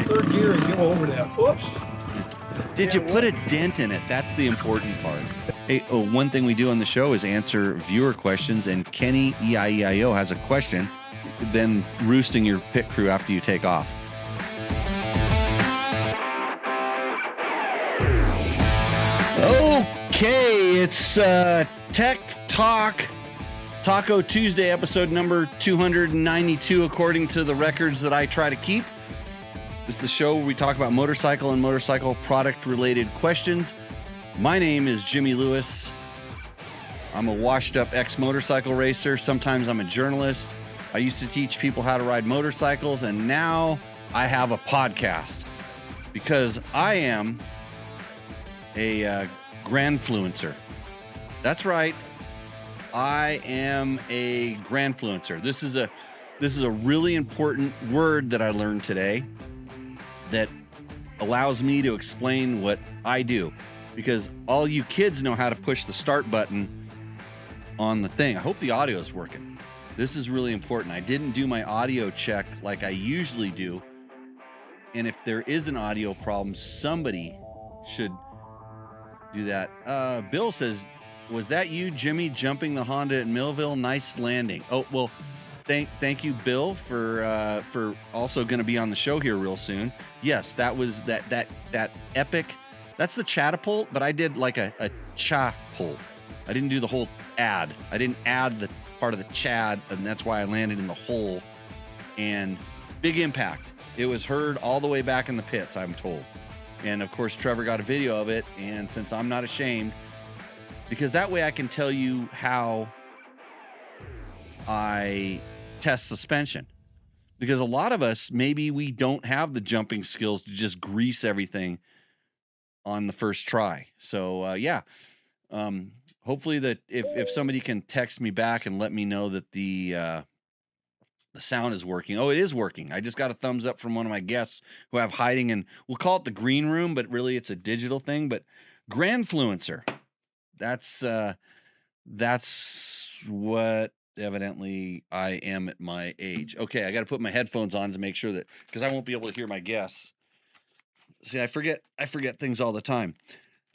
third gear and go over that. Oops. Did you put a dent in it? That's the important part. Hey, one thing we do on the show is answer viewer questions, and Kenny EIEIO has a question, then roosting your pit crew after you take off. Okay, it's Tech Talk, Taco Tuesday, episode number 292, according to the records that I try to keep. This is the show where we talk about motorcycle and motorcycle product-related questions. My name is Jimmy Lewis. I'm a washed-up ex-motorcycle racer. Sometimes I'm a journalist. I used to teach people how to ride motorcycles, and now I have a podcast because I am a grandfluencer. That's right. I am a grandfluencer. This is a really important word that I learned today that allows me to explain what I do, because all you kids know how to push the start button on the thing. I hope the audio is working. This is really important. I didn't do my audio check like I usually do, and if there is an audio problem, somebody should do that. Bill says, was that you, Jimmy, jumping the Honda at Millville? Nice landing. Oh, well, thank you, Bill, for also going to be on the show here real soon. Yes, that was that epic. That's the catapult, but I did like a cha pull. I didn't do the whole ad. I didn't add the part of the chad, and that's why I landed in the hole. And big impact. It was heard all the way back in the pits, I'm told. And of course, Trevor got a video of it. And since I'm not ashamed, because that way I can tell you how I test suspension. Because a lot of us, maybe we don't have the jumping skills to just grease everything on the first try. So hopefully that if somebody can text me back and let me know that the sound is working. Oh, it is working. I just got a thumbs up from one of my guests who have hiding in, we'll call it the green room, but really it's a digital thing. But grandfluencer, that's what evidently I am at my age. Okay, I got to put my headphones on to make sure that, because I won't be able to hear my guests. See, I forget things all the time.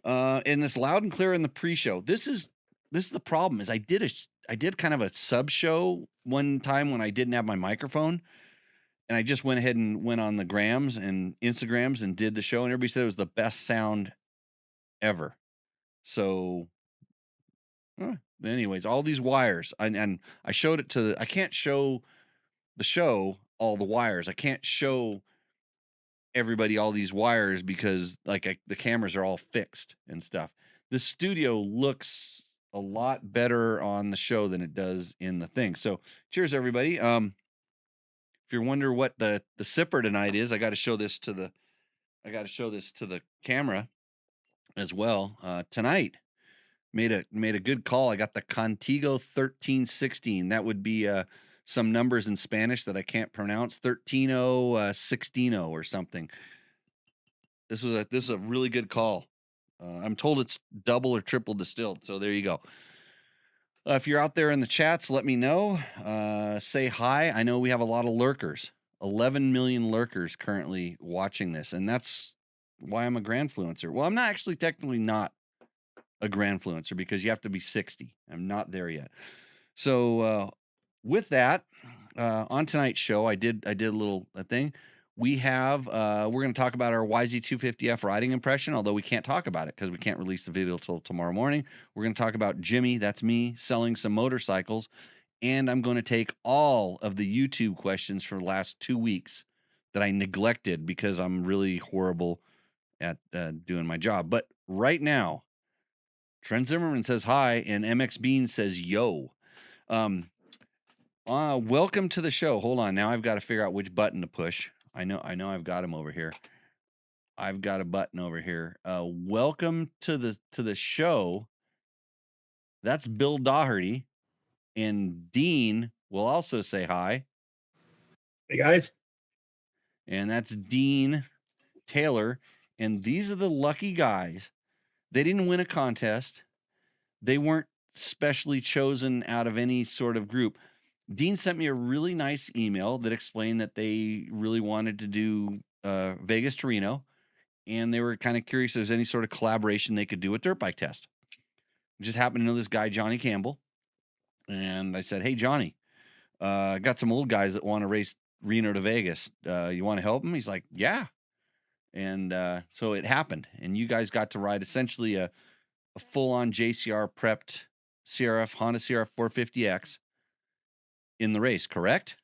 And it's loud and clear in the pre-show. This is the problem. Is I did kind of a sub show one time when I didn't have my microphone, and I just went ahead and went on the grams and Instagrams and did the show, and everybody said it was the best sound ever. So anyways, all these wires, and I showed it to I can't show the show all the wires. I can't show everybody all these wires because the cameras are all fixed and stuff. The studio looks a lot better on the show than it does in the thing. So cheers, everybody. If you're wondering what the sipper tonight is, I got to show this to the camera as well. Tonight made a good call. I got the Contigo 1316. That would be some numbers in Spanish that I can't pronounce. 13016 or something. This is a really good call. I'm told it's double or triple distilled. So there you go. If you're out there in the chats, let me know. Say hi. I know we have a lot of lurkers. 11 million lurkers currently watching this, and that's why I'm a grandfluencer. Well, I'm not actually technically not a grandfluencer because you have to be 60. I'm not there yet. So with that, on tonight's show, I did a little thing. We have we're going to talk about our YZ250F riding impression, although we can't talk about it because we can't release the video till tomorrow morning. We're going to talk about Jimmy, that's me, selling some motorcycles, and I'm going to take all of the YouTube questions for the last 2 weeks that I neglected because I'm really horrible at doing my job. But right now, Trent Zimmerman says hi, and MX Bean says yo. Welcome to the show. Hold on, now I've got to figure out which button to push. I know I've got him over here. I've got a button over here. Welcome to the show. That's Bill Doherty, and Dean will also say hi. Hey guys. And that's Dean Taylor, and these are the lucky guys. They didn't win a contest. They weren't specially chosen out of any sort of group. Dean sent me a really nice email that explained that they really wanted to do Vegas to Reno, and they were kind of curious if there's any sort of collaboration they could do with Dirt Bike Test. I just happened to know this guy, Johnny Campbell, and I said, "Hey, Johnny, I got some old guys that want to race Reno to Vegas. You want to help them?" He's like, "Yeah." And so it happened, and you guys got to ride essentially a full-on JCR prepped Honda CRF 450X in the race, correct?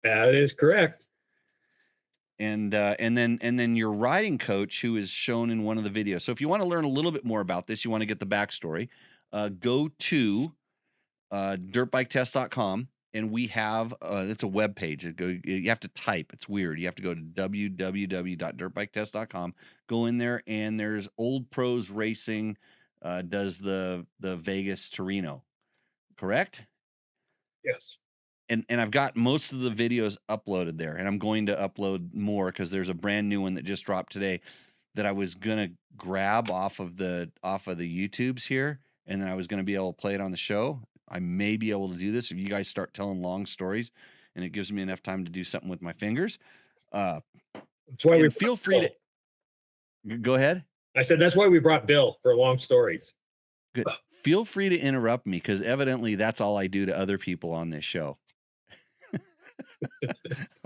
That is correct. And then your riding coach, who is shown in one of the videos. So if you want to learn a little bit more about this, you want to get the backstory, go to dirtbiketest.com, and we have it's a web page. You have to type. It's weird. You have to go to www.dirtbiketest.com. Go in there, and there's Old Pros Racing does the Vegas to Reno, correct? Yes. And I've got most of the videos uploaded there, and I'm going to upload more because there's a brand new one that just dropped today that I was gonna grab off of the YouTubes here, and then I was gonna be able to play it on the show. I may be able to do this if you guys start telling long stories, and it gives me enough time to do something with my fingers. That's why we feel free to go ahead. I said that's why we brought Bill for long stories. Good. Feel free to interrupt me because evidently that's all I do to other people on this show.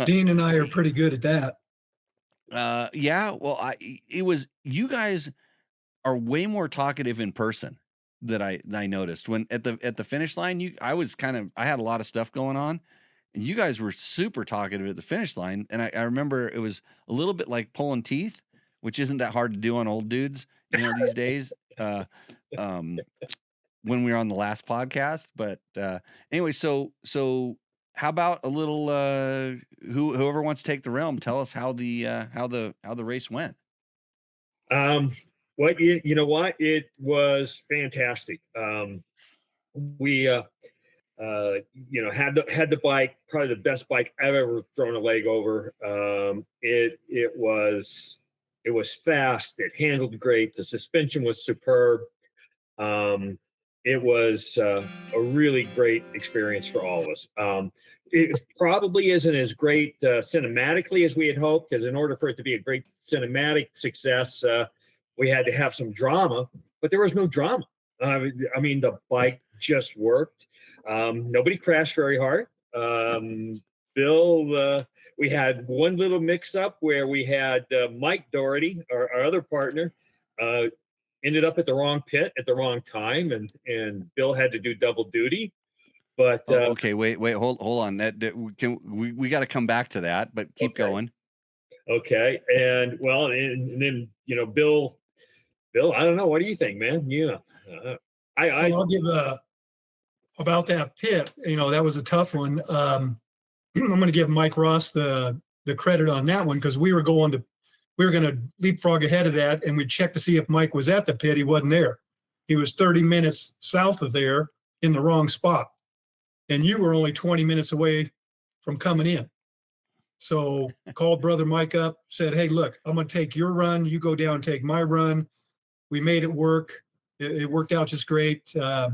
Dean and I are pretty good at that. Yeah. Well, you guys are way more talkative in person that I noticed when at the finish line. I had a lot of stuff going on, and you guys were super talkative at the finish line. And I remember it was a little bit like pulling teeth, which isn't that hard to do on old dudes, these days. When we were on the last podcast, but anyway, so how about a little whoever wants to take the realm, tell us how the race went. What you know what? It was fantastic. We had the bike, probably the best bike I've ever thrown a leg over. It was fast, it handled great, the suspension was superb. It was a really great experience for all of us. It probably isn't as great cinematically as we had hoped, because in order for it to be a great cinematic success, we had to have some drama, but there was no drama. I mean, the bike just worked. Nobody crashed very hard. Bill, we had one little mix-up where we had Mike Doherty, our other partner, ended up at the wrong pit at the wrong time, and Bill had to do double duty. But okay, wait, hold on. We got to come back to that, but keep going. Okay, and then Bill, I don't know. What do you think, man? I'll give about that pit. That was a tough one. I'm going to give Mike Ross the credit on that one, because we were going to leapfrog ahead of that, and we checked to see if Mike was at the pit. He wasn't there. He was 30 minutes south of there in the wrong spot. And you were only 20 minutes away from coming in. So called brother Mike up, said, "Hey, look, I'm going to take your run. You go down and take my run." We made it work. It worked out just great. Yeah,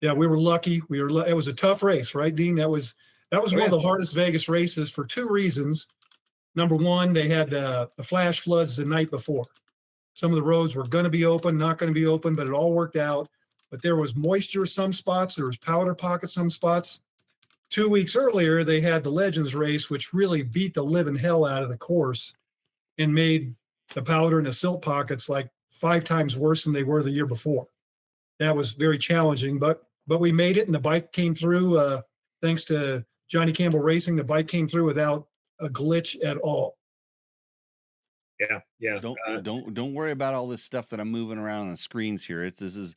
we were lucky. It was a tough race, right, Dean? That was one of the hardest Vegas races for two reasons. Number one, they had the flash floods the night before. Some of the roads were going to be open, not going to be open, but it all worked out. But there was moisture some spots. There was powder pockets some spots. 2 weeks earlier, they had the Legends race, which really beat the living hell out of the course and made the powder and the silt pockets like 5 times worse than they were the year before. That was very challenging, but we made it, and the bike came through. Thanks to Johnny Campbell Racing, the bike came through without a glitch at all. Yeah. Don't worry about all this stuff that I'm moving around on the screens here. This is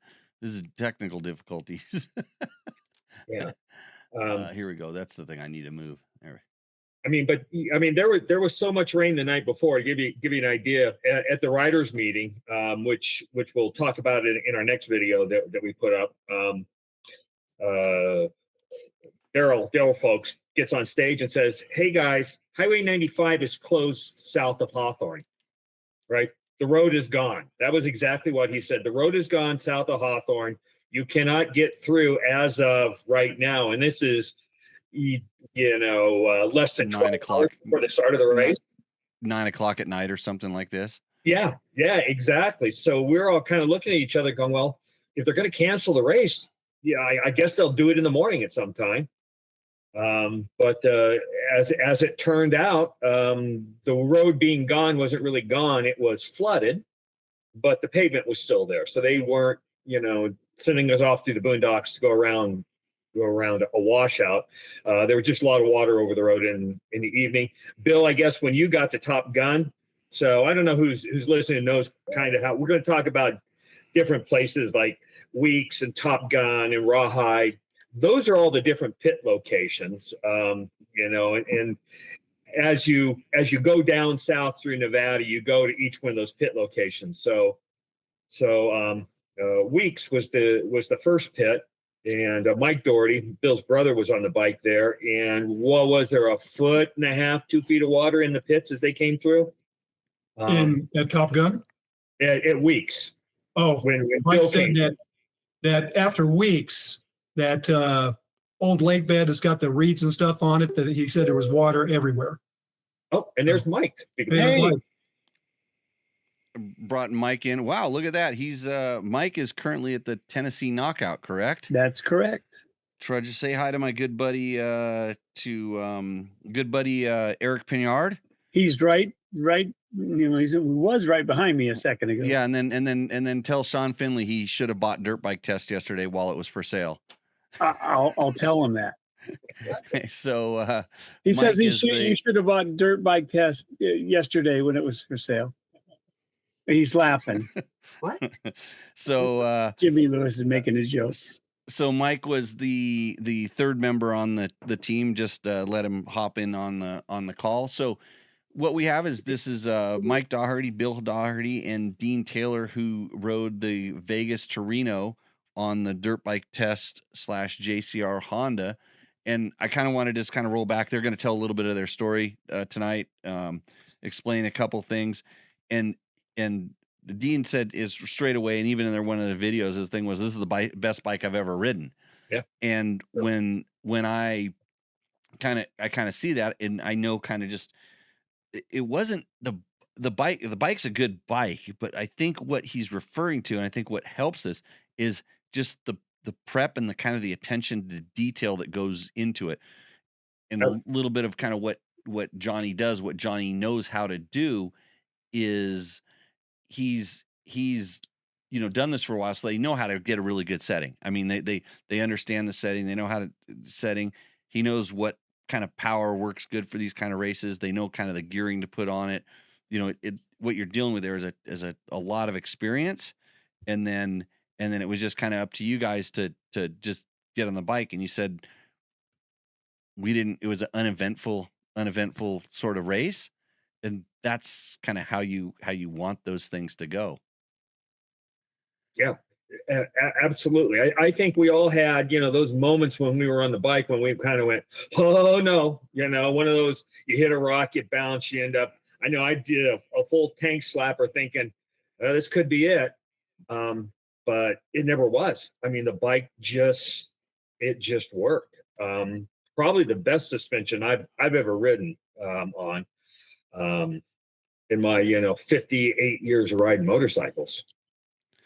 technical difficulties. Yeah. Here we go. That's the thing I need to move. There. There was so much rain the night before. To give you an idea, at the riders meeting, which we'll talk about in our next video that we put up. Daryl folks gets on stage and says, "Hey guys, Highway 95 is closed south of Hawthorne, right? The road is gone." That was exactly what he said. The road is gone south of Hawthorne. You cannot get through as of right now. And this is, less than 9 o'clock before the start of the race. 9:00 at night or something like this. Yeah, exactly. So we're all kind of looking at each other going, well, if they're going to cancel the race, yeah, I guess they'll do it in the morning at some time. But as it turned out, the road being gone wasn't really gone. It was flooded, but the pavement was still there. So they weren't, sending us off through the boondocks to go around a washout. There was just a lot of water over the road in the evening. Bill, I guess when you got to Top Gun, so I don't know who's listening knows kind of how we're going to talk about different places like Weeks and Top Gun and Rawhide. Those are all the different pit locations, and as you go down south through Nevada, you go to each one of those pit locations. So Weeks was the first pit, and Mike Doherty, Bill's brother, was on the bike there. And what was there, 1.5 feet, 2 feet of water in the pits as they came through? At Top Gun? At Weeks. Oh, when Mike Bill said came. that after Weeks, that old lake bed has got the reeds and stuff on it, that he said there was water everywhere. Oh, and there's Mike. Hey. Mike. Brought Mike in. Wow, look at that. He's Mike is currently at the Tennessee Knockout, correct? That's correct. Try to say hi to my good buddy Eric Pignard. He's right. He was right behind me a second ago. Yeah, and then tell Sean Finley he should have bought Dirt Bike Test yesterday while it was for sale. I'll tell him that. So he Mike says you should have bought Dirt Bike Test yesterday when it was for sale. He's laughing. What? So Jimmy Lewis is making a joke. So Mike was the third member on the team. Just let him hop in on the call. So what we have is Mike Doherty, Bill Doherty, and Dean Taylor, who rode the Vegas to Reno on the Dirt Bike Test / JCR Honda. And I kind of want to just kind of roll back. They're going to tell a little bit of their story tonight, explain a couple things. And Dean said is straight away, and even in one of the videos, his thing was, this is the best bike I've ever ridden. Yeah. And when I kind of see that, and I know kind of just, it wasn't the bike. The bike's a good bike, but I think what he's referring to, and I think what helps us, is just the prep and the kind of the attention to detail that goes into it, and a little bit of kind of what Johnny does, what Johnny knows how to do, is he's done this for a while, so they know how to get a really good setting. I mean, they understand the setting, they know how to setting. He knows what kind of power works good for these kind of races. They know kind of the gearing to put on it. What you're dealing with there is a lot of experience, and then it was just kind of up to you guys to just get on the bike. And you said it was an uneventful sort of race, and that's kind of how you want those things to go. Yeah, absolutely. I think we all had, those moments when we were on the bike when we kind of went, oh no, one of those, you hit a rock, you bounce, you end up. I know I did a full tank slapper thinking, this could be it. But it never was. I mean, the bike just worked. Probably the best suspension I've ever ridden on in my 58 years of riding motorcycles.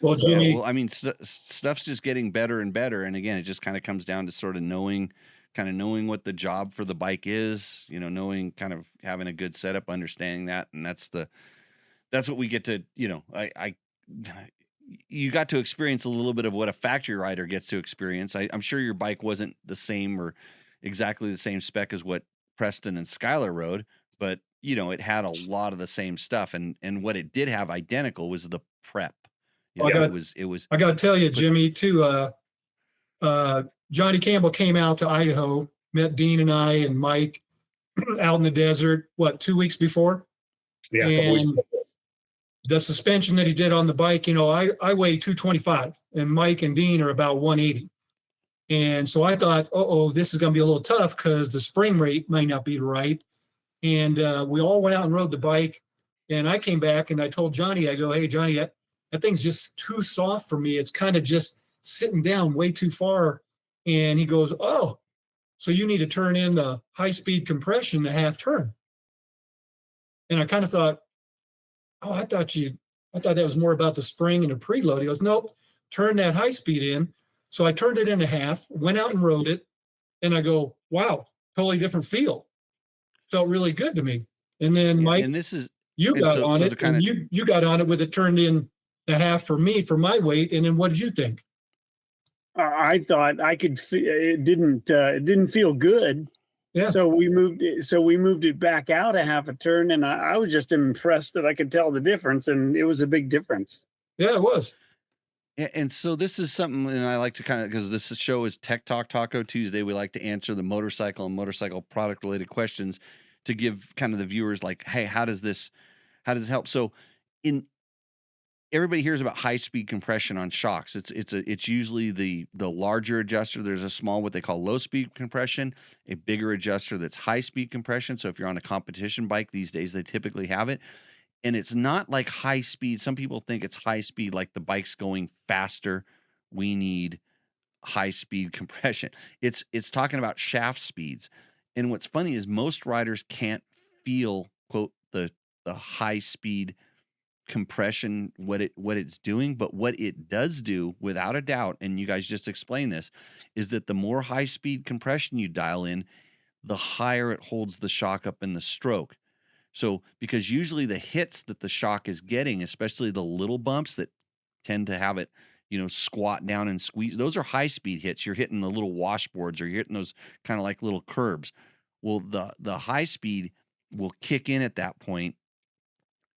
Well, Jimmy, I mean, stuff's just getting better and better, and again, it just kind of comes down to sort of knowing what the job for the bike is. Knowing, kind of having a good setup, understanding that, and that's what we get to. You got to experience a little bit of what a factory rider gets to experience. I'm sure your bike wasn't the same or exactly the same spec as what Preston and Skylar rode, but it had a lot of the same stuff, and what it did have identical was the prep. It was. I got to tell you, Jimmy, too. Johnny Campbell came out to Idaho, met Dean and I and Mike out in the desert. 2 weeks before? Yeah. And the suspension that he did on the bike, I weigh 225, and Mike and Dean are about 180. And so I thought, this is going to be a little tough because the spring rate might not be right. And we all went out and rode the bike. And I came back and I told Johnny, I go, hey, Johnny, that thing's just too soft for me. It's kind of just sitting down way too far. And he goes, oh, so you need to turn in the high-speed compression to half turn. And I kind of thought, oh, I thought that was more about the spring and the preload. He goes, nope, turn that high speed in. So I turned it into half, went out and rode it. And I go, wow, totally different feel. Felt really good to me. And then Mike, and this is, you got on it, and you got on it with it turned in the half for me for my weight. And then what did you think? I thought I could. It didn't feel good. Yeah. So we moved it back out a half a turn, and I was just impressed that I could tell the difference, and it was a big difference. Yeah, it was. And so this is something, and I like to kind of, because this show is Tech Talk Taco Tuesday, we like to answer the motorcycle and motorcycle product related questions to give kind of the viewers like, hey, how does this help? So everybody hears about high speed compression on shocks. It's usually the larger adjuster. There's a small, what they call low speed compression, a bigger adjuster that's high speed compression. So if you're on a competition bike these days, they typically have it. And it's not like high speed. Some people think it's high speed, like the bike's going faster. We need high speed compression. It's talking about shaft speeds. And what's funny is most riders can't feel, quote, the high speed compression, what it's doing. But what it does do, without a doubt, and you guys just explained this, is that the more high speed compression you dial in, the higher it holds the shock up in the stroke. So, because usually the hits that the shock is getting, especially the little bumps that tend to have it, squat down and squeeze, those are high speed hits. You're hitting the little washboards, or you're hitting those kind of like little curbs. Well, the high speed will kick in at that point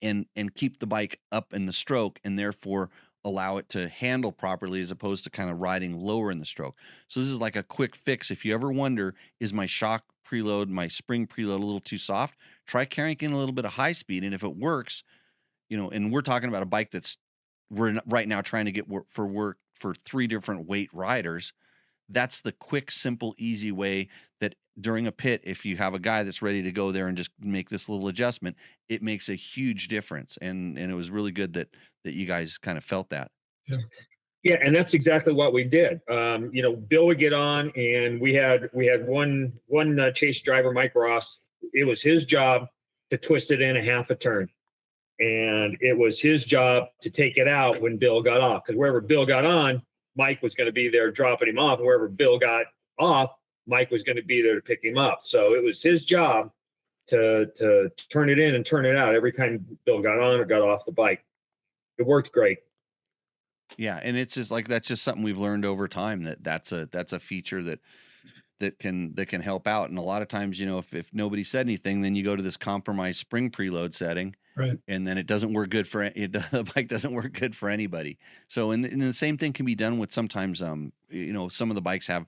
and keep the bike up in the stroke, and therefore allow it to handle properly, as opposed to kind of riding lower in the stroke. So this is like a quick fix. If you ever wonder, is my shock preload, my spring preload a little too soft, try cranking a little bit of high speed. And if it works, and we're talking about a bike we're right now trying to get work for 3 different weight riders. That's the quick, simple, easy way that during a pit, if you have a guy that's ready to go there and just make this little adjustment, it makes a huge difference. And it was really good that you guys kind of felt that. Yeah. Yeah, and that's exactly what we did. Bill would get on, and we had one chase driver, Mike Ross. It was his job to twist it in a half a turn, and it was his job to take it out when Bill got off. Because wherever Bill got on, Mike was going to be there dropping him off. And wherever Bill got off, Mike was going to be there to pick him up. So it was his job to turn it in and turn it out every time Bill got on or got off the bike. It worked great. Yeah, and it's just like, that's just something we've learned over time, that's a feature that can help out. And a lot of times, if nobody said anything, then you go to this compromised spring preload setting, right? And then it doesn't work good the bike doesn't work good for anybody. So, and the same thing can be done with sometimes, some of the bikes have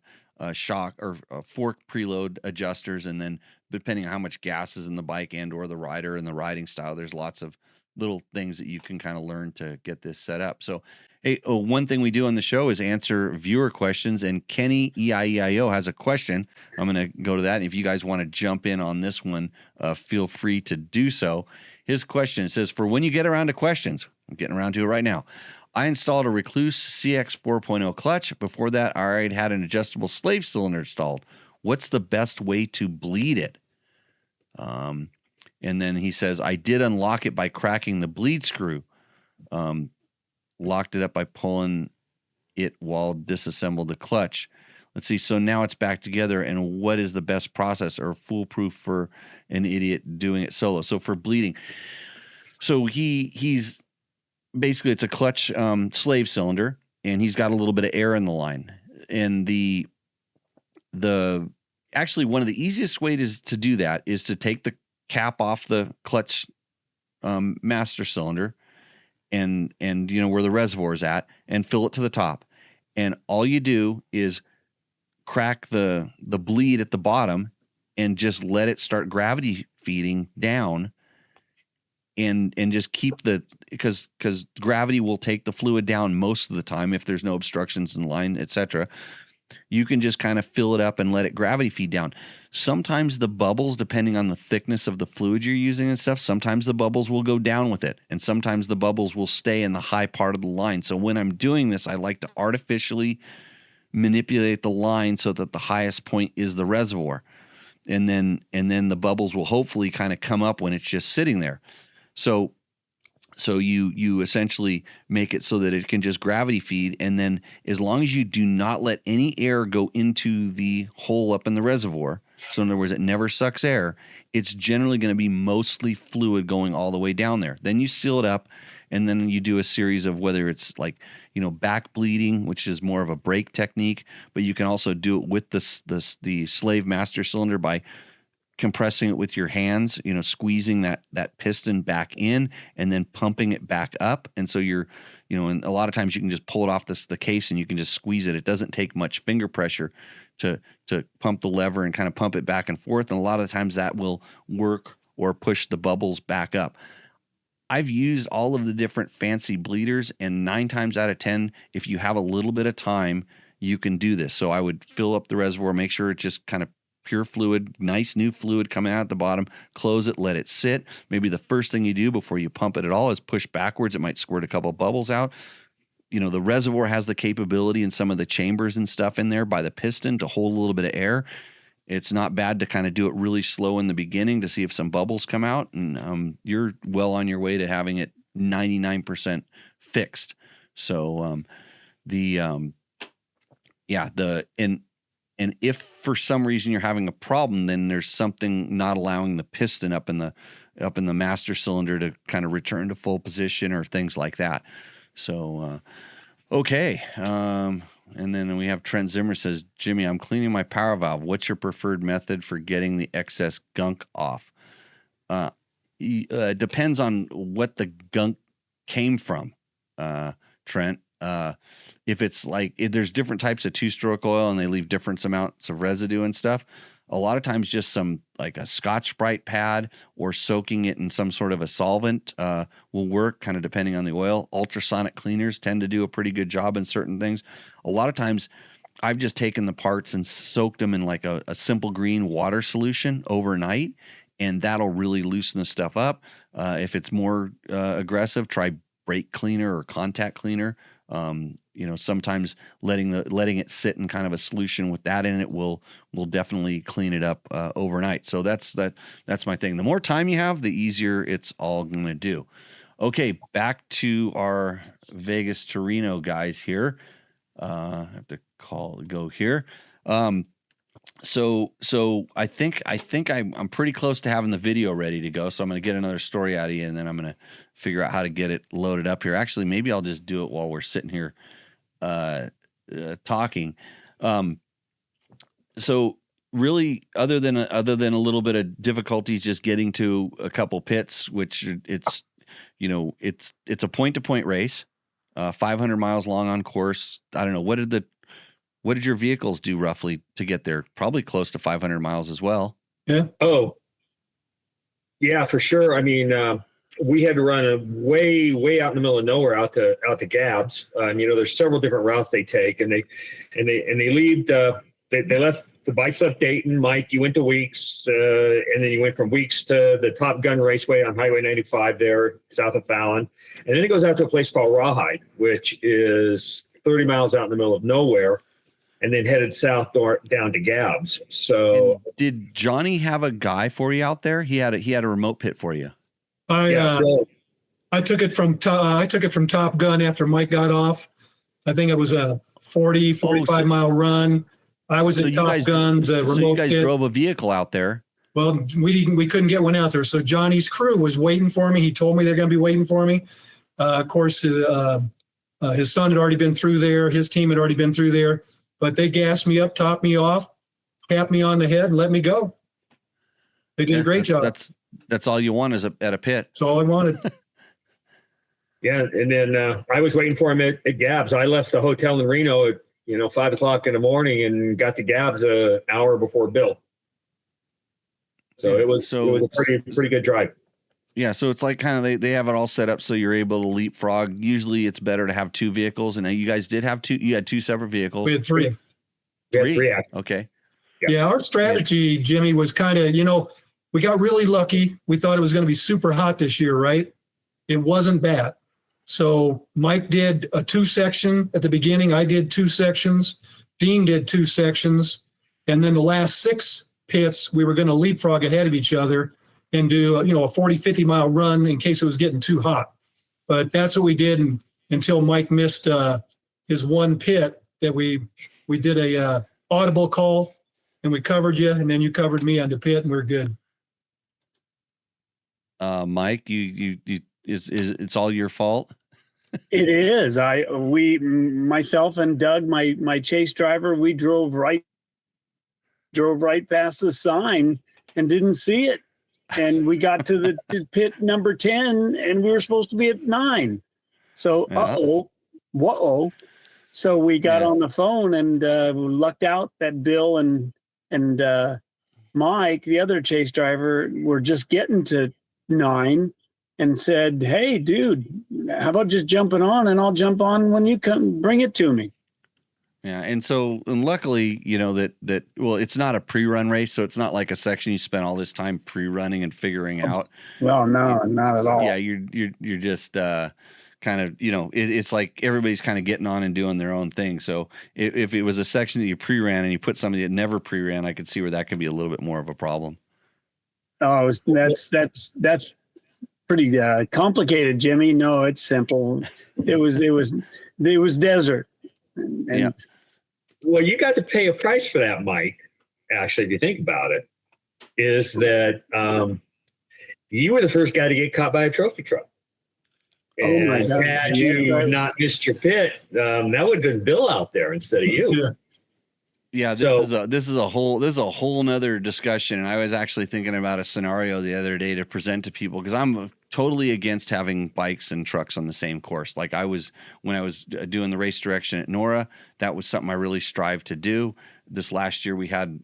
shock or fork preload adjusters, and then depending on how much gas is in the bike and or the rider and the riding style, there's lots of little things that you can kind of learn to get this set up. So, hey, one thing we do on the show is answer viewer questions, and Kenny EIEIO has a question. I'm going to go to that. And if you guys want to jump in on this one, feel free to do so. His question says, for when you get around to questions, I'm getting around to it right now. I installed a Recluse CX 4.0 clutch. Before that, I already had an adjustable slave cylinder installed. What's the best way to bleed it? And then he says, I did unlock it by cracking the bleed screw. Locked it up by pulling it while disassembled the clutch. Let's see. So now it's back together. And what is the best process or foolproof for an idiot doing it solo? So for bleeding, so he's basically, it's a clutch slave cylinder, and he's got a little bit of air in the line. And actually one of the easiest ways to do that is to take the cap off the clutch master cylinder and where the reservoir is at, and fill it to the top. And all you do is crack the bleed at the bottom and just let it start gravity feeding down, and just keep because gravity will take the fluid down most of the time if there's no obstructions in the line, etc. You can just kind of fill it up and let it gravity feed down. Sometimes the bubbles, depending on the thickness of the fluid you're using and stuff, sometimes the bubbles will go down with it, and sometimes the bubbles will stay in the high part of the line. So when I'm doing this, I like to artificially manipulate the line so that the highest point is the reservoir. and then the bubbles will hopefully kind of come up when it's just sitting there. So you essentially make it so that it can just gravity feed, and then as long as you do not let any air go into the hole up in the reservoir, so in other words, it never sucks air, it's generally going to be mostly fluid going all the way down there. Then you seal it up, and then you do a series of, whether it's like, back bleeding, which is more of a brake technique, but you can also do it with the slave master cylinder by compressing it with your hands, squeezing that piston back in and then pumping it back up. And so you're, and a lot of times you can just pull it off the case and you can just squeeze it. It doesn't take much finger pressure to pump the lever and kind of pump it back and forth. And a lot of times that will work or push the bubbles back up. I've used all of the different fancy bleeders, and 9 times out of 10, if you have a little bit of time, you can do this. So I would fill up the reservoir, make sure it's just kind of pure fluid, nice new fluid coming out at the bottom, close it, let it sit. Maybe the first thing you do before you pump it at all is push backwards. It might squirt a couple of bubbles out. The reservoir has the capability in some of the chambers and stuff in there by the piston to hold a little bit of air. It's not bad to kind of do it really slow in the beginning to see if some bubbles come out, and you're well on your way to having it 99% fixed. So and if for some reason you're having a problem, then there's something not allowing the piston up in the master cylinder to kind of return to full position or things like that. So, okay. And then we have Trent Zimmer says, Jimmy, I'm cleaning my power valve. What's your preferred method for getting the excess gunk off? Depends on what the gunk came from, Trent. If it's like, if there's different types of 2-stroke oil and they leave different amounts of residue and stuff, a lot of times just some, like a Scotch-Brite pad or soaking it in some sort of a solvent will work, kind of depending on the oil. Ultrasonic cleaners tend to do a pretty good job in certain things. A lot of times I've just taken the parts and soaked them in like a simple green water solution overnight, and that'll really loosen the stuff up. If it's more aggressive, try brake cleaner or contact cleaner. Sometimes letting it sit in kind of a solution with that in it will definitely clean it up overnight. So that's my thing. The more time you have, the easier it's all going to do. Okay, back to our Vegas to Reno guys here. I have to go here. So I think I'm pretty close to having the video ready to go. So I'm going to get another story out of you, and then I'm going to figure out how to get it loaded up here. Actually, maybe I'll just do it while we're sitting here talking. So really, other than a little bit of difficulties just getting to a couple pits, which it's a point-to-point race, 500 miles long on course. I don't know, what did your vehicles do roughly to get there? Probably close to 500 miles as well. Yeah. Oh, yeah, for sure. I mean, we had to run a way out in the middle of nowhere out to Gabbs. There's several different routes they take, and they leave. They left. The bikes left Dayton. Mike, you went to Weeks, and then you went from Weeks to the Top Gun Raceway on Highway 95 there south of Fallon, and then it goes out to a place called Rawhide, which is 30 miles out in the middle of nowhere, and then headed south down to Gabbs. So, and did Johnny have a guy for you out there? He had a remote pit for you. I took it from Top Gun after Mike got off. I think it was a 45 mile run. I was in Top Gun, the remote. So you guys pit. drove a vehicle out there. Well, we couldn't get one out there. So Johnny's crew was waiting for me. He told me they're going to be waiting for me. Of course, his son had already been through there. His team had already been through there. But they gassed me up, topped me off, tapped me on the head, and let me go. They did a great job. That's all you want is at a pit. That's all I wanted. Yeah, and then I was waiting for him at Gabbs. I left the hotel in Reno at 5 o'clock in the morning and got to Gabbs an hour before Bill. So it was a pretty good drive. Yeah, so it's like kind of they have it all set up so you're able to leapfrog. Usually it's better to have 2 vehicles, and you guys did have 2. You had 2 separate vehicles. We had 3. We had 3 actually. Okay. Yeah, our strategy, Jimmy, was kind of, we got really lucky. We thought it was going to be super hot this year, right? It wasn't bad. So Mike did a 2-section at the beginning. I did 2 sections. Dean did 2 sections. And then the last 6 pits, we were going to leapfrog ahead of each other and do, a 40, 50 mile run in case it was getting too hot. But that's what we did until Mike missed his one pit that we did a audible call and we covered you, and then you covered me on the pit, and we're good. Mike, it's all your fault. It is. Myself and Doug, my chase driver, we drove right past the sign and didn't see it. And we got to the pit number 10 and we were supposed to be at 9. So, whoa. So we got on the phone and lucked out that Bill and Mike, the other chase driver, were just getting to 9 and said, "Hey, dude, how about just jumping on and I'll jump on when you come bring it to me." Yeah. And luckily, that well, it's not a pre-run race. So it's not like a section you spend all this time pre-running and figuring out. Well, no, not at all. Yeah. You're just, kind of, it's like everybody's kind of getting on and doing their own thing. So if it was a section that you pre-ran and you put somebody that never pre-ran, I could see where that could be a little bit more of a problem. Oh, that's pretty complicated, Jimmy. No, it's simple. It was desert. Yeah. Well, you got to pay a price for that, Mike. Actually, if you think about it, is that you were the first guy to get caught by a trophy truck. And my God. had you not missed your pit, that would have been Bill out there instead of you. Yeah, this is a whole nother discussion. And I was actually thinking about a scenario the other day to present to people, because I'm totally against having bikes and trucks on the same course. Like when I was doing the race direction at Nora, that was something I really strived to do. This last year we had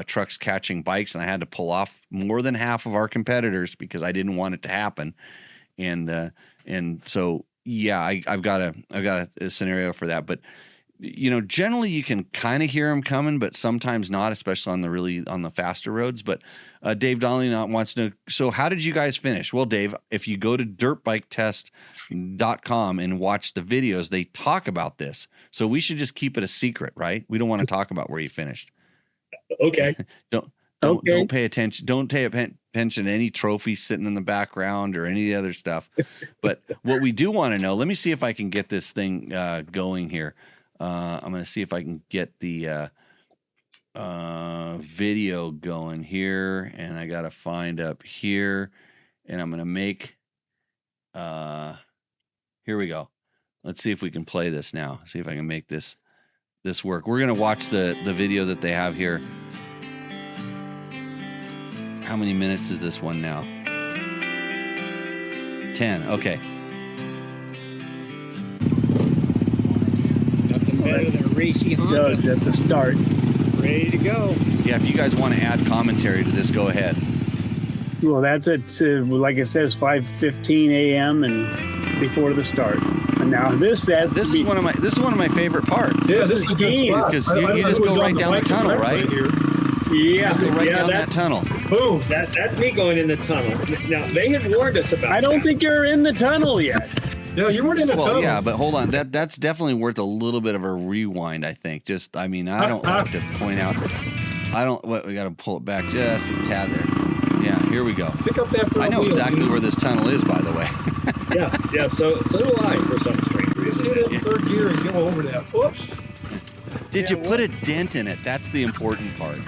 trucks catching bikes, and I had to pull off more than half of our competitors because I didn't want it to happen. And so I've got a scenario for that, but generally you can kind of hear them coming, but sometimes not, especially on the faster roads. But Dave Donnelly wants to know, so how did you guys finish? Well, Dave, if you go to dirtbiketest.com and watch the videos, they talk about this. So we should just keep it a secret, right? We don't want to talk about where you finished. Okay. Don't pay attention. Don't pay attention to any trophies sitting in the background or any of the other stuff. But what we do want to know, let me see if I can get this thing going here. I'm going to see if I can get the video going here, and I got to find up here, and I'm going to make, here we go. Let's see if we can play this now. See if I can make this work. We're going to watch the video that they have here. How many minutes is this one now? 10. Okay. Nothing better than a racy Honda. Doug's at the start. Ready to go. Yeah, if you guys want to add commentary to this, go ahead. Well, that's at like it says 5:15 a.m. and before the start. And now this is one of my favorite parts. Yeah, this is a good spot. Because you just go right down the tunnel, right? Yeah, go right down that tunnel. Boom. That's me going in the tunnel. Now they had warned us about. I don't think you're in the tunnel yet. No, you weren't in the tunnel. Yeah, but hold on. That's definitely worth a little bit of a rewind, I think. I don't like to point out. We got to pull it back just a tad there. Yeah, here we go. Pick up that. I know exactly where this tunnel is, by the way. Yeah. So do I, for some strange reason. Just hit it in third gear and go over that. Oops. Did you put a dent in it? That's the important part.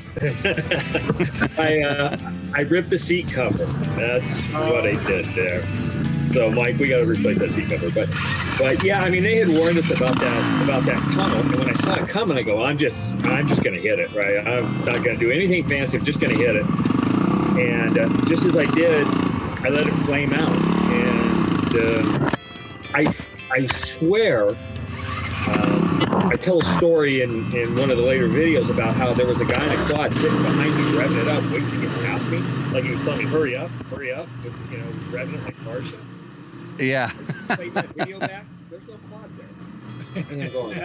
I ripped the seat cover. That's what I did there. So, Mike, we got to replace that seat cover. But yeah, I mean, they had warned us about that tunnel, and when I saw it coming, I go, I'm just going to hit it, right? I'm not going to do anything fancy. I'm just going to hit it. And just as I did, I let it flame out, and I swear. I tell a story in one of the later videos about how there was a guy in a quad sitting behind me, revving it up, waiting to get past me. Like he was telling me, hurry up, revving it like Martian. Yeah. Play that video back, there's no quad there. And I'm going,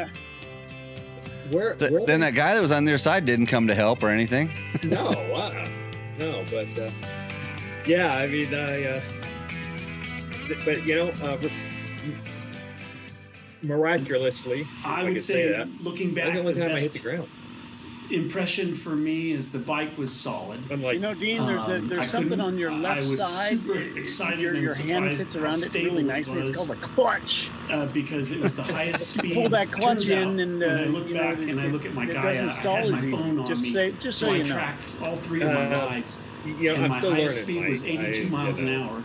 where then that guy that was on their side didn't come to help or anything? No, but yeah, I mean, but miraculously, I would say that, looking back, that's the only time I hit the ground. impression for me is the bike was solid. Unlike, You know, Dean, I there's something couldn't- on your I left was side. super excited Your and hand surprised fits how around it stable really it nicely. It's was. called a clutch. Because it was the highest speed. Pull that clutch Turns out, in and, when I look you know, back and I look at my it guy, doesn't I stall had my as easy. phone on Just me, say- just so so I you know. tracked all 3 of my rides, you know, and I'm my still highest learning. speed was 82 I- miles you know, an hour.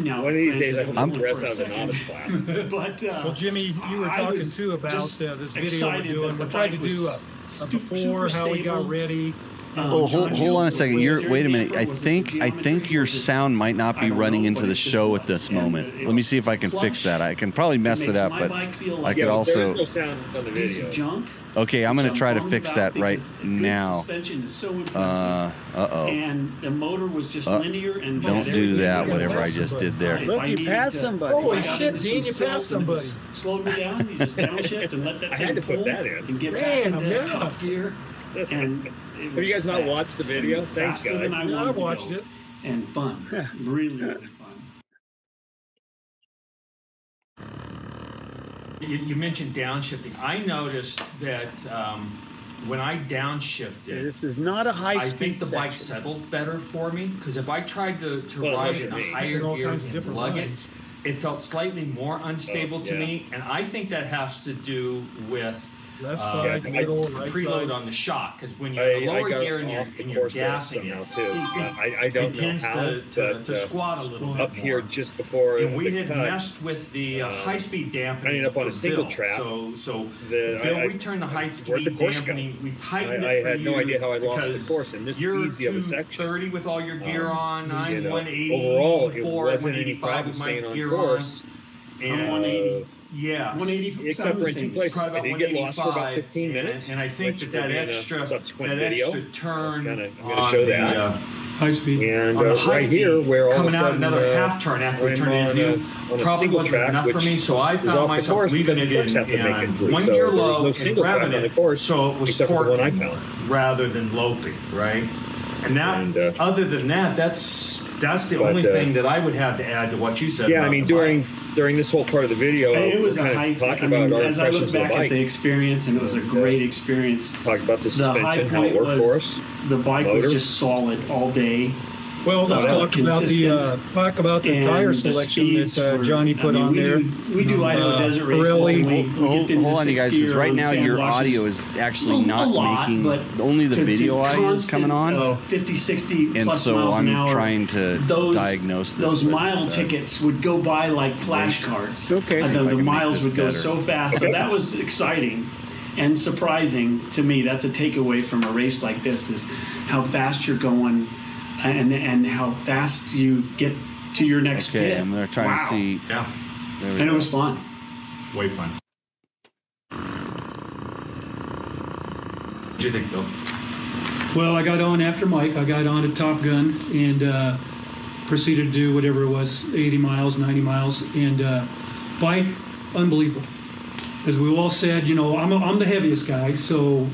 Now, One of these days, I granted, hope it I'm was dressed only out of for the a novice second. class. But Well, Jimmy, you were I talking was too about just this video we're excited doing. that We the tried to bike do was a super before, how we got stable. ready. Oh, John, hold on a was second. the You're steering wait a minute. damper, I was the think geometry, your was it- sound might not I be don't running know, into but the it just show at was. this And moment. it Let me was see if I can fix flush. that. I can probably mess it makes up, my but bike feel I like could a There also. is no sound on the piece video. of junk. Okay, I'm gonna which try to bummed fix about that right because the good now. Suspension is so impressive. Uh-oh. And the motor was just linear and Don't had do everything that, together. whatever I just did there. If Look, I you needed passed to- somebody. if I Holy got shit, into Dean, some you passed silt and it somebody. slowed me down. You just downshift and let that I had thing to put pull that in. and get back Man, into yeah. top gear. And Have you guys not watched the video? Thanks, guys. Yeah, I watched it. And fun, really fun. You mentioned downshifting. I noticed that when I downshifted, This is not a high I speed think the bike section. settled better for me because if I tried to Well, ride look in at a me. higher In all gear kinds of and different lug it, lines. it felt slightly more unstable to yeah. me, and I think that has to do with Left Uh, side, yeah, middle, the right preload side. on the shock because when you're in the I lower got gear and off the you're course there gassing it, somehow too. I don't it know tends how, to but squat a little bit up here more. just before And we the had cut, messed with the high-speed dampening. I ended up on a for single Bill. trap So that Bill, I we turned the where'd high-speed the course go? dampening. We tightened I it for had no you idea how I lost the because course in this you're easy of a section. 230 with all your gear on. You I'm know, 180. overall, it 4, wasn't any 185 problem with my staying on gear course. on. And 180. yeah, 180 Except for in two places. probably I about did get lost for about 185, 15 minutes. and I think which that will be in a extra subsequent that video. extra turn I'm gonna on show the, that. High speed. And on the high right speed, here, where all of a coming out sudden another half turn after we I'm turned into view, on a probably single wasn't track, enough for which me. So I is found off the myself course leaving because it the trucks in, have to make it through. one So gear there was low no and single track revving on the it, course, so it was except for the one I torquing found. rather than loping, right? And that, And, other than that, that's the but, only thing that I would have to add to what you said. Yeah, about I mean, the bike. during this whole part of the video, It was a we're high. kind of talking I mean, about our as I look impressions of the back at bike. the experience, and it was a great experience. Talk about the The high suspension, how it point worked for was us. the bike motor. was just solid all day. Well, let's talk about the And tire the selection speeds that were- Johnny I put mean, on there. We do Idaho Desert races. Pirelli. and we Hold, get into hold on, you guys, because 60 right on now sand your washes. audio is actually A not lot, making, but only the to video audio is coming constant, on. 50, 60 And plus so miles an I'm hour. trying to those, diagnose this. Those with, mile tickets would go by like flashcards. Okay. And See if I the can make miles this would go better. so fast. So that was exciting and surprising to me. That's a takeaway from a race like this is how fast you're going and how fast you get to your next Okay, pit. I'm gonna try Wow. and see. Yeah, There we And it go. was fun. way fun. What do you think, Bill? Well, I got on after Mike. I got on at Top Gun and proceeded to do whatever it was, 80 miles, 90 miles, and bike, unbelievable. As we all said, you know, I'm the heaviest guy, so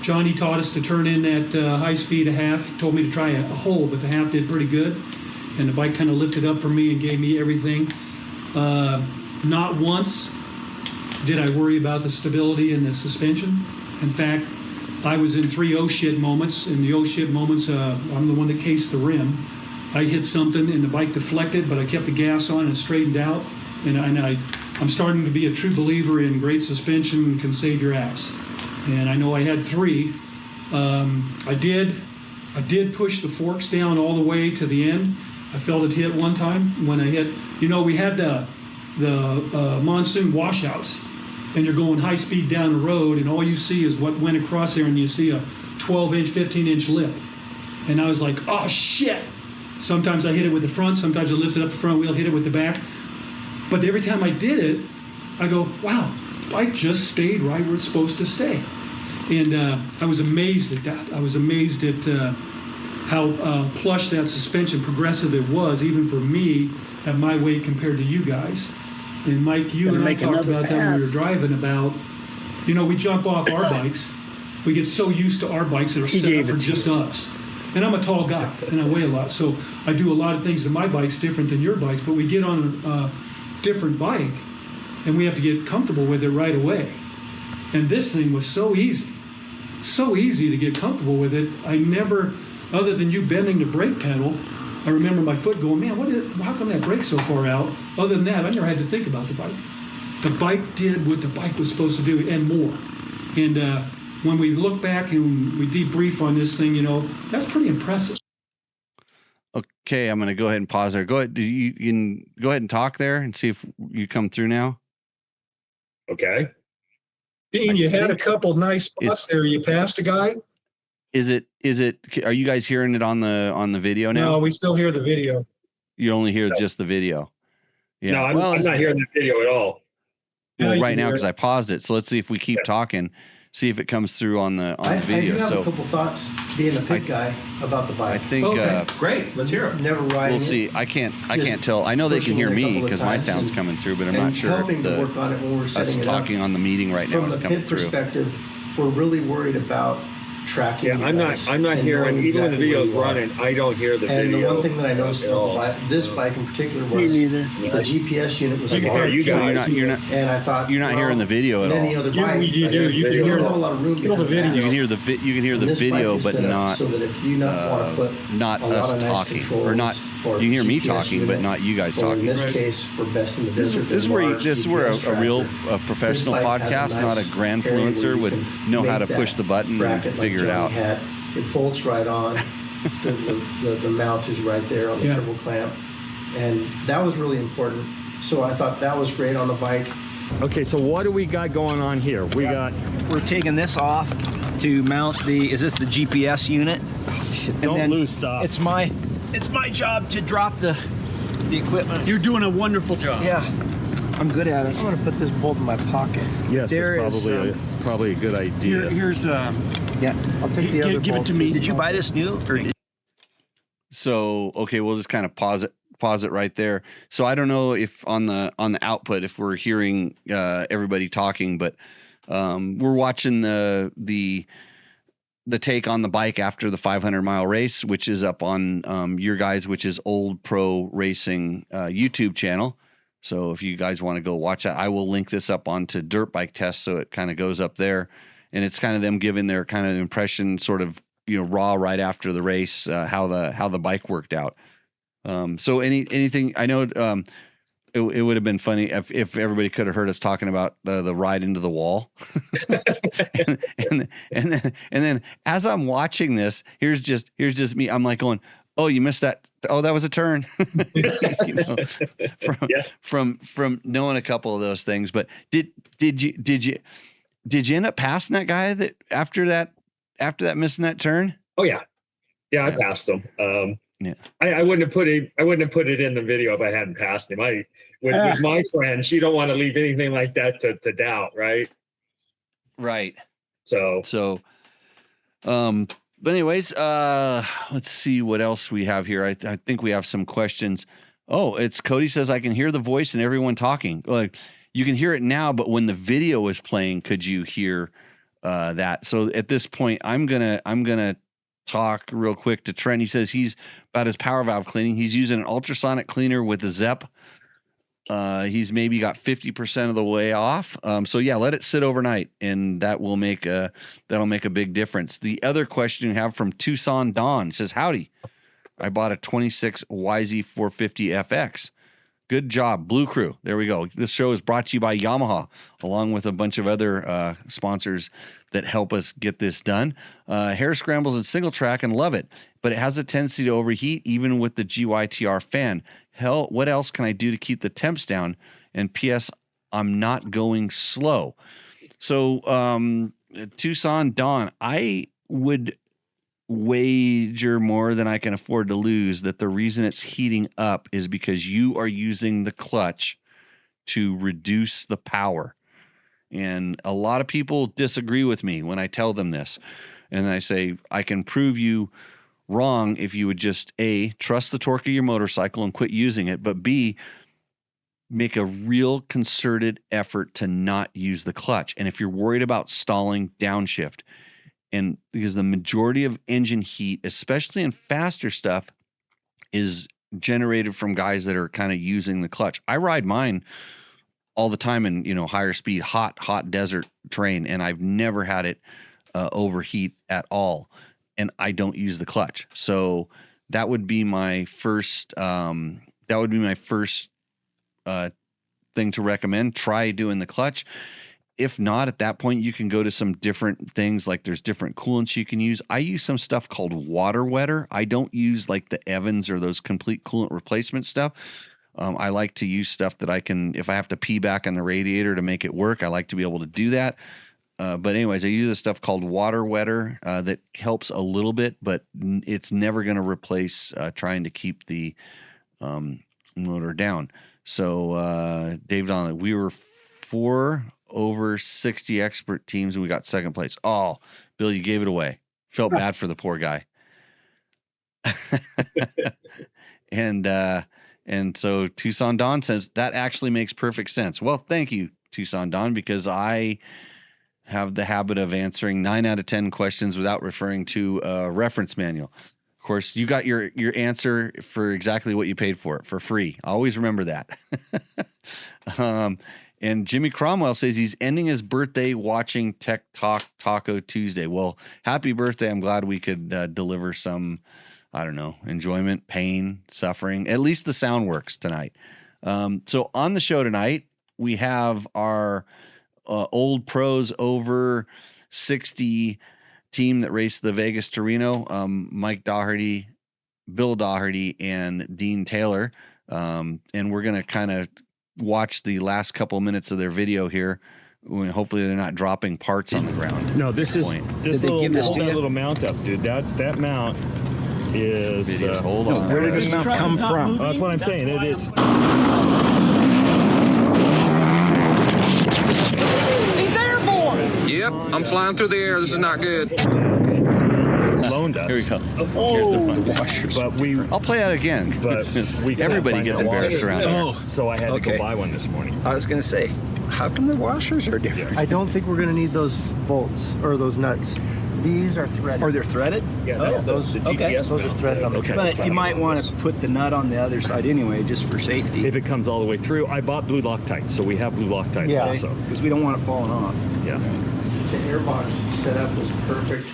Johnny taught us to turn in that high speed a half. He told me to try a whole, but the half did pretty good, and the bike kind of lifted up for me and gave me everything. Not once did I worry about the stability and the suspension. In fact, I was in 3 oh shit moments. In the oh shit moments, I'm the one that cased the rim. I hit something and the bike deflected, but I kept the gas on and it straightened out. And I'm starting to be a true believer in great suspension can save your ass. And I know I had 3. I did push the forks down all the way to the end. I felt it hit one time when I hit. You know, we had the monsoon washouts, and you're going high speed down the road, and all you see is what went across there, and you see a 12-inch, 15-inch lip. And I was like, oh shit! Sometimes I hit it with the front, sometimes I lifted up the front wheel, hit it with the back. But every time I did it, I go, wow, bike just stayed right where it's supposed to stay. And I was amazed at that. I was amazed at how plush that suspension, progressive it was, even for me at my weight compared to you guys. And Mike, you and I talked about that when we were driving about, you know, we jump off our bikes. We get so used to our bikes that are set up for just us. And I'm a tall guy, and I weigh a lot. So I do a lot of things to my bikes different than your bikes, but we get on a different bike, and we have to get comfortable with it right away. And this thing was so easy. so easy to get comfortable with it. I never, other than you bending the brake pedal, I remember my foot going, man, how come that brake's so far out? Other than that, I never had to think about the bike. The bike did what the bike was supposed to do and more. And when we look back and we debrief on this thing, that's pretty impressive. Okay, I'm going to go ahead and pause there. Go ahead. You can go ahead and talk there and see if you come through now. Okay. Dean, you had a couple nice spots there. You passed a guy. Is it? Are you guys hearing it on the video now? No, we still hear the video. You only hear just the video. Yeah. No, I'm not hearing the video at all. Well, right now because I paused it. So let's see if we keep talking. See if it comes through on the video. I do have a couple thoughts, being a pit guy, about the bike. I think great. Let's hear it. Never riding. We'll see. I can't tell. I know they can hear me because my sound's coming through, but I'm not sure if us talking on the meeting right now is coming through. From a pit perspective, we're really worried about tracking. Yeah, I'm not hearing, even when the video's running, I don't hear the video. And the one thing that I noticed about this bike in particular was the GPS unit was and I thought you're not hearing the video at all. Any other bike, you do. You can hear a lot of room. You can hear the video, but not so that if you want to put not us talking or not. You can hear me talking, but not you guys talking. In this case, for best in the desert, this is where a real professional podcast, not a grandfluencer, would know how to push the button and figure it out. It bolts right on. The mount is right there on the triple clamp, and that was really important. So I thought that was great on the bike. Okay, so what do we got going on here? We're taking this off to mount is this the GPS unit? Don't lose stuff. It's my job to drop the equipment. You're doing a wonderful job. Yeah, I'm good at it. I'm gonna put this bolt in my pocket. Yes, it's probably a good idea. Here's I'll take the other give it to me. Did you buy this new? So okay, we'll just kind of pause it right there. So I don't know if on the output if we're hearing everybody talking, but we're watching the take on the bike after the 500-mile race, which is up on your guys, which is Old Pro Racing YouTube channel. So if you guys want to go watch that, I will link this up onto Dirt Bike Test, so it kind of goes up there, and it's kind of them giving their kind of impression, sort of raw right after the race, how the bike worked out. So anything I know. It would have been funny if everybody could have heard us talking about the ride into the wall, and then as I'm watching this, here's just me. I'm like going, "Oh, you missed that! Oh, that was a turn." From knowing a couple of those things. But did you end up passing that guy that after that missing that turn? Oh yeah, I passed him. Yeah, I wouldn't have put it in the video if I hadn't passed him. With my friends, you don't want to leave anything like that to doubt, right? Right. So, but anyways, let's see what else we have here. I think we have some questions. Oh, it's Cody says I can hear the voice and everyone talking. Like you can hear it now, but when the video is playing, could you hear that? So at this point, I'm gonna talk real quick to Trent. He says he's about his power valve cleaning. He's using an ultrasonic cleaner with a ZEP. He's maybe got 50% of the way off. So yeah, let it sit overnight, and that'll make a big difference. The other question you have from Tucson Dawn says, "Howdy, I bought a 26 YZ450 FX. Good job, Blue Crew." There we go. This show is brought to you by Yamaha, along with a bunch of other sponsors that help us get this done. Hair scrambles and single track and love it, but it has a tendency to overheat even with the GYTR fan. Hell, what else can I do to keep the temps down? And P.S., I'm not going slow. So Tucson Dawn, I would wager more than I can afford to lose that the reason it's heating up is because you are using the clutch to reduce the power. And a lot of people disagree with me when I tell them this. And I say, I can prove you wrong if you would just A, trust the torque of your motorcycle and quit using it, but B, make a real concerted effort to not use the clutch. And if you're worried about stalling, downshift. And because the majority of engine heat, especially in faster stuff, is generated from guys that are kind of using the clutch. I ride mine all the time in, higher speed, hot desert terrain, and I've never had it overheat at all, and I don't use the clutch. So that would be my first. Thing to recommend. Try doing the clutch. If not, at that point, you can go to some different things. Like there's different coolants you can use. I use some stuff called water wetter. I don't use like the Evans or those complete coolant replacement stuff. I like to use stuff that I can, if I have to pee back on the radiator to make it work, I like to be able to do that. But anyways, I use this stuff called water wetter that helps a little bit, but it's never going to replace trying to keep the motor down. So Dave Donnelly, we were 4 over 60 expert teams and we got second place. Oh, Bill, you gave it away. Felt bad for the poor guy. And so Tucson Don says that actually makes perfect sense. Well, thank you, Tucson Don, because I have the habit of answering 9 out of 10 questions without referring to a reference manual. Of course, you got your answer for exactly what you paid for it, for free. Always remember that. And Jimmy Cromwell says he's ending his birthday watching Tech Talk Taco Tuesday. Well, happy birthday. I'm glad we could deliver some, I don't know, enjoyment, pain, suffering. At least the sound works tonight. So on the show tonight, we have our old pros over 60 team that raced the Vegas to Reno, Mike Daugherty, Bill Daugherty, and Dean Taylor. And we're going to kind of watch the last couple minutes of their video here. Hopefully they're not dropping parts on the ground. No, this little mount up, dude. That mount is hold on. Where did this mount come from? That's what I'm saying. It is. He's airborne. Yep, I'm flying through the air. This is not good. Loaned us. Here we go. Here's the washers. But I'll play that again. But everybody gets embarrassed around it. So I had to go buy one this morning. I was going to say, how come the washers are different? I don't think we're going to need those bolts or those nuts. These are threaded. Or they're threaded? Yeah, those the GPS those are threaded on the But you might want to put the nut on the other side anyway, just for safety. If it comes all the way through, I bought blue Loctite, so we have blue Loctite also. Because we don't want it falling off. Yeah. The airbox setup was perfect.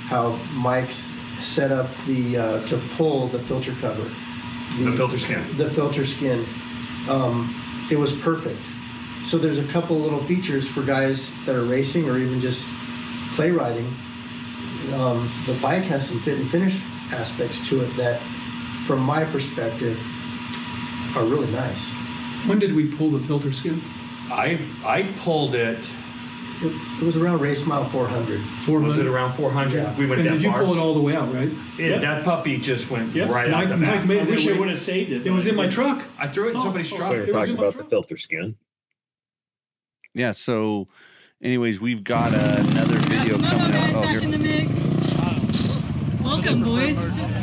How Mike's set up the to pull the filter cover. The filter skin. The filter skin. It was perfect. So there's a couple little features for guys that are racing or even just play riding. The bike has some fit and finish aspects to it that, from my perspective, are really nice. When did we pull the filter skin? I pulled it. It was around race mile 400. 400? Was it around 400? Yeah. We went And that did you far. pull it all the way out, right? Yeah, that puppy just went Yeah. right out the back. Mike made I it wish I anyway. would have saved it. It was in my truck. I threw it in somebody's truck. We were It was talking in my about the truck. filter skin. Yeah, so anyways, we've got another video coming up. Oh, in the here. mix. Welcome, boys, to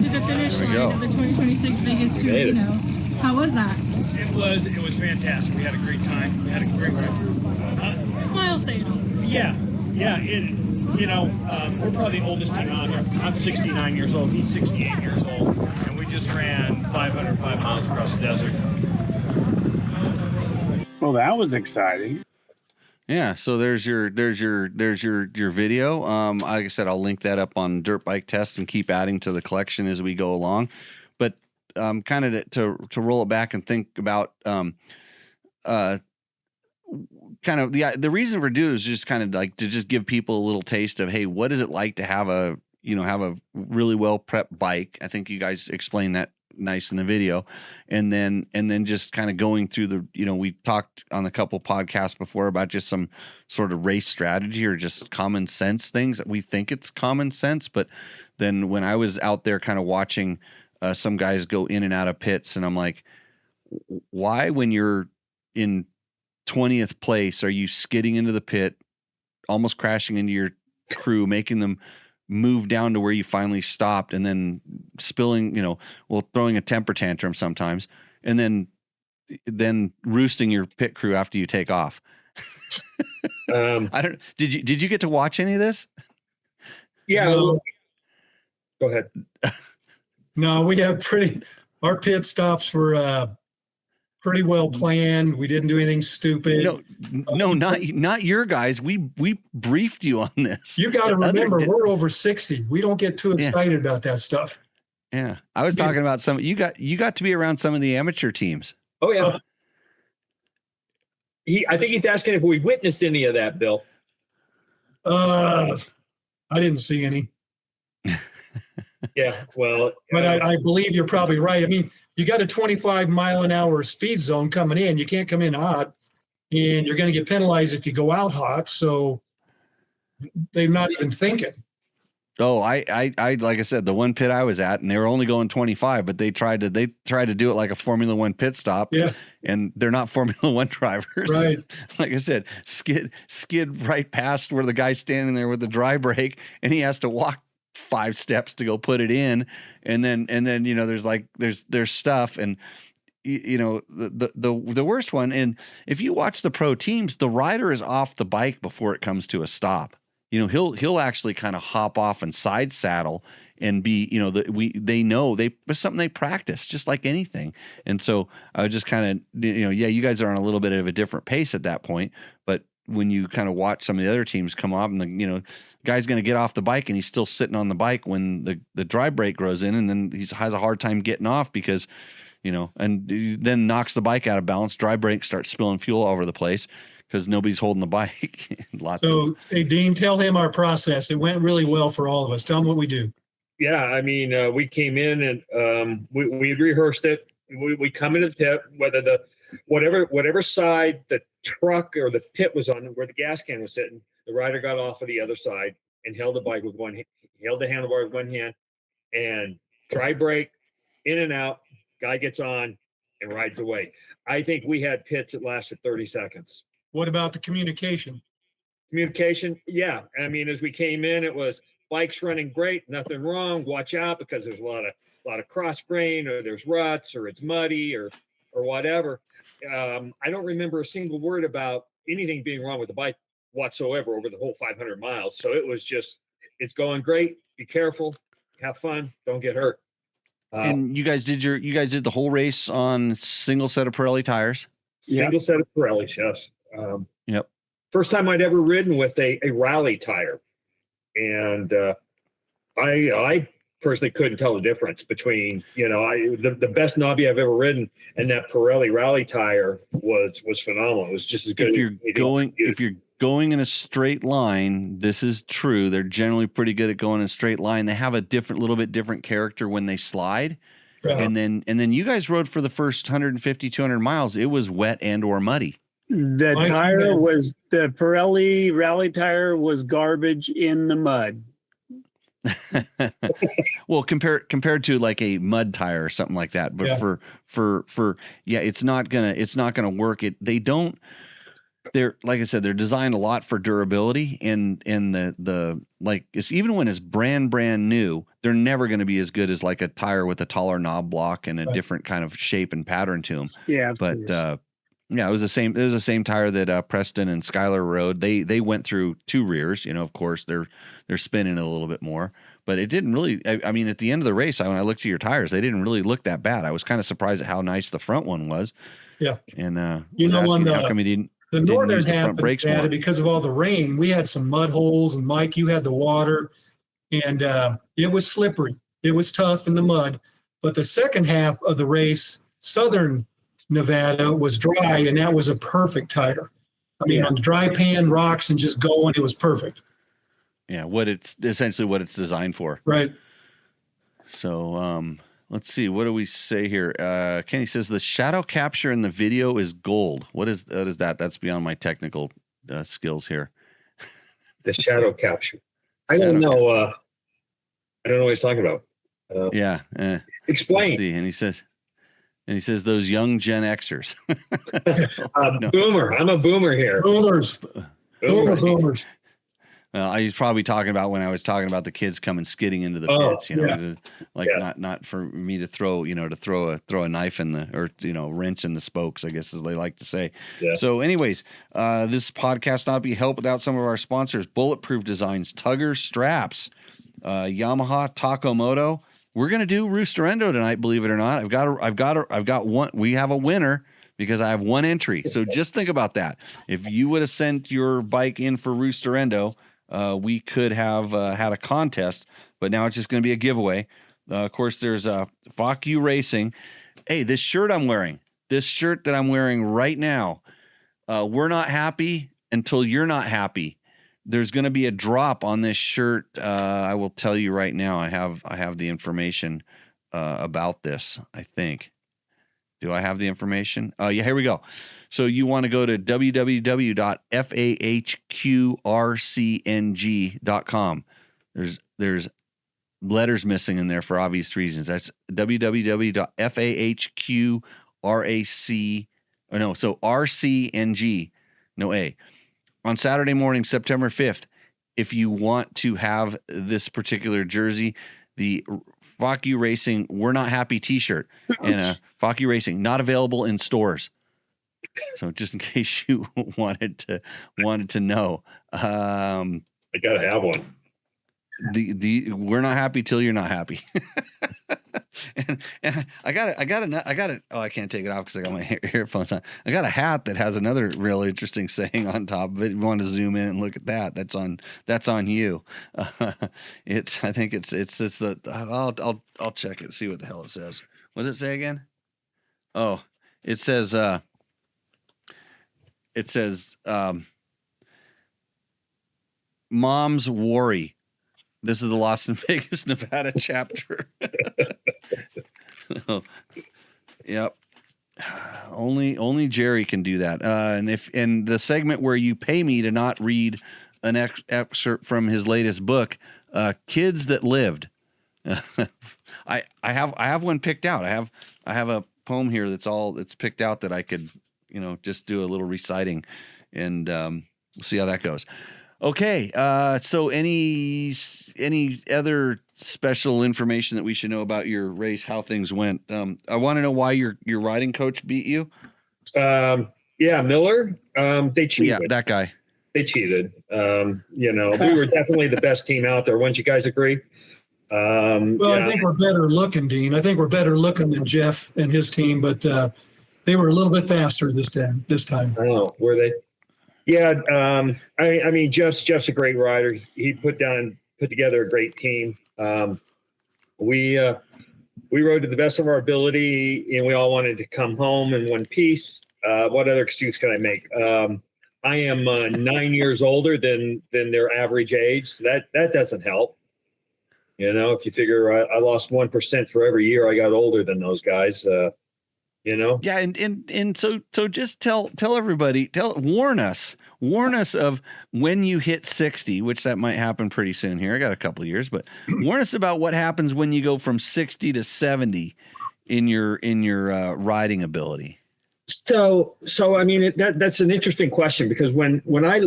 the finish There we line go. of the 2026 Vegas to made it. Reno. How was that? It was fantastic. We had a great time. We had a great Smile, say it. yeah. We're probably the oldest team out here. I'm 69 years old. He's 68 years old, and we just ran 505 miles across the desert. Well, that was exciting. Yeah, so there's your video. Like I said, I'll link that up on Dirt Bike Test and keep adding to the collection as we go along. But kind of to roll it back and think about kind of the reason for doing it is just kind of like to just give people a little taste of, hey, what is it like to have a really well prepped bike? I think you guys explained that nice in the video, and then just kind of going through the, we talked on a couple podcasts before about just some sort of race strategy or just common sense things that we think it's common sense, but then when I was out there kind of watching some guys go in and out of pits, and I'm like, why, when you're in 20th place, are you skidding into the pit, almost crashing into your crew, making them move down to where you finally stopped, and then spilling, throwing a temper tantrum sometimes, and then roosting your pit crew after you take off? Did you get to watch any of this? Yeah. No. Go ahead. No, we have our pit stops were pretty well planned. We didn't do anything stupid. No, not your guys. We briefed you on this. You got to remember, we're over 60. We don't get too excited about that stuff. Yeah, I was talking about some. You got to be around some of the amateur teams. Oh yeah. I think he's asking if we witnessed any of that, Bill. I didn't see any. Yeah, well, but I believe you're probably right. I mean, you got a 25-mile-an-hour speed zone coming in. You can't come in hot, and you're going to get penalized if you go out hot. So they're not even thinking. Oh, I like I said, the one pit I was at, and they were only going 25, but they tried to do it like a Formula One pit stop. Yeah. And they're not Formula One drivers. Right. Like I said, skid right past where the guy's standing there with the dry brake, and he has to walk 5 steps to go put it in. And then, there's stuff. And, the worst one. And if you watch the pro teams, the rider is off the bike before it comes to a stop. He'll actually kind of hop off and side saddle and be, it's something they practice just like anything. And so I was just kind of, you guys are on a little bit of a different pace at that point. But when you kind of watch some of the other teams come up and the guy's going to get off the bike and he's still sitting on the bike when the dry brake goes in, and then he has a hard time getting off because, and then knocks the bike out of balance. Dry brake starts spilling fuel all over the place because nobody's holding the bike. Hey, Dean, tell him our process. It went really well for all of us. Tell him what we do. Yeah, I mean, we came in and we rehearsed it. We come into the pit, whatever side the truck or the pit was on, where the gas can was sitting, the rider got off of the other side and held the bike with one hand, held the handlebar with one hand, and dry brake, in and out, guy gets on and rides away. I think we had pits that lasted 30 seconds. What about the communication? Communication, yeah. I mean, as we came in, it was bikes running great, nothing wrong. Watch out because there's a lot of cross grain, or there's ruts, or it's muddy, or whatever. I don't remember a single word about anything being wrong with the bike whatsoever over the whole 500 miles. So it was just, it's going great. Be careful, have fun, don't get hurt. And you guys did the whole race on single set of Pirelli tires. Single set of Pirellis, yes. Yep. First time I'd ever ridden with a rally tire, and I personally couldn't tell the difference between the best knobby I've ever ridden and that Pirelli rally tire was phenomenal. It was just as good. If you're going in a straight line, this is true. They're generally pretty good at going in a straight line. They have a little bit different character when they slide. Yeah. And then you guys rode for the first 150, 200 miles. It was wet and or muddy. The Pirelli rally tire was garbage in the mud. Well, compared to like a mud tire or something like that, but it's not gonna work. They're like I said, they're designed a lot for durability, and it's even when it's brand new, they're never going to be as good as like a tire with a taller knob block and a different kind of shape and pattern to them. Yeah, but it was the same. It was the same tire that Preston and Skylar rode. They went through 2 rears. Of course they're spinning it a little bit more, but it didn't really. I mean, at the end of the race, when I looked at your tires, they didn't really look that bad. I was kind of surprised at how nice the front one was. Yeah, and how come he didn't? The northern half of Nevada, because of all the rain, we had some mud holes, and Mike, you had the water, and it was slippery. It was tough in the mud. But the second half of the race, southern Nevada, was dry, and that was a perfect tire. I mean, on dry pan, rocks, and just going, it was perfect. Yeah, essentially what it's designed for. Right. So, let's see. What do we say here? Kenny says the shadow capture in the video is gold. What is that? That's beyond my technical skills here. The shadow capture. I don't know. I don't know what he's talking about. Explain. See, and he says those young Gen Xers. Boomer. I'm a boomer here. Boomers. He's probably talking about when I was talking about the kids coming skidding into the pits, not for me to throw a knife in or wrench in the spokes, I guess, as they like to say. Yeah. So anyways, this podcast not be helped without some of our sponsors: Bulletproof Designs, Tugger Straps, Yamaha, Takomoto. We're going to do Roost or Endo tonight, believe it or not. I've got one. We have a winner. because I have one entry. So just think about that. If you would have sent your bike in for Roost or Endo, we could have had a contest, but now it's just going to be a giveaway. Of course, there's Fuck You Racing. Hey, this shirt that I'm wearing right now, we're not happy until you're not happy. There's going to be a drop on this shirt. I will tell you right now. I have the information about this, I think. Do I have the information? Yeah, here we go. So you want to go to www.fahqrcng.com. There's letters missing in there for obvious reasons. That's rcng, no A. On Saturday morning, September 5th, if you want to have this particular jersey, the Fuck You Racing We're Not Happy t-shirt and Fuck You Racing, not available in stores. So just in case you wanted to know. I gotta have one. The We're Not Happy Till You're Not Happy. and I got it. Oh, I can't take it off because I got my earphones on. I got a hat that has another real interesting saying on top of it. If you want to zoom in and look at that, that's on you. I think it's the. I'll check it, see what the hell it says. What does it say again? Oh, it says Mom's Worry. This is the Las Vegas, Nevada chapter. Yep. Only Jerry can do that. And the segment where you pay me to not read an excerpt from his latest book, Kids That Lived. I have one picked out. I have a poem here that's picked out that I could, just do a little reciting, and we'll see how that goes. Okay, so any other special information that we should know about your race, how things went? I want to know why your riding coach beat you. Yeah, Miller. They cheated. Yeah, that guy. They cheated. We were definitely the best team out there. Wouldn't you guys agree? I think we're better looking, Dean. I think we're better looking than Jeff and his team, but they were a little bit faster this time. Oh, were they? Yeah, I mean, Jeff's a great rider. He put together a great team. We rode to the best of our ability, and we all wanted to come home in one piece. What other excuse can I make? I am 9 years older than their average age, so that doesn't help. If you figure I lost 1% for every year I got older than those guys. Yeah, and so just tell everybody, warn us of when you hit 60, which that might happen pretty soon here. I got a couple of years, but warn us about what happens when you go from 60 to 70 in your riding ability. So I mean that's an interesting question, because when I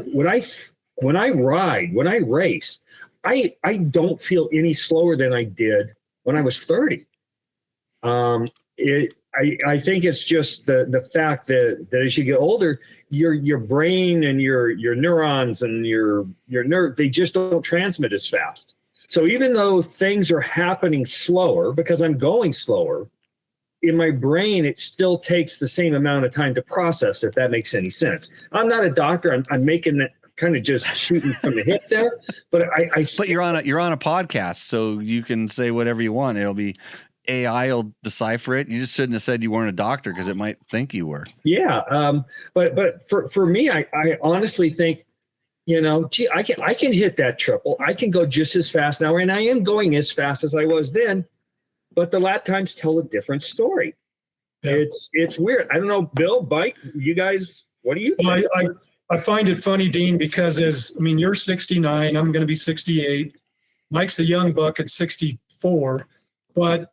race, I don't feel any slower than I did when I was 30. I think it's just the fact that as you get older, your brain and your neurons and your nerve, they just don't transmit as fast. So even though things are happening slower because I'm going slower, in my brain, it still takes the same amount of time to process, if that makes any sense. I'm not a doctor. I'm making it kind of just shooting from the hip there, but But you're on a podcast, so you can say whatever you want. It'll be AI will decipher it. You just shouldn't have said you weren't a doctor, because it might think you were. Yeah. But for me, I honestly think, I can hit that triple. I can go just as fast now, and I am going as fast as I was then, but the lap times tell a different story. Yeah. It's weird. I don't know, Bill, Mike, you guys, what do you think? Well, I find it funny, Dean, because you're 69, I'm going to be 68. Mike's a young buck at 64, but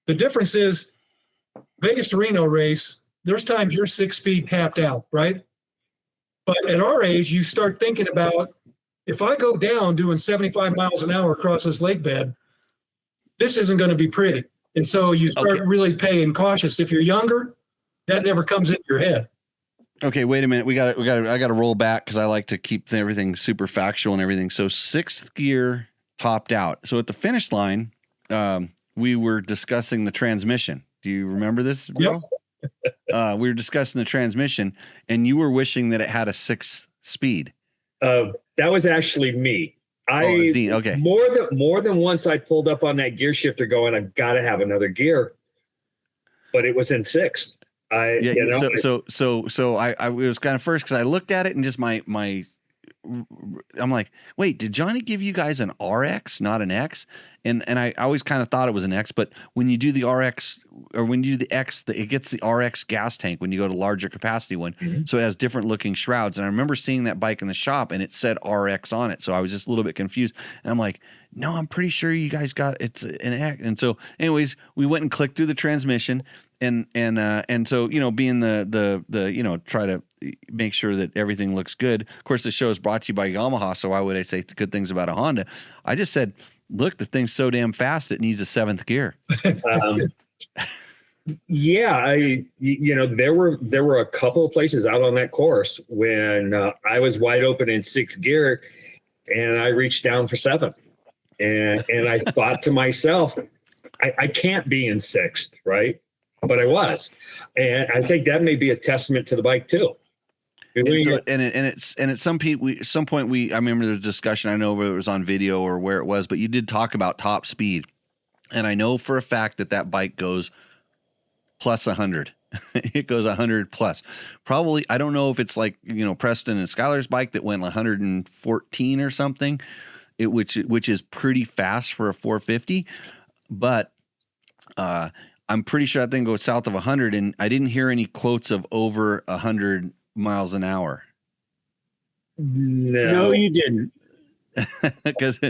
the difference is Vegas to Reno race, there's times you're 6 speed capped out, right? But at our age, you start thinking about, if I go down doing 75 miles an hour across this lake bed, this isn't going to be pretty. And so you start really paying cautious. If you're younger, that never comes into your head. Okay, wait a minute. I got to roll back, because I like to keep everything super factual and everything. So 6th gear topped out. So at the finish line, we were discussing the transmission. Do you remember this, Bill? we were discussing the transmission, and you were wishing that it had a 6-speed. That was actually me. It's Dean. Okay. More than once I pulled up on that gear shifter going, I've got to have another gear, but it was in 6th. So I was kind of first because I looked at it and just I'm like, wait, did Johnny give you guys an RX, not an X? And I always kind of thought it was an X, but when you do the RX or when you do the X, it gets the RX gas tank when you go to larger capacity one. Mm-hmm. So it has different looking shrouds. And I remember seeing that bike in the shop and it said RX on it. So I was just a little bit confused. And I'm like, no, I'm pretty sure you guys got it's an X. And so anyways, we went and clicked through the transmission and so, being the try to make sure that everything looks good. Of course, the show is brought to you by Yamaha. So why would I say good things about a Honda? I just said, look, the thing's so damn fast, it needs a 7th gear. There were a couple of places out on that course when I was wide open in 6th gear and I reached down for 7th. And I thought to myself, I can't be in 6th, right? But I was. And I think that may be a testament to the bike too. I remember there was a discussion, I know whether it was on video or where it was, but you did talk about top speed. And I know for a fact that bike goes plus 100. It goes 100 plus. Probably, I don't know if it's like, Preston and Skylar's bike that went 114 or something, which is pretty fast for a 450. But I'm pretty sure that thing goes south of 100, and I didn't hear any quotes of over 100 miles an hour. No, you didn't. Because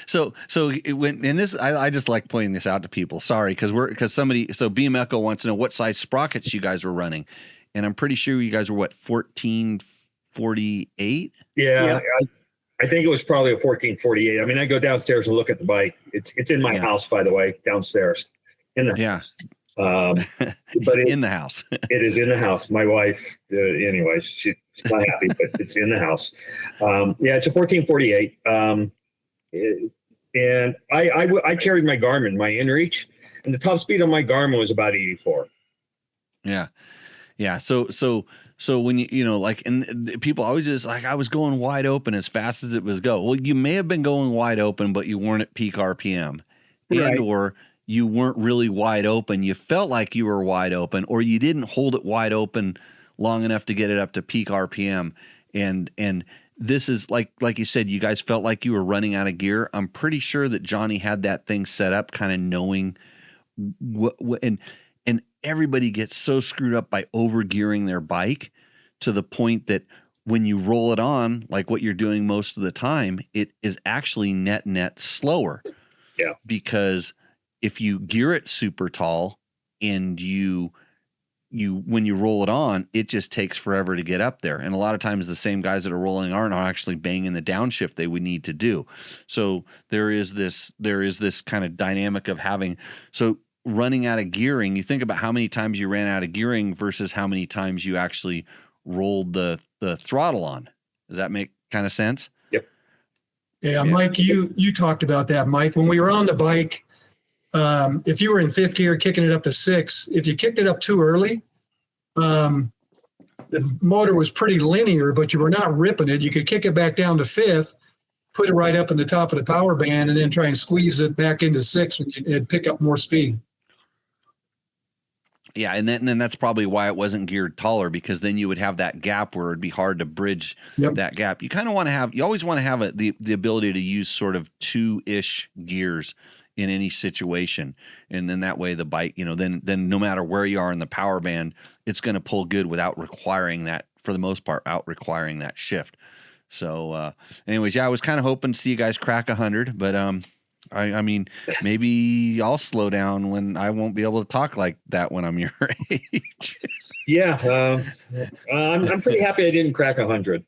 so I just like pointing this out to people. Sorry, because BM Echo wants to know what size sprockets you guys were running, and I'm pretty sure you guys were 1448. Yeah. I think it was probably a 1448. I mean, I go downstairs and look at the bike. It's in my house, by the way, downstairs. But in the house. It is in the house. My wife, anyway, she's not happy, but it's in the house. It's a 1448. And I carried my Garmin, my InReach, and the top speed on my Garmin was about 84. Yeah. So when and people always just like, I was going wide open as fast as it was go. Well, you may have been going wide open, but you weren't at peak RPM, right. Or you weren't really wide open. You felt like you were wide open, or you didn't hold it wide open long enough to get it up to peak RPM. And this is like you said, you guys felt like you were running out of gear. I'm pretty sure that Johnny had that thing set up, kind of knowing what and everybody gets so screwed up by over gearing their bike to the point that when you roll it on, like what you're doing most of the time, it is actually net slower. Yeah. Because if you gear it super tall and you when you roll it on, it just takes forever to get up there. And a lot of times the same guys that are rolling aren't actually banging the downshift they would need to do. So there is this kind of dynamic of running out of gearing. You think about how many times you ran out of gearing versus how many times you actually rolled the throttle on. Does that make kind of sense? Yep. Yeah, Mike, you talked about that, Mike. When we were on the bike, if you were in 5th gear kicking it up to 6, if you kicked it up too early, the motor was pretty linear, but you were not ripping it. You could kick it back down to 5th, put it right up in the top of the power band, and then try and squeeze it back into 6 and it'd pick up more speed. Yeah, and then that's probably why it wasn't geared taller, because then you would have that gap where it'd be hard to bridge that gap. You kind of want to have, you always want to have the ability to use sort of 2-ish gears in any situation, and then that way the bike, then no matter where you are in the power band, it's going to pull good without requiring that, for the most part, requiring that shift. So, anyways, I was kind of hoping to see you guys crack 100, but I mean, maybe I'll slow down when I won't be able to talk like that when I'm your age. Yeah, I'm pretty happy I didn't crack 100.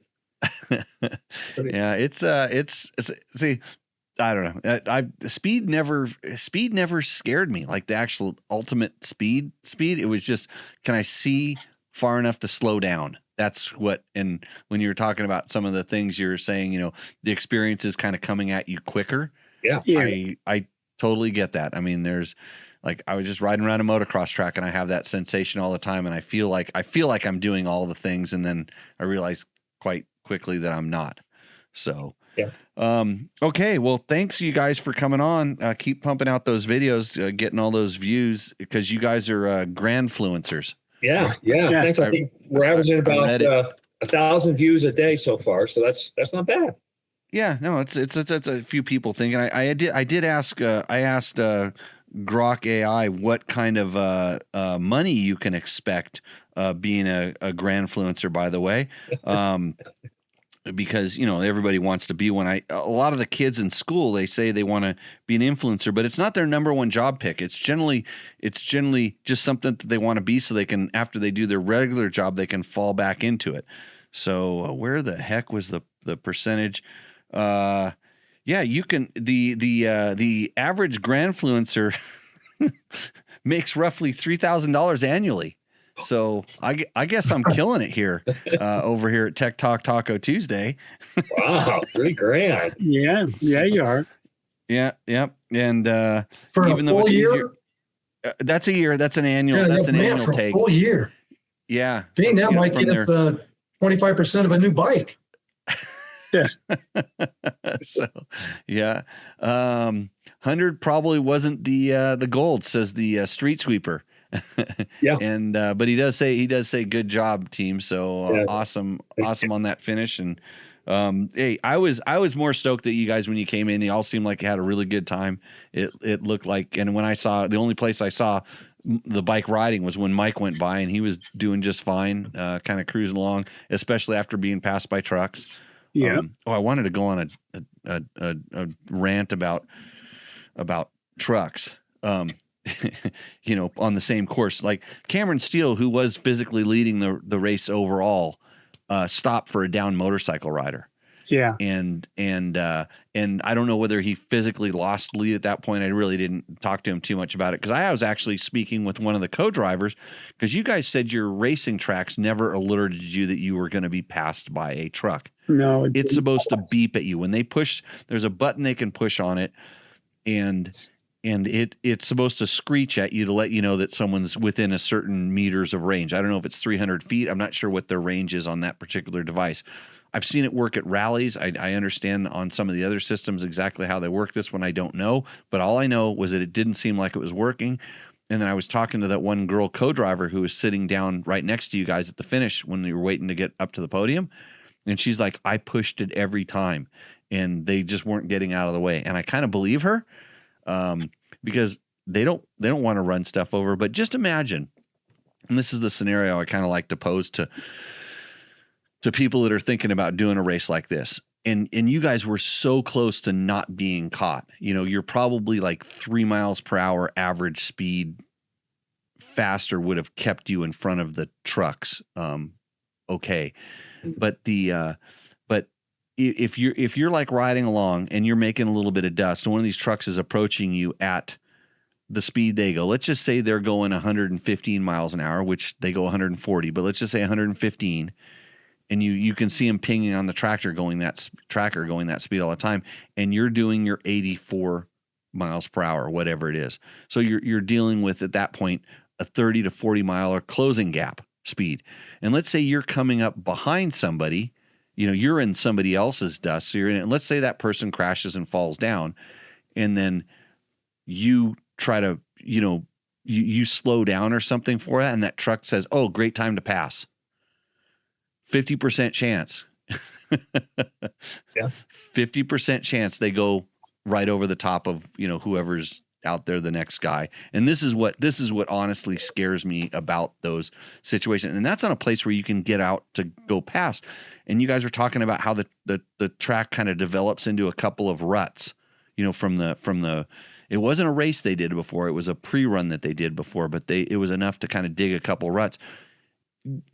Yeah, it's see, I don't know. Speed never scared me, like the actual ultimate speed. It was just, can I see far enough to slow down? That's what, and when you were talking about some of the things you were saying, the experience is kind of coming at you quicker. Yeah. I totally get that. I mean, there's Like I was just riding around a motocross track and I have that sensation all the time. And I feel like I'm doing all the things. And then I realize quite quickly that I'm not. So, yeah. Okay. Well, thanks you guys for coming on. Keep pumping out those videos, getting all those views because you guys are grandfluencers. Yeah. Thanks. I think we're averaging about 1,000 views a day so far. So that's not bad. Yeah, no, it's a few people thinking. I did ask. I asked Grok AI what kind of money you can expect being a grandfluencer. By the way, because everybody wants to be one. A lot of the kids in school, they say they want to be an influencer, but it's not their number one job pick. It's generally just something that they want to be, so they can, after they do their regular job, they can fall back into it. So where the heck was the percentage? Yeah, you can. The average grandfluencer makes roughly $3,000 annually. So I guess I'm killing it here over here at Tech Talk Taco Tuesday. Wow, $3,000. Yeah, you are. Yeah. And for a full year, that's a year. That's an annual. That's an annual for take. A full year. Yeah. Dang, that might get us 25% of a new bike. Yeah. So, yeah. 100 probably wasn't the gold, says the street sweeper. Yeah. And but he does say good job, team. So awesome on that finish. And hey, I was more stoked that you guys, when you came in, you all seemed like you had a really good time. It looked like, and when I saw, the only place I saw the bike riding was when Mike went by, and he was doing just fine, kind of cruising along, especially after being passed by trucks. Yeah. I wanted to go on a rant about trucks. On the same course, like Cameron Steele, who was physically leading the race overall, stopped for a down motorcycle rider. Yeah. And I don't know whether he physically lost the lead at that point. I really didn't talk to him too much about it, because I was actually speaking with one of the co-drivers, because you guys said your racing tracks never alerted you that you were going to be passed by a truck. No, it's supposed to beep at you when they push. There's a button they can push on it, and it's supposed to screech at you to let you know that someone's within a certain meters of range. I don't know if it's 300 feet. I'm not sure what their range is on that particular device. I've seen it work at rallies. I understand on some of the other systems exactly how they work. This one I don't know, but all I know was that it didn't seem like it was working. And then I was talking to that one girl co-driver who was sitting down right next to you guys at the finish when we were waiting to get up to the podium. And she's like, I pushed it every time and they just weren't getting out of the way. And I kind of believe her, because they don't want to run stuff over. But just imagine, and this is the scenario I kind of like to pose to people that are thinking about doing a race like this. And you guys were so close to not being caught. You're probably like 3 miles per hour average speed faster would have kept you in front of the trucks. Okay. But if you're like riding along and you're making a little bit of dust, and one of these trucks is approaching you at the speed they go, let's just say they're going 115 miles an hour, which they go 140, but let's just say 115. And you can see them pinging on the tracker going that speed all the time, and you're doing your 84 miles per hour, whatever it is. So you're dealing with, at that point, a 30 to 40 mile closing gap speed. And let's say you're coming up behind somebody, you're in somebody else's dust. So and let's say that person crashes and falls down, and then you try to, you slow down or something for that, and that truck says, "Oh, great time to pass." 50% chance. Yeah. 50% chance they go right over the top of, whoever's out there, the next guy. And this is what honestly scares me about those situations. And that's on a place where you can get out to go past. And you guys were talking about how the track kind of develops into a couple of ruts, from the it wasn't a race they did before. It was a pre-run that they did before, but it was enough to kind of dig a couple ruts.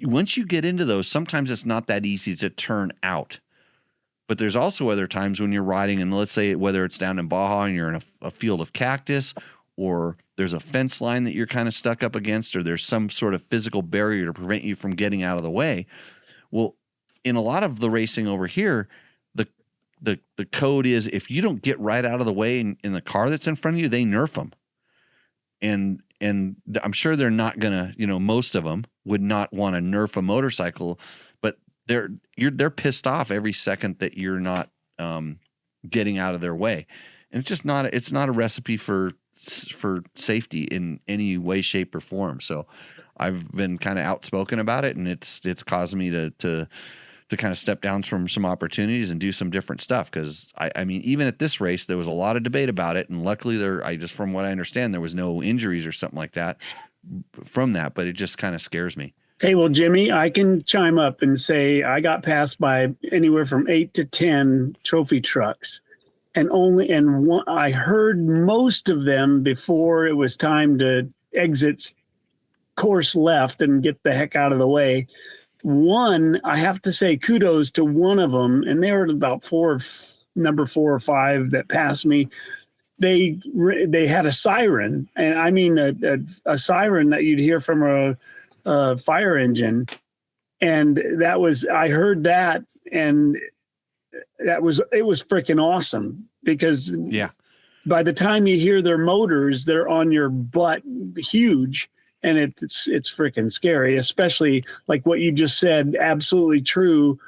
Once you get into those, sometimes it's not that easy to turn out. But there's also other times when you're riding, and let's say whether it's down in Baja and you're in a field of cactus, or there's a fence line that you're kind of stuck up against, or there's some sort of physical barrier to prevent you from getting out of the way. Well, in a lot of the racing over here, the code is if you don't get right out of the way in the car that's in front of you, they nerf them. and I'm sure they're not gonna, most of them would not want to nerf a motorcycle, but they're pissed off every second that you're not getting out of their way, and it's not a recipe for safety in any way, shape, or form. So I've been kind of outspoken about it, and it's caused me to kind of step down from some opportunities and do some different stuff. Cause I mean, even at this race, there was a lot of debate about it. And luckily from what I understand, there was no injuries or something like that from that, but it just kind of scares me. Hey, well, Jimmy, I can chime up and say I got passed by anywhere from 8 to 10 trophy trucks, and I heard most of them before it was time to exit course left and get the heck out of the way. One, I have to say kudos to one of them, and they were about number 4 or 5 that passed me. They had a siren, and I mean a siren that you'd hear from a fire engine, and I heard that, and it was freaking awesome, because by the time you hear their motors, they're on your butt huge. And it's freaking scary, especially like what you just said. Absolutely true.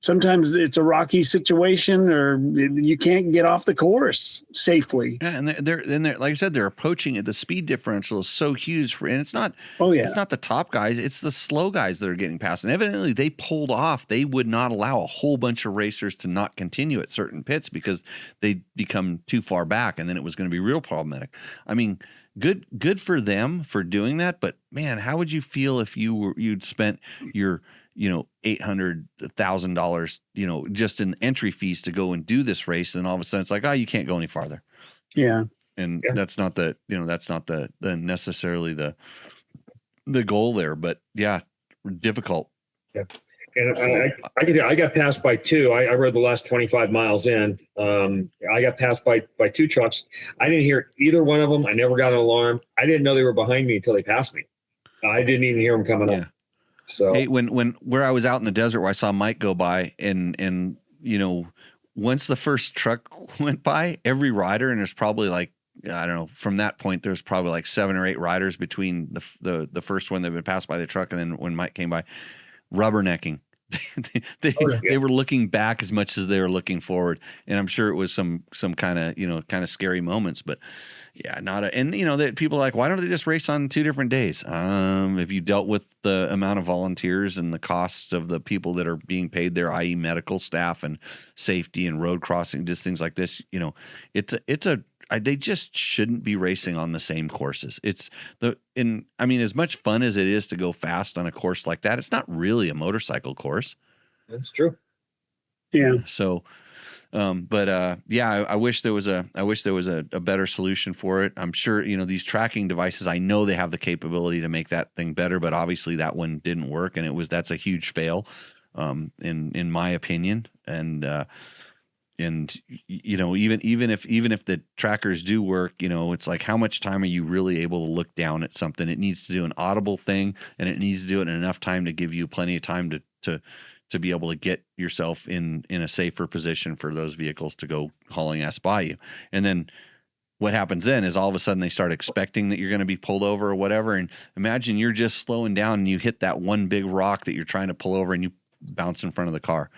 Sometimes it's a rocky situation, or you can't get off the course safely. Yeah, and they're like I said, they're approaching it. The speed differential is so huge and it's not. It's not the top guys; it's the slow guys that are getting past. And evidently, they pulled off. They would not allow a whole bunch of racers to not continue at certain pits because they become too far back, and then it was going to be real problematic. I mean, good for them for doing that. But man, how would you feel if you'd spent your $800,000, just in entry fees to go and do this race, and all of a sudden it's like, oh, you can't go any farther. Yeah. And that's not the necessarily the goal there, but yeah, difficult. Yeah. And so, I got passed by 2. I rode the last 25 miles in. I got passed by 2 trucks. I didn't hear either one of them. I never got an alarm. I didn't know they were behind me until they passed me. I didn't even hear them coming up. So hey, where I was out in the desert where I saw Mike go by, and once the first truck went by, every rider, and there's probably like, I don't know, from that point there's probably like 7 or 8 riders between the first one that had been passed by the truck and then when Mike came by, rubbernecking. They were looking back as much as they were looking forward, and I'm sure it was some kind of scary moments, but yeah, that people are like, why don't they just race on 2 different days? If you dealt with the amount of volunteers and the costs of the people that are being paid there, i.e. medical staff and safety and road crossing, just things like this, they just shouldn't be racing on the same courses. As much fun as it is to go fast on a course like that, it's not really a motorcycle course. That's true. Yeah. So, I wish there was a better solution for it. I'm sure, these tracking devices, I know they have the capability to make that thing better, but obviously that one didn't work, and that's a huge fail, in my opinion. And even if the trackers do work, it's like, how much time are you really able to look down at something? It needs to do an audible thing, and it needs to do it in enough time to give you plenty of time to be able to get yourself in a safer position for those vehicles to go hauling ass by you. And then what happens then is all of a sudden they start expecting that you're going to be pulled over or whatever. And imagine you're just slowing down and you hit that one big rock that you're trying to pull over and you bounce in front of the car.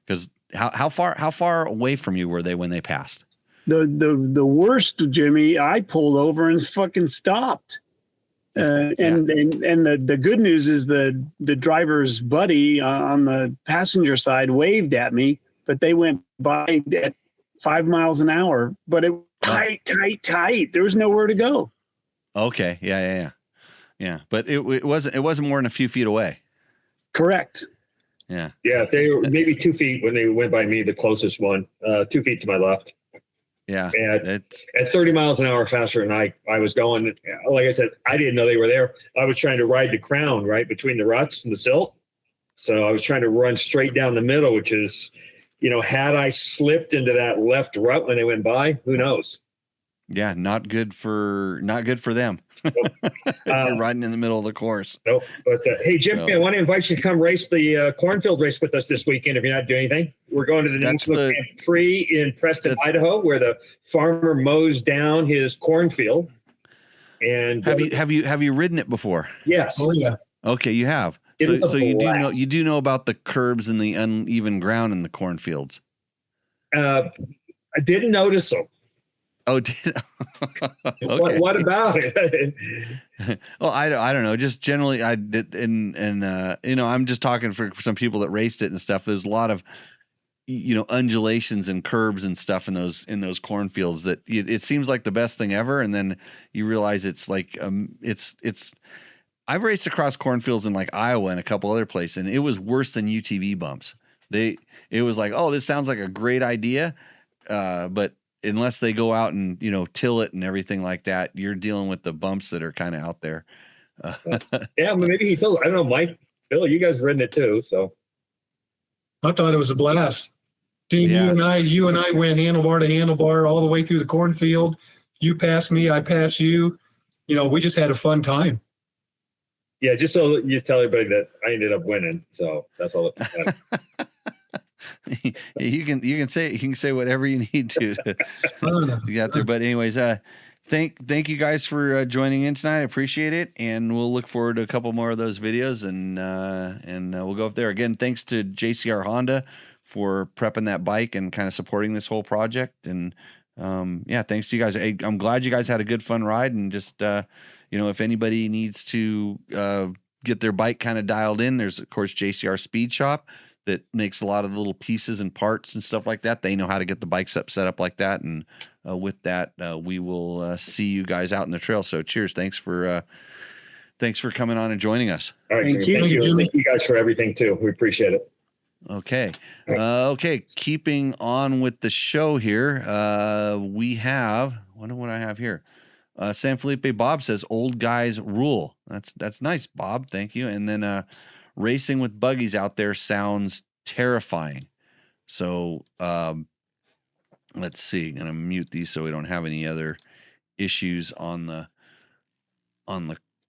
Because how far away from you were they when they passed? The worst, Jimmy, I pulled over and fucking stopped. And the good news is the driver's buddy on the passenger side waved at me, but they went by at 5 miles an hour, but it was tight. There was nowhere to go. Okay. Yeah. But it wasn't more than a few feet away. Correct. Yeah. Yeah. They were maybe 2 feet when they went by me, the closest one, 2 feet to my left. Yeah. At 30 miles an hour faster than I was going. Like I said, I didn't know they were there. I was trying to ride the crown right between the ruts and the silt. So I was trying to run straight down the middle, which is, had I slipped into that left rut when they went by, who knows? Yeah. Not good for them. If you're riding in the middle of the course. Nope. But hey, Jim, I want to invite you to come race the cornfield race with us this weekend. If you're not doing anything, we're going to the National Grand Prix in Preston, Idaho, where the farmer mows down his cornfield. And have you ridden it before? Yes. Oh yeah. Okay, you have. So you do know about the curbs and the uneven ground in the cornfields. I didn't notice them. Oh, did Okay. What about it? Well, I don't know. Just generally, I did, and I'm just talking for some people that raced it and stuff. There's a lot of undulations and curbs and stuff in those cornfields that it seems like the best thing ever, and then you realize it's like it's. I've raced across cornfields in like Iowa and a couple other places, and it was worse than UTV bumps. It was like, oh, this sounds like a great idea, but unless they go out and till it and everything like that, you're dealing with the bumps that are kind of out there. Yeah, maybe he told. I don't know, Mike, Bill, you guys ridden it too, so I thought it was a blast. Dean, Yeah. you and I went handlebar to handlebar all the way through the cornfield. You passed me, I passed you. We just had a fun time. Yeah, just so you tell everybody that I ended up winning, so that's all. You can say whatever you need to get there. But anyways, thank you guys for joining in tonight. I appreciate it, and we'll look forward to a couple more of those videos, and we'll go up there again. Thanks to JCR Honda for prepping that bike and kind of supporting this whole project. And thanks to you guys. I'm glad you guys had a good fun ride, and just if anybody needs to get their bike kind of dialed in, there's of course JCR Speed Shop that makes a lot of the little pieces and parts and stuff like that. They know how to get the bikes set up like that. And with that, we will see you guys out in the trail. So cheers. Thanks for coming on and joining us. All right. Thank you. Thank you guys for everything too. We appreciate it. Okay. Okay. Keeping on with the show here. We have, what do I have here? San Felipe Bob says old guys rule. That's nice, Bob. Thank you. And then, racing with buggies out there sounds terrifying. So let's see. I'm gonna mute these so we don't have any other issues on the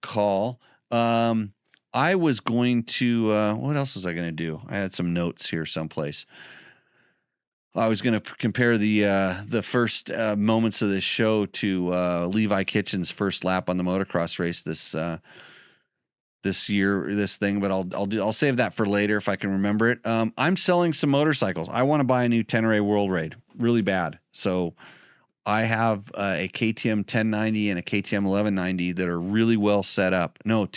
call. I was going to. What else was I going to do? I had some notes here someplace. I was going to compare the first moments of this show to Levi Kitchen's first lap on the motocross race this year, this thing, but I'll save that for later if I can remember it. I'm selling some motorcycles. I want to buy a new Tenere World Raid really bad. So I have a KTM 1090 and a KTM 1190 that are really well set up. I'm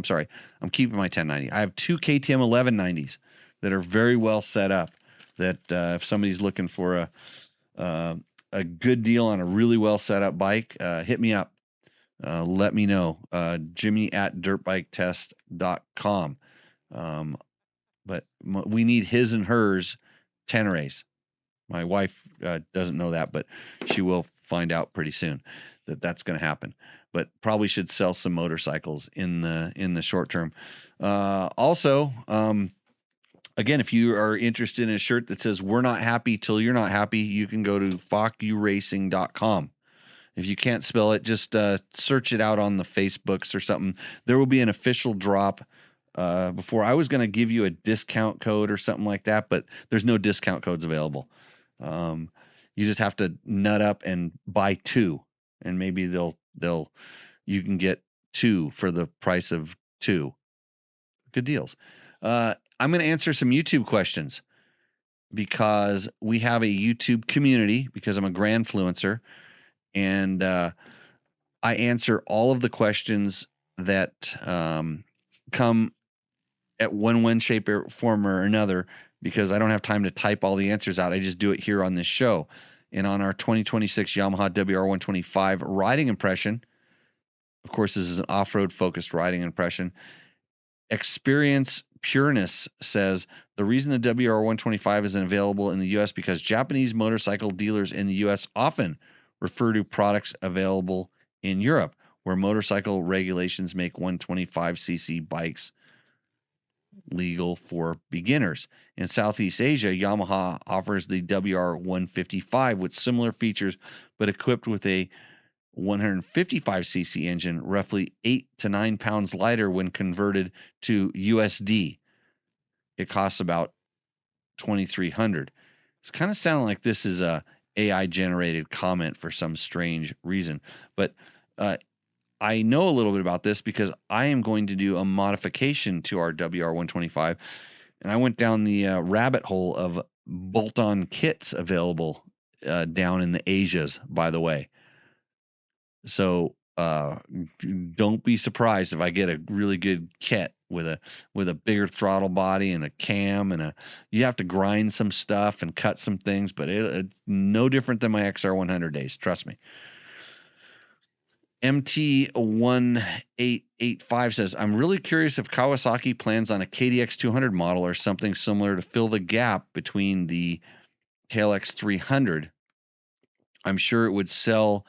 sorry. I'm keeping my 1090. I have two KTM 1190s that are very well set up that if somebody's looking for a good deal on a really well set up bike, hit me up. Let me know, Jimmy@dirtbiketest.com. But we need his and hers Teneres. My wife doesn't know that, but she will find out pretty soon that's going to happen. But probably should sell some motorcycles in the short term. Also, again, if you are interested in a shirt that says "We're not happy till you're not happy," you can go to fuckyouRacing.com. If you can't spell it, just search it out on the Facebooks or something. There will be an official drop. Before I was going to give you a discount code or something like that, but there's no discount codes available. You just have to nut up and buy two, and maybe you can get two for the price of two. Good deals. I'm going to answer some YouTube questions because we have a YouTube community because I'm a Grandfluencer. And I answer all of the questions that come at one shape or form or another because I don't have time to type all the answers out. I just do it here on this show. And on our 2026 Yamaha WR125 riding impression, of course, this is an off-road focused riding impression. Experience Pureness says the reason the WR125 isn't available in the U.S. because Japanese motorcycle dealers in the U.S. often refer to products available in Europe, where motorcycle regulations make 125cc bikes legal for beginners. In Southeast Asia, Yamaha offers the WR155 with similar features, but equipped with a 155cc engine, roughly 8 to 9 pounds lighter when converted to USD. It costs about $2,300. It's kind of sounding like this is a AI generated comment for some strange reason, but I know a little bit about this because I am going to do a modification to our WR125, and I went down the rabbit hole of bolt-on kits available down in the Asias, by the way. So don't be surprised if I get a really good kit with a bigger throttle body and a cam and you have to grind some stuff and cut some things, but it no different than my XR100 days. Trust me. MT1885 says, I'm really curious if Kawasaki plans on a KDX 200 model or something similar to fill the gap between the KLX 300. I'm sure it would sell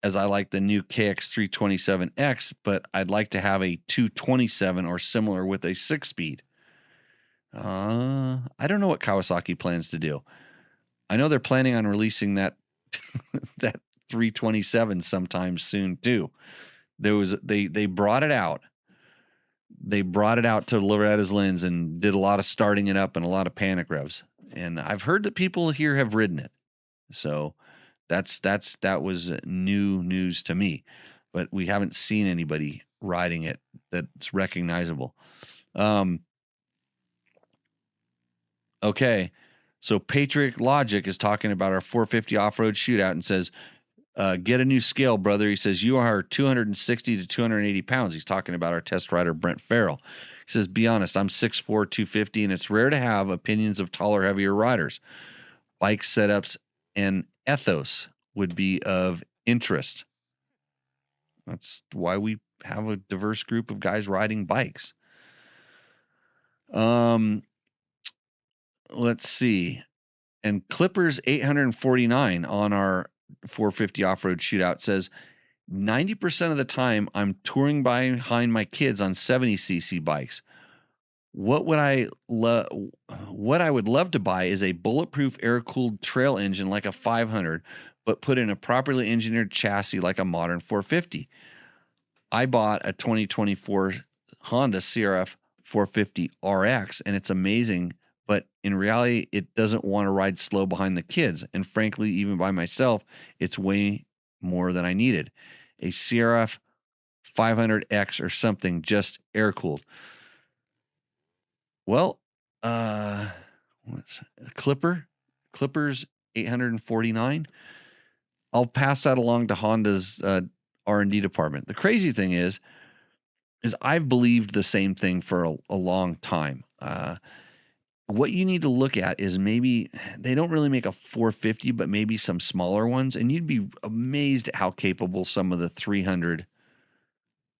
as I like the new KX 327X, but I'd like to have a 227 or similar with a 6-speed. I don't know what Kawasaki plans to do. I know they're planning on releasing that that 327 sometime soon too. They brought it out. They brought it out to Loretta's Lens and did a lot of starting it up and a lot of panic revs. And I've heard that people here have ridden it. So that was new news to me, but we haven't seen anybody riding it that's recognizable. Okay. So Patriot Logic is talking about our 450 off-road shootout and says, get a new scale, brother. He says, you are 260 to 280 pounds. He's talking about our test rider, Brent Farrell. He says, be honest, I'm 6'4", 250, and it's rare to have opinions of taller, heavier riders. Bike setups and ethos would be of interest. That's why we have a diverse group of guys riding bikes. Let's see. And Clippers 849 on our 450 off-road shootout says, 90% of the time I'm touring behind my kids on 70cc bikes. What I would love to buy is a bulletproof air-cooled trail engine like a 500, but put in a properly engineered chassis like a modern 450. I bought a 2024 Honda CRF 450 RX, and it's amazing, but in reality, it doesn't want to ride slow behind the kids. And frankly, even by myself, it's way more than I needed. A CRF 500X or something, just air-cooled. Well, what's Clippers 849. I'll pass that along to Honda's R&D department. The crazy thing is I've believed the same thing for a long time. What you need to look at is maybe they don't really make a 450, but maybe some smaller ones, and you'd be amazed at how capable some of the 300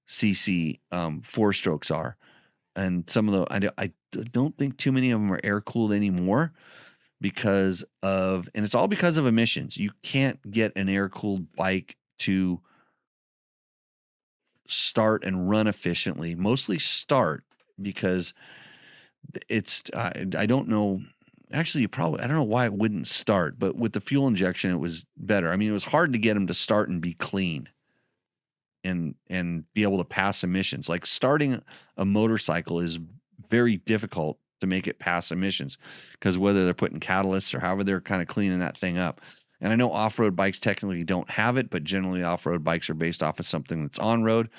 cc 4-strokes are. And some of the, I don't think too many of them are air cooled anymore because of, and it's all because of emissions. You can't get an air cooled bike to start and run efficiently, mostly start, because it's, I don't know. Actually, I don't know why it wouldn't start, but with the fuel injection, it was better. I mean, it was hard to get them to start and be clean and be able to pass emissions. Like starting a motorcycle is very difficult to make it pass emissions because whether they're putting catalysts or however they're kind of cleaning that thing up. And I know off-road bikes technically don't have it, but generally off-road bikes are based off of something that's on-road.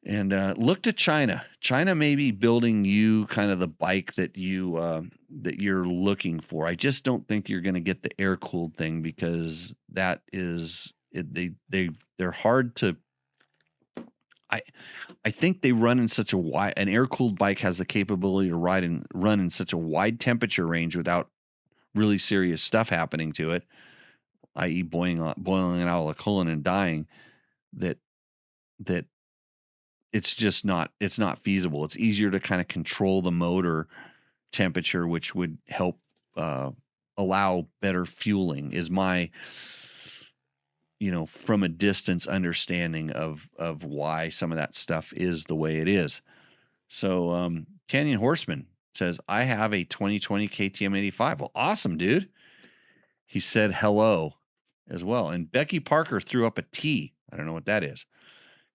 And look to China. China may be building you kind of the bike that you're looking for. I just don't think you're going to get the air-cooled thing because that is they're hard to. I think they run in such a wide. An air-cooled bike has the capability to run in such a wide temperature range without really serious stuff happening to it, i.e., boiling it out of the colon and dying. That it's just not. It's not feasible. It's easier to kind of control the motor temperature, which would help allow better fueling. Is my from a distance understanding of why some of that stuff is the way it is. So Canyon Horseman says, I have a 2020 KTM 85. Well, awesome, dude. He said hello as well. And Becky Parker threw up a T. I don't know what that is.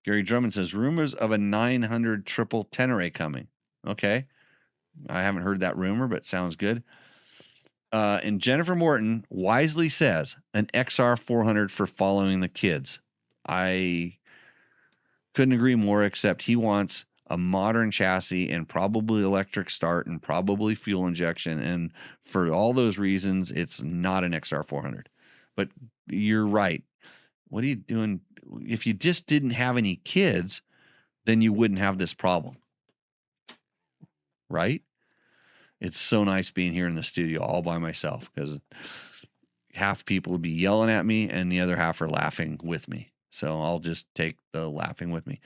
Gary Drummond says, rumors of a 900 triple Tenere coming. Okay. I haven't heard that rumor, but sounds good. And Jennifer Morton wisely says an XR 400 for following the kids. I couldn't agree more, except he wants a modern chassis and probably electric start and probably fuel injection. And for all those reasons, it's not an XR400. But you're right. What are you doing? If you just didn't have any kids, then you wouldn't have this problem. Right? It's so nice being here in the studio all by myself, because half people would be yelling at me and the other half are laughing with me. So I'll just take the laughing with me.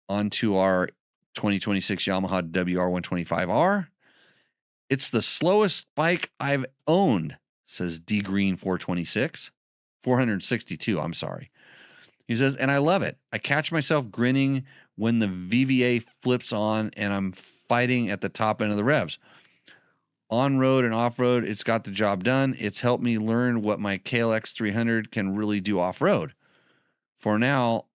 On to our 2026 Yamaha WR125R. It's the slowest bike I've owned, says D Green 462. I'm sorry. He says, and I love it. I catch myself grinning when the VVA flips on and I'm fighting at the top end of the revs. On road and off road, it's got the job done. It's helped me learn what my KLX 300 can really do off road. For now,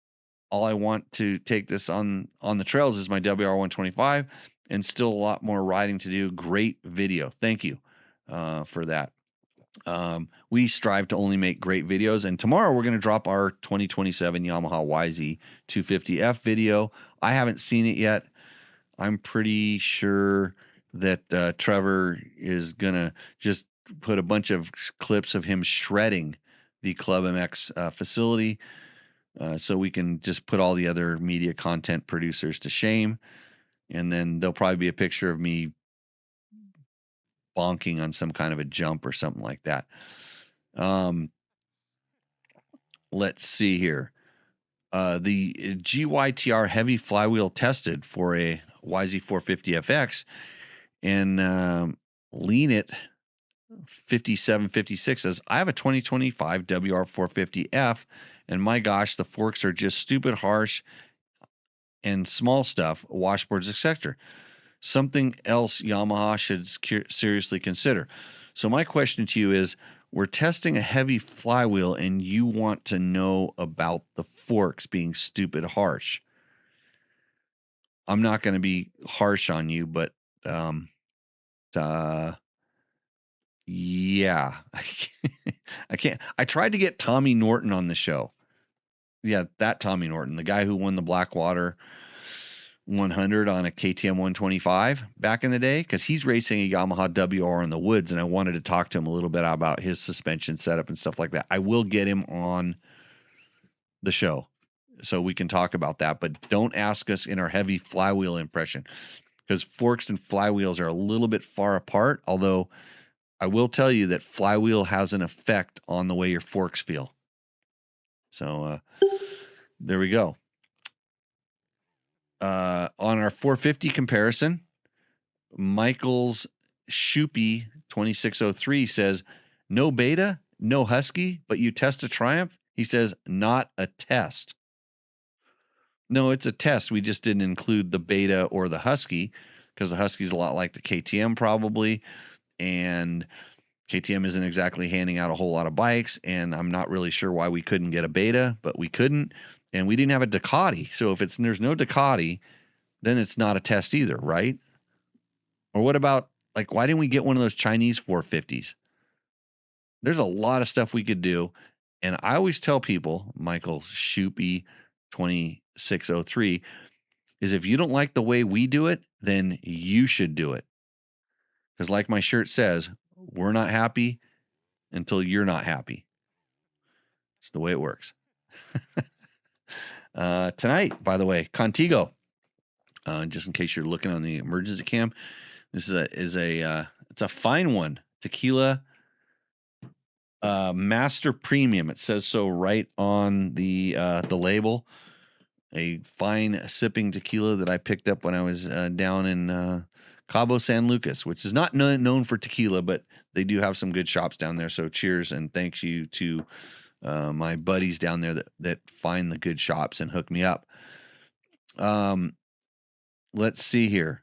all I want to take this on the trails is my WR125, and still a lot more riding to do. Great video. Thank you for that. We strive to only make great videos, and tomorrow we're going to drop our 2027 Yamaha YZ 250F video. I haven't seen it yet. I'm pretty sure that Trevor is going to just put a bunch of clips of him shredding the Club MX facility, so we can just put all the other media content producers to shame. And then there'll probably be a picture of me bonking on some kind of a jump or something like that. Let's see here. The GYTR heavy flywheel tested for a YZ450FX, and Lean It 5756 says, I have a 2025 WR450F, and my gosh, the forks are just stupid harsh and small stuff, washboards, etc. Something else Yamaha should seriously consider. So my question to you is, we're testing a heavy flywheel and you want to know about the forks being stupid harsh. I'm not going to be harsh on you, but yeah, I can't. I tried to get Tommy Norton on the show. Yeah, that Tommy Norton, the guy who won the Blackwater 100 on a KTM 125 back in the day, because he's racing a Yamaha WR in the woods, and I wanted to talk to him a little bit about his suspension setup and stuff like that. I will get him on the show so we can talk about that, but don't ask us in our heavy flywheel impression, because forks and flywheels are a little bit far apart, although I will tell you that flywheel has an effect on the way your forks feel. So there we go. On our 450 comparison, Michael's Shoopy 2603 says, no beta, no Husky, but you test a Triumph? He says, not a test. No, it's a test. We just didn't include the beta or the Husky, because the Husky's a lot like the KTM probably, and KTM isn't exactly handing out a whole lot of bikes, and I'm not really sure why we couldn't get a beta, but we couldn't, and we didn't have a Ducati. So if there's no Ducati, then it's not a test either, right? Or what about, like, why didn't we get one of those Chinese 450s? There's a lot of stuff we could do, and I always tell people, Michael Shoopy 2603, is if you don't like the way we do it, then you should do it. Because like my shirt says, we're not happy until you're not happy. It's the way it works. Tonight, by the way, Contigo. Just in case you're looking on the emergency cam, this is it's a fine one. Tequila Master Premium. It says so right on the label. A fine sipping tequila that I picked up when I was down in Cabo San Lucas, which is not known for tequila, but they do have some good shops down there. So cheers and thanks you to my buddies down there that find the good shops and hook me up. Let's see here.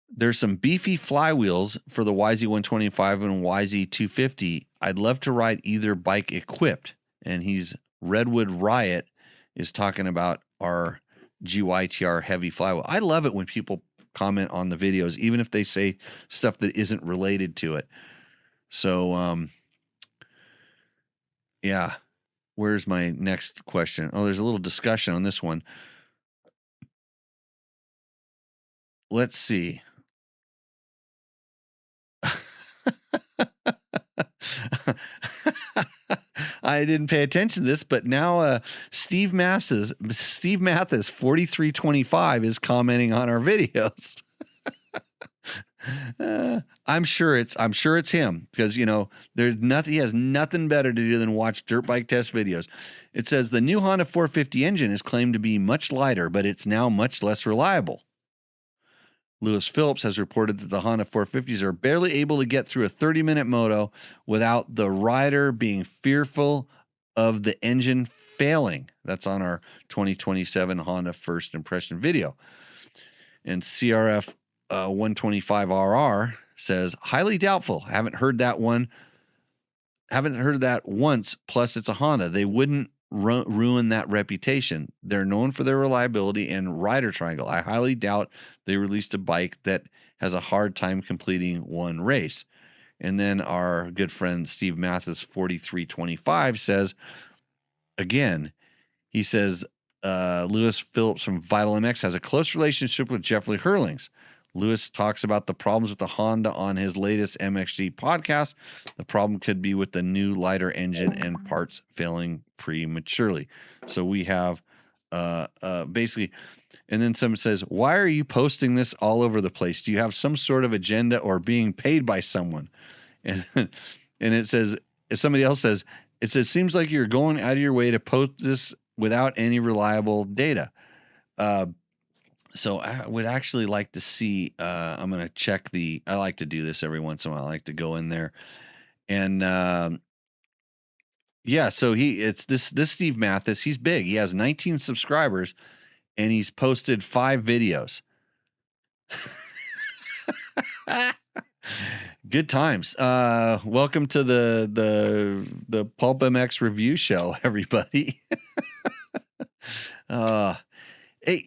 There's some beefy flywheels for the YZ125 and YZ250. I'd love to ride either bike equipped. And Redwood Riot is talking about our GYTR heavy flywheel. I love it when people comment on the videos, even if they say stuff that isn't related to it. So, yeah, where's my next question? Oh, there's a little discussion on this one. Let's see. I didn't pay attention to this, but now Steve Mathis 4325 is commenting on our videos. I'm sure it's him, because there's nothing, he has nothing better to do than watch dirt bike test videos. It says the new Honda 450 engine is claimed to be much lighter, but it's now much less reliable. Lewis Phillips has reported that the Honda 450s are barely able to get through a 30-minute moto without the rider being fearful of the engine failing. That's on our 2027 Honda First Impression video. And CRF 125RR says, highly doubtful. Haven't heard that once. Plus, it's a Honda. They wouldn't ruin that reputation. They're known for their reliability and rider triangle. I highly doubt they released a bike that has a hard time completing one race. And then our good friend Steve Mathis 4325 says, again, he says, Lewis Phillips from Vital MX has a close relationship with Jeffrey Hurlings. Lewis talks about the problems with the Honda on his latest MXG podcast. The problem could be with the new lighter engine and parts failing prematurely. So we have basically, and then someone says, why are you posting this all over the place? Do you have some sort of agenda or being paid by someone? And it says, somebody else says, it seems like you're going out of your way to post this without any reliable data. So I would actually like to see, I'm going to check I like to do this every once in a while. I like to go in there and, yeah, so it's this Steve Mathis, he's big. He has 19 subscribers and he's posted 5 videos. Good times. Welcome to the Pulp MX review show, everybody. Hey,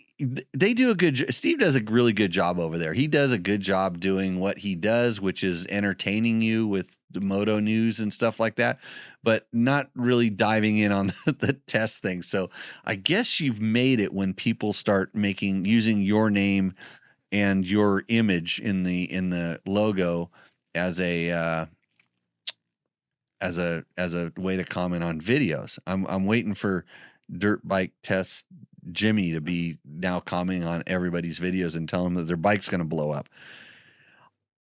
they do a good. Steve does a really good job over there. He does a good job doing what he does, which is entertaining you with the moto news and stuff like that, but not really diving in on the test thing. So I guess you've made it when people start using your name and your image in the logo as a way to comment on videos. I'm waiting for Dirt Bike Test Jimmy to be now commenting on everybody's videos and telling them that their bike's going to blow up.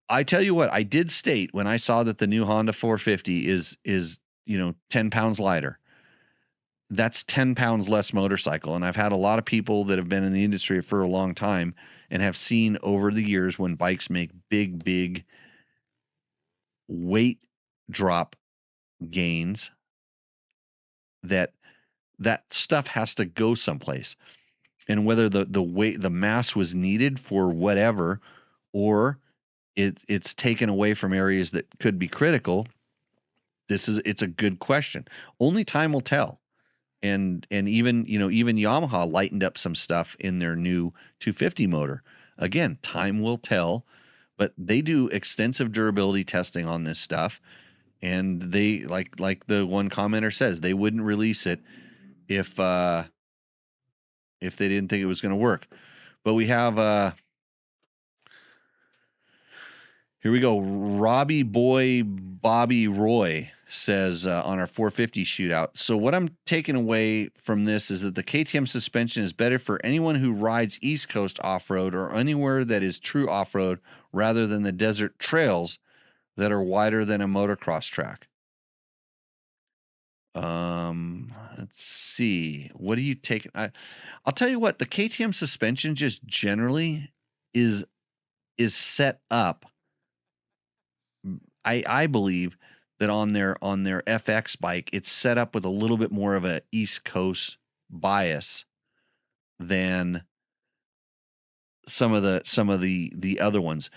I tell you what, I did state when I saw that the new Honda 450 is 10 pounds lighter. That's 10 pounds less motorcycle. And I've had a lot of people that have been in the industry for a long time and have seen over the years when bikes make big weight drop gains, that stuff has to go someplace. And whether the weight, the mass was needed for whatever, or it's taken away from areas that could be critical, it's a good question. Only time will tell. And even Yamaha lightened up some stuff in their new 250 motor. Again, time will tell, but they do extensive durability testing on this stuff. And they, like the one commenter says, they wouldn't release it if they didn't think it was going to work. But we have here we go. Robbie Boy Bobby Roy says on our 450 shootout. So what I'm taking away from this is that the KTM suspension is better for anyone who rides East Coast off-road or anywhere that is true off-road rather than the desert trails that are wider than a motocross track. Let's see. What do you take? I'll tell you what, the KTM suspension just generally is set up. I believe that on their FX bike, it's set up with a little bit more of a East Coast bias than some of the other ones.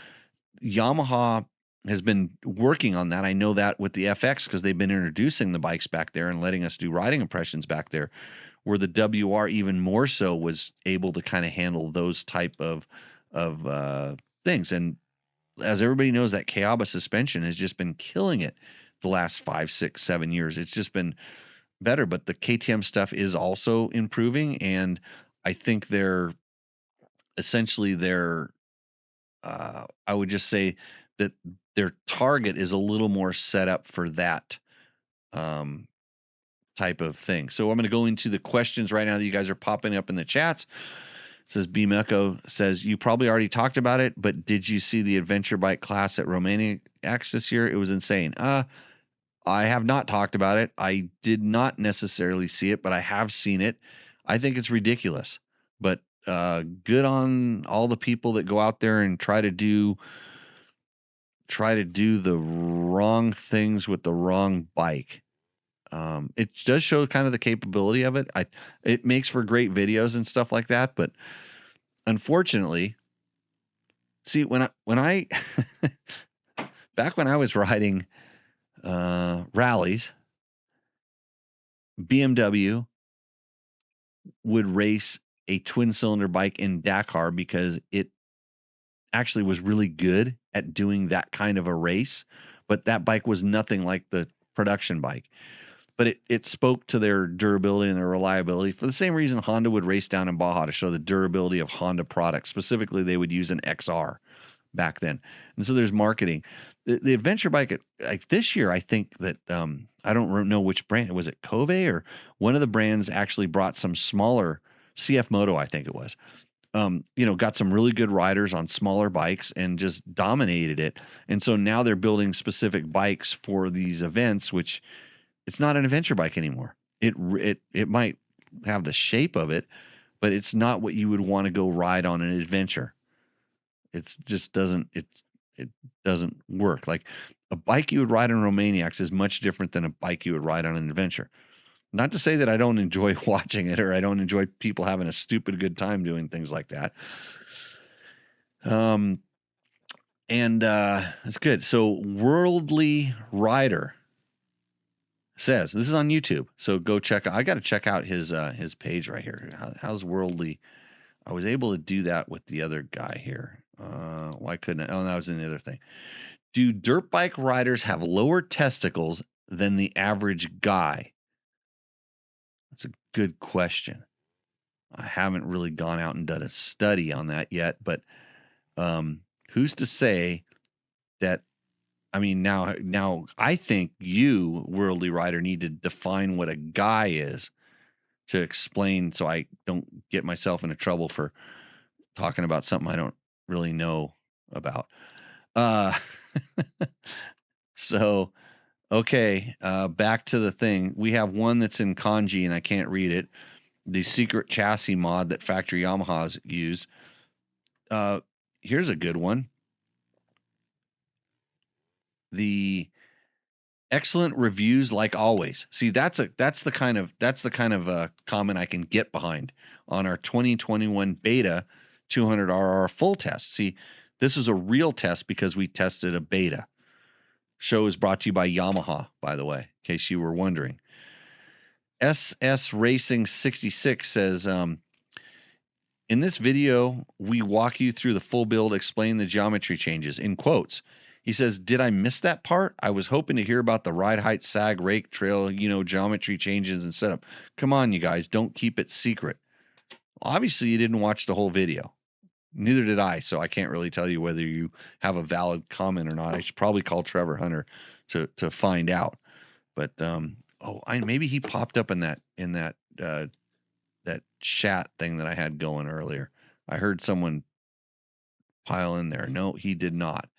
Yamaha has been working on that. I know that with the FX because they've been introducing the bikes back there and letting us do riding impressions back there, where the WR even more so was able to kind of handle those type of things. And as everybody knows, that Kayaba suspension has just been killing it the last 5, 6, 7 years. It's just been better, but the KTM stuff is also improving, and I think they're essentially I would just say that their target is a little more set up for that type of thing. So I'm going to go into the questions right now that you guys are popping up in the chats. It says B Mecco says, you probably already talked about it, but did you see the adventure bike class at Romania X this year? It was insane. I have not talked about it. I did not necessarily see it, but I have seen it. I think it's ridiculous, but good on all the people that go out there and try to do the wrong things with the wrong bike. It does show kind of the capability of it. It makes for great videos and stuff like that, but unfortunately, see, when I back when I was riding rallies, BMW would race a twin cylinder bike in Dakar because it actually was really good at doing that kind of a race, but that bike was nothing like the production bike. But it spoke to their durability and their reliability for the same reason Honda would race down in Baja to show the durability of Honda products. Specifically, they would use an XR back then. And so there's marketing. The adventure bike, like this year, I think that, I don't know which brand, was it Cove or one of the brands actually brought some smaller, CF Moto, I think it was, got some really good riders on smaller bikes and just dominated it. And so now they're building specific bikes for these events, which it's not an adventure bike anymore. It might have the shape of it, but it's not what you would want to go ride on an adventure. It just doesn't work. Like a bike you would ride on Romaniacs is much different than a bike you would ride on an adventure. Not to say that I don't enjoy watching it or I don't enjoy people having a stupid good time doing things like that. It's good. So Worldly Rider says, this is on YouTube, so go check out. I got to check out his page right here. How's Worldly? I was able to do that with the other guy here. Why couldn't I? Oh, that was another thing. Do dirt bike riders have lower testicles than the average guy? That's a good question. I haven't really gone out and done a study on that yet, but who's to say that? I mean, now I think you, Worldly Rider, need to define what a guy is to explain so I don't get myself into trouble for talking about something I don't really know about. So, okay, back to the thing. We have one that's in kanji and I can't read it. The secret chassis mod that factory Yamahas use. Here's a good one. The excellent reviews, like always. See, that's the kind of comment I can get behind on our 2021 beta 200RR full test. See, this is a real test because we tested a beta. Show is brought to you by Yamaha, by the way, in case you were wondering. SS Racing 66 says, in this video, we walk you through the full build, explain the geometry changes, in quotes. He says, did I miss that part? I was hoping to hear about the ride height, sag, rake, trail, geometry changes and setup. Come on, you guys, don't keep it secret. Obviously, you didn't watch the whole video. Neither did I, so I can't really tell you whether you have a valid comment or not. I should probably call Trevor Hunter to find out. But maybe he popped up in that chat thing that I had going earlier. I heard someone pile in there. No, he did not.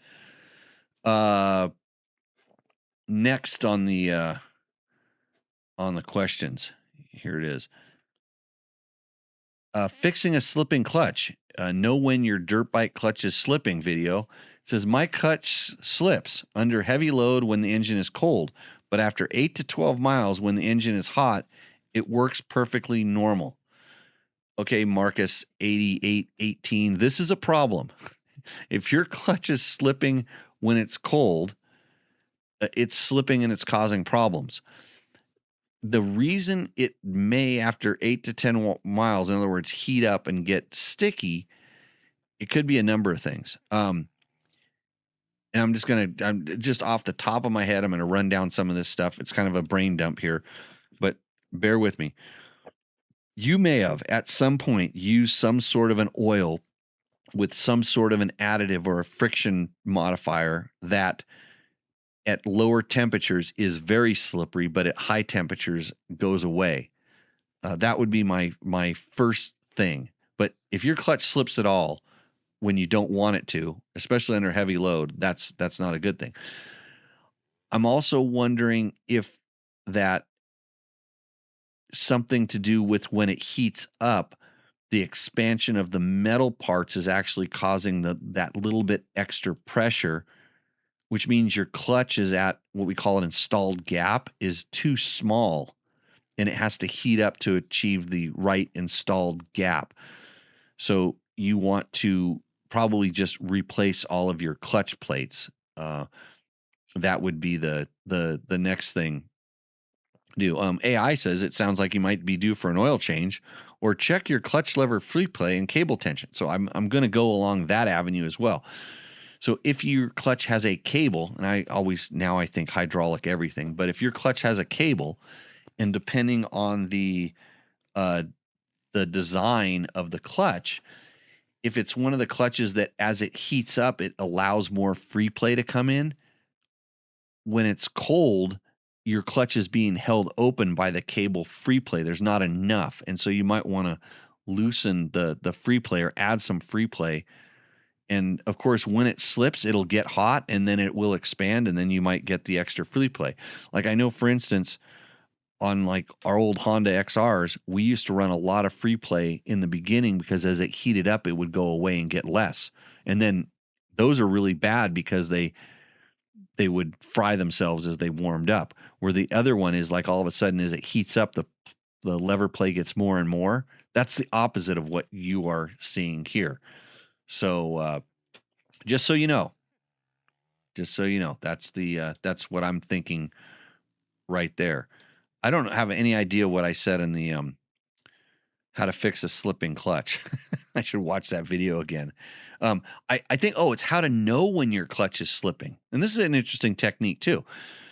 Next on the questions, here it is. Fixing a slipping clutch. Know when your dirt bike clutch is slipping video. It says, my clutch slips under heavy load when the engine is cold, but after 8 to 12 miles when the engine is hot, it works perfectly normal. Okay, Marcus 8818, this is a problem. If your clutch is slipping when it's cold, it's slipping and it's causing problems. The reason it may, after 8 to 10 miles, in other words, heat up and get sticky, it could be a number of things. And I'm just off the top of my head, I'm going to run down some of this stuff. It's kind of a brain dump here, but bear with me. You may have at some point used some sort of an oil with some sort of an additive or a friction modifier that at lower temperatures is very slippery, but at high temperatures goes away. That would be my first thing. But if your clutch slips at all when you don't want it to, especially under heavy load, that's not a good thing. I'm also wondering if that something to do with when it heats up, the expansion of the metal parts is actually causing that little bit extra pressure, which means your clutch is at what we call an installed gap is too small, and it has to heat up to achieve the right installed gap. So you want to probably just replace all of your clutch plates. That would be the next thing to do. AI says it sounds like you might be due for an oil change, or check your clutch lever free play and cable tension. So I'm going to go along that avenue as well. So if your clutch has a cable, and I think hydraulic everything, but if your clutch has a cable, and depending on the design of the clutch, if it's one of the clutches that as it heats up, it allows more free play to come in, when it's cold, your clutch is being held open by the cable free play. There's not enough. And so you might want to loosen the free play or add some free play. And of course, when it slips, it'll get hot and then it will expand, and then you might get the extra free play. Like I know, for instance, on like our old Honda XRs, we used to run a lot of free play in the beginning because as it heated up, it would go away and get less. And then those are really bad because they would fry themselves as they warmed up. Where the other one is like all of a sudden as it heats up, the lever play gets more and more. That's the opposite of what you are seeing here. So just so you know, that's what I'm thinking right there. I don't have any idea what I said in the how to fix a slipping clutch. I should watch that video again. I think, it's how to know when your clutch is slipping. And this is an interesting technique too.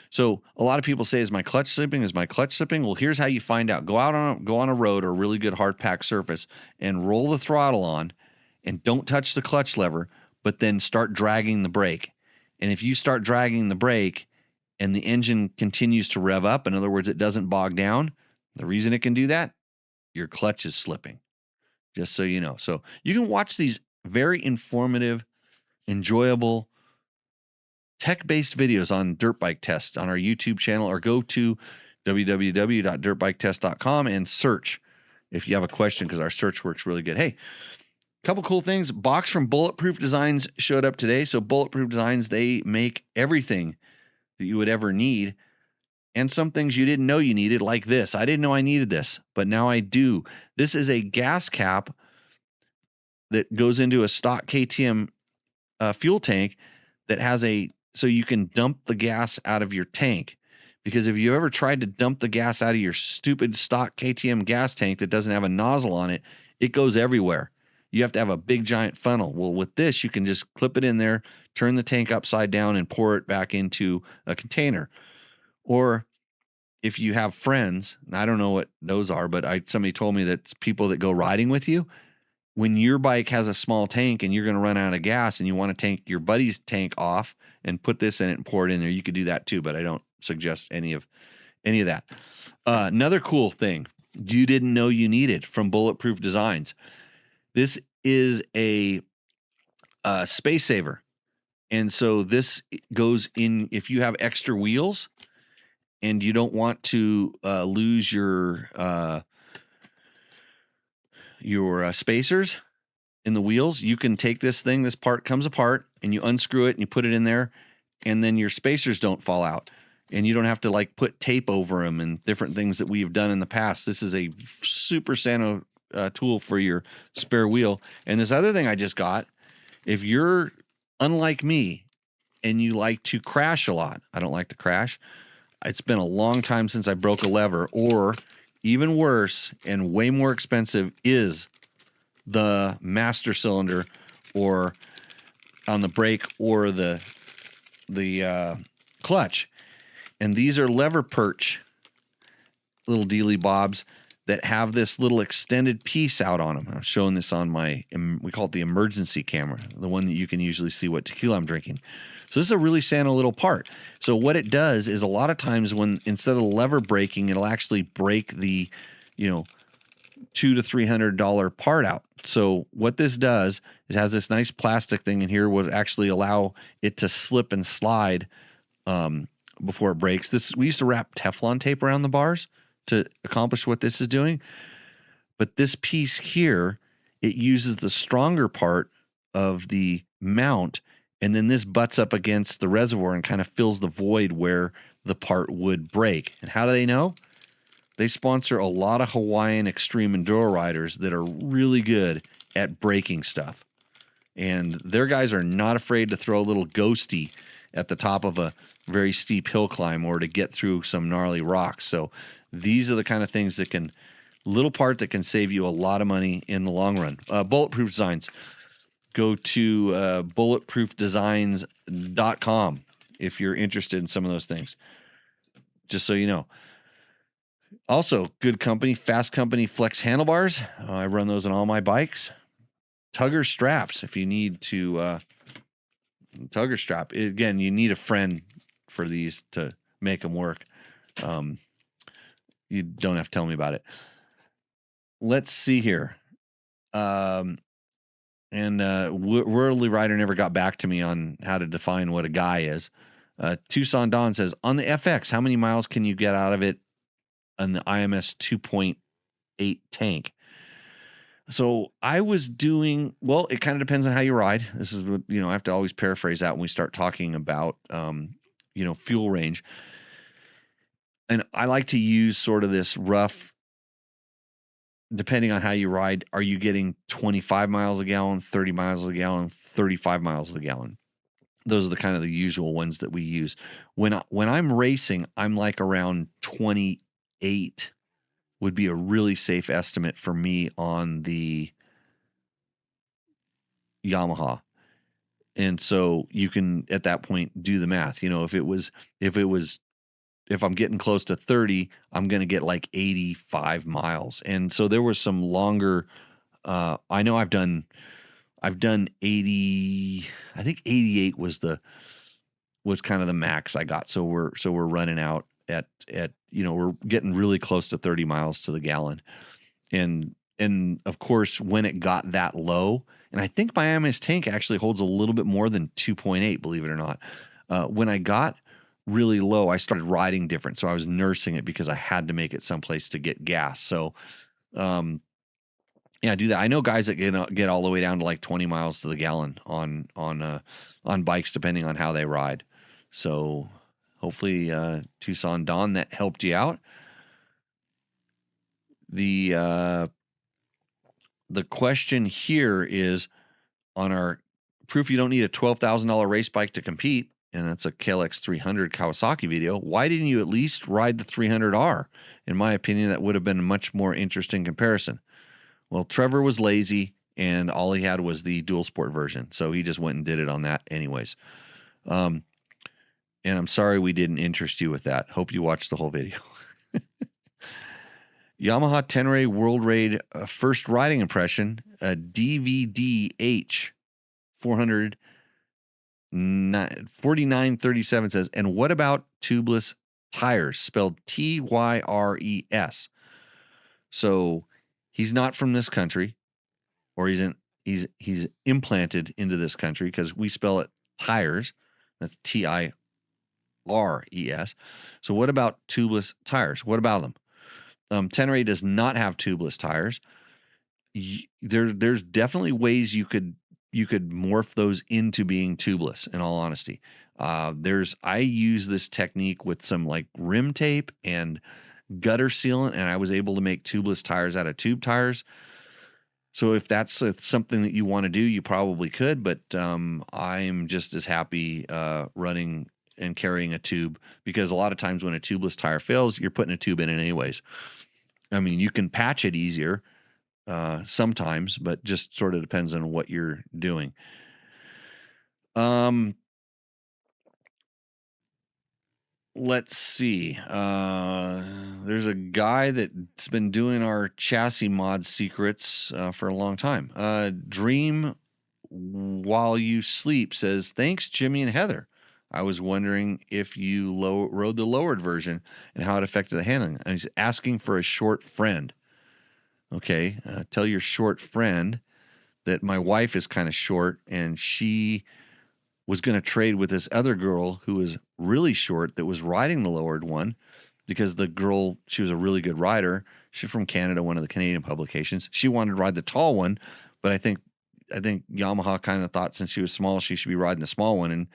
So a lot of people say, is my clutch slipping? Is my clutch slipping? Well, here's how you find out. Go on a road or a really good hard pack surface and roll the throttle on and don't touch the clutch lever, but then start dragging the brake. And if you start dragging the brake and the engine continues to rev up, in other words, it doesn't bog down, the reason it can do that, your clutch is slipping, just so you know. So you can watch these very informative, enjoyable, tech-based videos on dirt bike tests on our YouTube channel, or go to www.dirtbiketest.com and search if you have a question, because our search works really good. Hey, a couple cool things. Box from Bulletproof Designs showed up today. So Bulletproof Designs, they make everything that you would ever need, and some things you didn't know you needed, like this. I didn't know I needed this, but now I do. This is a gas cap that goes into a stock KTM fuel tank that has so you can dump the gas out of your tank. Because if you ever tried to dump the gas out of your stupid stock KTM gas tank that doesn't have a nozzle on it, it goes everywhere. You have to have a big giant funnel. Well, with this, you can just clip it in there, turn the tank upside down, and pour it back into a container. Or if you have friends, and I don't know what those are, but somebody told me that people that go riding with you, when your bike has a small tank and you're going to run out of gas and you want to tank your buddy's tank off and put this in it and pour it in there, you could do that too, but I don't suggest any of that. Another cool thing you didn't know you needed from Bulletproof Designs. This is a space saver. And so this goes in if you have extra wheels and you don't want to lose your spacers in the wheels, you can take this part comes apart, and you unscrew it and you put it in there, and then your spacers don't fall out. And you don't have to like put tape over them and different things that we've done in the past. This is a super Sano tool for your spare wheel. And this other thing I just got, if you're unlike me and you like to crash a lot, I don't like to crash. It's been a long time since I broke a lever, or even worse and way more expensive is the master cylinder, or on the brake, or the clutch. And these are lever perch little dealy bobs that have this little extended piece out on them. I'm showing this on we call it the emergency camera, the one that you can usually see what tequila I'm drinking. So this is a really Santa little part. So what it does is a lot of times when instead of lever braking, it'll actually break the, $200 to $300 part out. So what this does is has this nice plastic thing in here will actually allow it to slip and slide before it breaks. We used to wrap Teflon tape around the bars to accomplish what this is doing. But this piece here, it uses the stronger part of the mount, and then this butts up against the reservoir and kind of fills the void where the part would break. And how do they know? They sponsor a lot of Hawaiian extreme enduro riders that are really good at breaking stuff. And their guys are not afraid to throw a little ghosty at the top of a very steep hill climb or to get through some gnarly rocks. So these are the kind of things that little part that can save you a lot of money in the long run. Bulletproof Designs. Go to bulletproofdesigns.com if you're interested in some of those things. Just so you know. Also, good company, Fast Company Flex handlebars. I run those on all my bikes. Tugger straps if you need to Tugger strap. Again, you need a friend for these to make them work. You don't have to tell me about it. Let's see here. Worldly Rider never got back to me on how to define what a guy is. Tucson Don says, on the FX, how many miles can you get out of it on the IMS 2.8 tank? So I was doing, well, it kind of depends on how you ride. This is what, I have to always paraphrase that when we start talking about, fuel range. And I like to use sort of this rough, depending on how you ride, are you getting 25 miles a gallon, 30 miles a gallon, 35 miles a gallon? Those are the kind of the usual ones that we use. When I'm racing, I'm like around 28 would be a really safe estimate for me on the Yamaha. And so you can, at that point, do the math. If I'm getting close to 30, I'm going to get like 85 miles. And so there was some longer, I know I've done 80, I think 88 was kind of the max I got. So we're running out at we're getting really close to 30 miles to the gallon. And of course, when it got that low, and I think my IMS tank actually holds a little bit more than 2.8, believe it or not. When I got really low, I started riding different. So I was nursing it because I had to make it someplace to get gas. So, I do that. I know guys that get all the way down to like 20 miles to the gallon on bikes, depending on how they ride. So hopefully, Tucson Don, that helped you out. The question here is on our proof you don't need a $12,000 race bike to compete, and that's a KLX 300 Kawasaki video. Why didn't you at least ride the 300R? In my opinion, that would have been a much more interesting comparison. Well, Trevor was lazy, and all he had was the dual sport version, so he just went and did it on that anyways. And I'm sorry we didn't interest you with that. Hope you watched the whole video. Yamaha Tenere World Raid first riding impression, DVDH 4937 says, and what about tubeless tires, spelled TYRES? So he's not from this country, or he's implanted into this country because we spell it tires. That's TIRES. So what about tubeless tires? What about them? Tenere does not have tubeless tires. There's definitely ways you could morph those into being tubeless, in all honesty. I use this technique with some like rim tape and gutter sealant, and I was able to make tubeless tires out of tube tires. So if that's something that you want to do, you probably could, but I'm just as happy running and carrying a tube, because a lot of times when a tubeless tire fails, you're putting a tube in it anyways. I mean, you can patch it easier sometimes, but just sort of depends on what you're doing. Let's see. There's a guy that's been doing our chassis mod secrets for a long time. Dream While You Sleep says, thanks, Jimmy and Heather. I was wondering if you rode the lowered version and how it affected the handling. And he's asking for a short friend. Okay, tell your short friend that my wife is kind of short, and she was going to trade with this other girl who was really short that was riding the lowered one, because the girl, she was a really good rider. She's from Canada, one of the Canadian publications. She wanted to ride the tall one, but I think Yamaha kind of thought since she was small, she should be riding the small one, and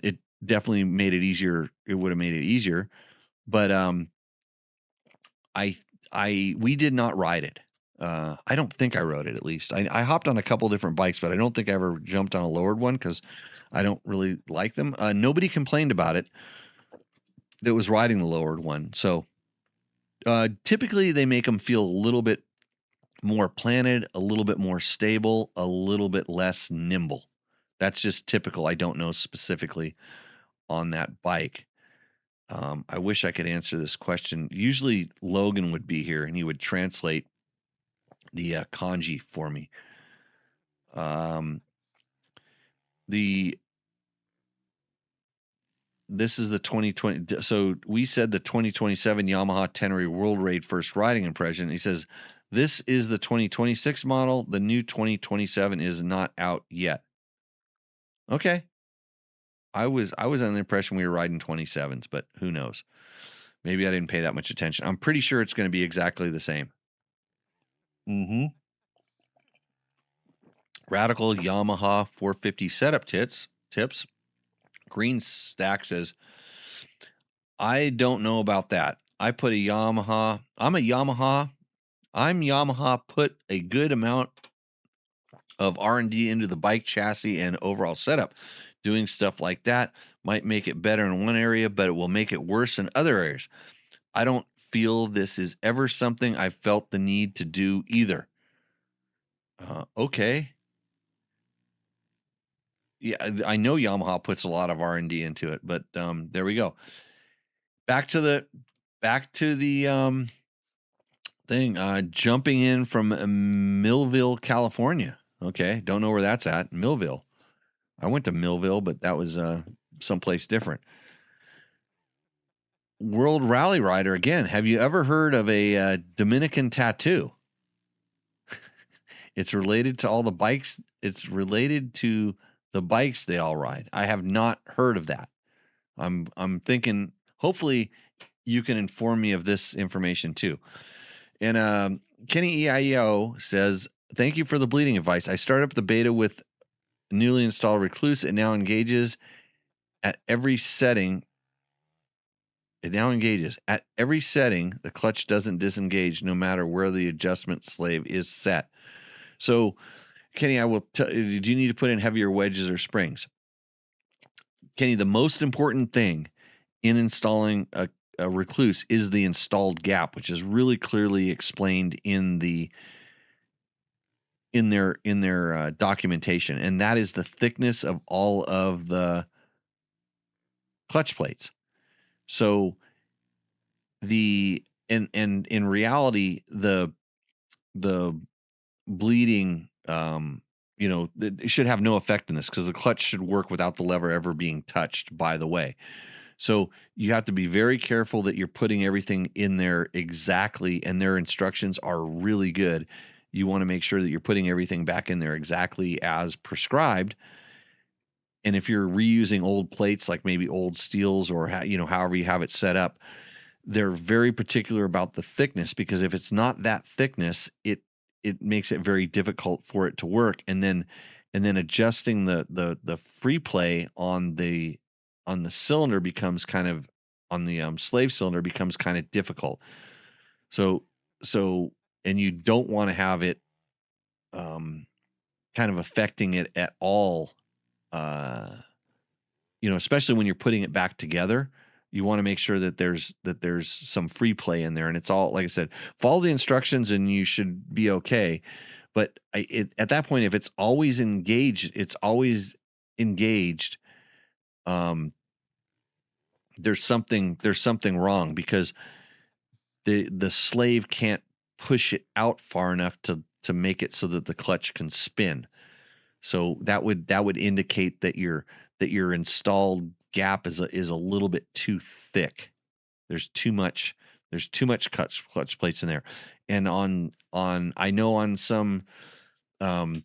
it definitely made it easier. It would have made it easier, but we did not ride it. I don't think I rode it, at least. I hopped on a couple different bikes, but I don't think I ever jumped on a lowered one because I don't really like them. Nobody complained about it that was riding the lowered one. So typically they make them feel a little bit more planted, a little bit more stable, a little bit less nimble. That's just typical. I don't know specifically on that bike. I wish I could answer this question. Usually Logan would be here and he would translate the kanji for me. This is the 2020. So we said the 2027 Yamaha Tenere World Raid first riding impression. He says, this is the 2026 model. The new 2027 is not out yet. Okay. I was under the impression we were riding 27s, but who knows? Maybe I didn't pay that much attention. I'm pretty sure it's going to be exactly the same. Radical Yamaha 450 setup tips. Green Stack says, I don't know about that. I put a Yamaha. I'm Yamaha put a good amount of R&D into the bike chassis and overall setup. Doing stuff like that might make it better in one area, but it will make it worse in other areas. I don't feel this is ever something I felt the need to do either. Okay. Yeah, I know Yamaha puts a lot of R&D into it, but there we go. Back to the thing. Jumping in from Millville, California. Okay, don't know where that's at. Millville. I went to Millville, but that was someplace different. World Rally Rider again. Have you ever heard of a Dominican tattoo? It's related to all the bikes. It's related to the bikes they all ride. I have not heard of that. I'm thinking hopefully you can inform me of this information too. And Kenny EIO says, thank you for the bleeding advice. I started up the beta with newly installed Recluse. It now engages at every setting. The clutch doesn't disengage no matter where the adjustment slave is set. So, Kenny, I will tell you, do you need to put in heavier wedges or springs? Kenny, the most important thing in installing a Recluse is the installed gap, which is really clearly explained in their documentation, and that is the thickness of all of the clutch plates. So in reality, the bleeding, it should have no effect in this because the clutch should work without the lever ever being touched, by the way. So you have to be very careful that you're putting everything in there exactly, and their instructions are really good. You want to make sure that you're putting everything back in there exactly as prescribed. And if you're reusing old plates, like maybe old steels or however you have it set up, they're very particular about the thickness, because if it's not that thickness, it makes it very difficult for it to work. And then adjusting the free play on the cylinder becomes kind of, on the slave cylinder becomes kind of difficult. So and you don't want to have it kind of affecting it at all. Especially when you're putting it back together, you want to make sure that there's some free play in there, and it's all, like I said, follow the instructions and you should be okay. But at that point, if it's always engaged, there's something wrong, because the slave can't push it out far enough to make it so that the clutch can spin. So that would indicate that your installed gap is a little bit too thick. There's too much clutch plates in there. And I know on some of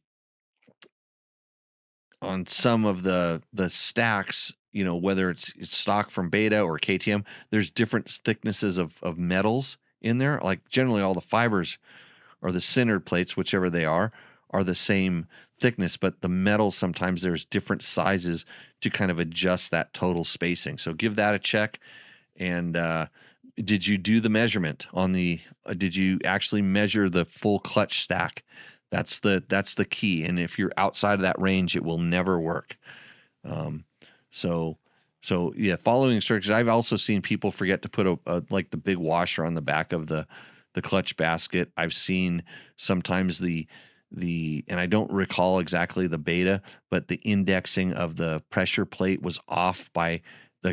the stacks, whether it's stock from Beta or KTM, there's different thicknesses of metals in there. Like generally all the fibers or the centered plates, whichever they are the same thickness, but the metals, sometimes there's different sizes to kind of adjust that total spacing. So give that a check. And did you do the measurement on did you actually measure the full clutch stack? That's the key. And if you're outside of that range, it will never work. So yeah, following instructions. I've also seen people forget to put like the big washer on the back of the clutch basket. I've seen sometimes and I don't recall exactly the Beta, but the indexing of the pressure plate was off by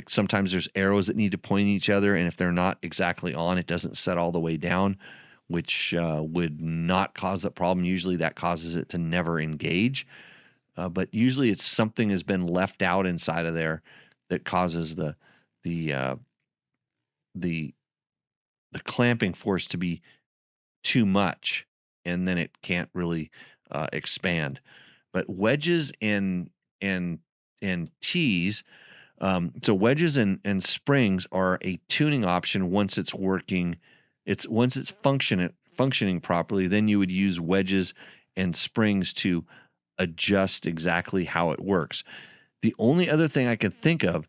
sometimes there's arrows that need to point each other. And if they're not exactly on, it doesn't set all the way down, which would not cause that problem. Usually that causes it to never engage. But usually it's something has been left out inside of there that causes the clamping force to be too much, and then it can't really expand. But wedges and tees, so wedges and springs are a tuning option once it's working. Once it's functioning properly, then you would use wedges and springs to adjust exactly how it works. The only other thing I could think of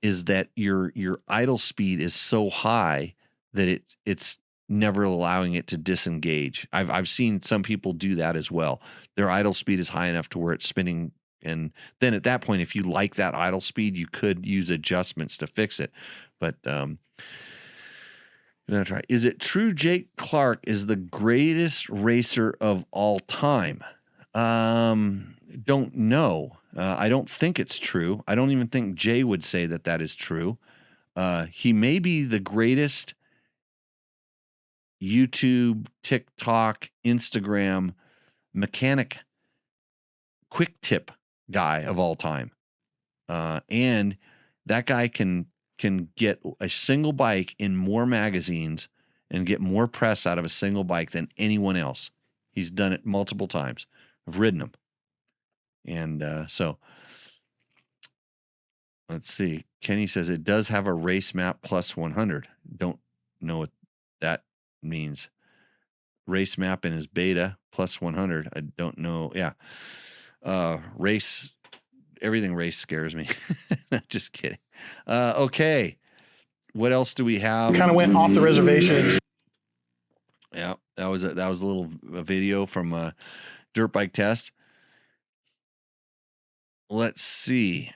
is that your idle speed is so high that it's never allowing it to disengage. I've seen some people do that as well. Their idle speed is high enough to where it's spinning, and then at that point, if you like that idle speed, you could use adjustments to fix it. But I'm gonna try. Is it true Jake Clark is the greatest racer of all time? Don't know. I don't think it's true. I don't even think Jay would say that is true. He may be the greatest YouTube, TikTok, Instagram mechanic quick tip guy of all time. And that guy can get a single bike in more magazines and get more press out of a single bike than anyone else. He's done it multiple times. I've ridden him. And so let's see. Kenny says it does have a race map plus 100. Don't know what that means. Race map in his Beta plus 100. I don't know. Yeah. Everything race scares me. Just kidding. Okay. What else do we have? Kind of went off the reservation. Yeah, that was a little video from a dirt bike test. Let's see.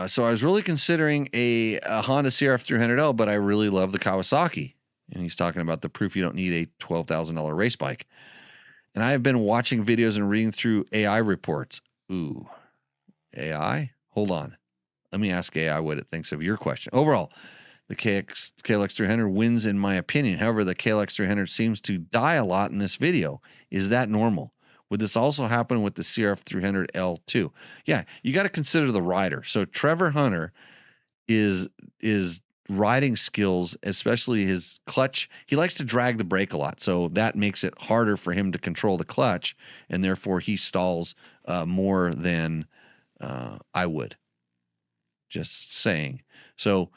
So I was really considering a Honda CRF 300L, but I really love the Kawasaki. And he's talking about the proof you don't need a $12,000 race bike. And I have been watching videos and reading through AI reports. Ooh, AI? Hold on. Let me ask AI what it thinks of your question. Overall, the KLX 300 wins in my opinion. However, the KLX 300 seems to die a lot in this video. Is that normal? Would this also happen with the CRF 300L too? Yeah, you got to consider the rider. So Trevor Hunter is riding skills, especially his clutch. He likes to drag the brake a lot, so that makes it harder for him to control the clutch, and therefore he stalls more than I would. Just saying. So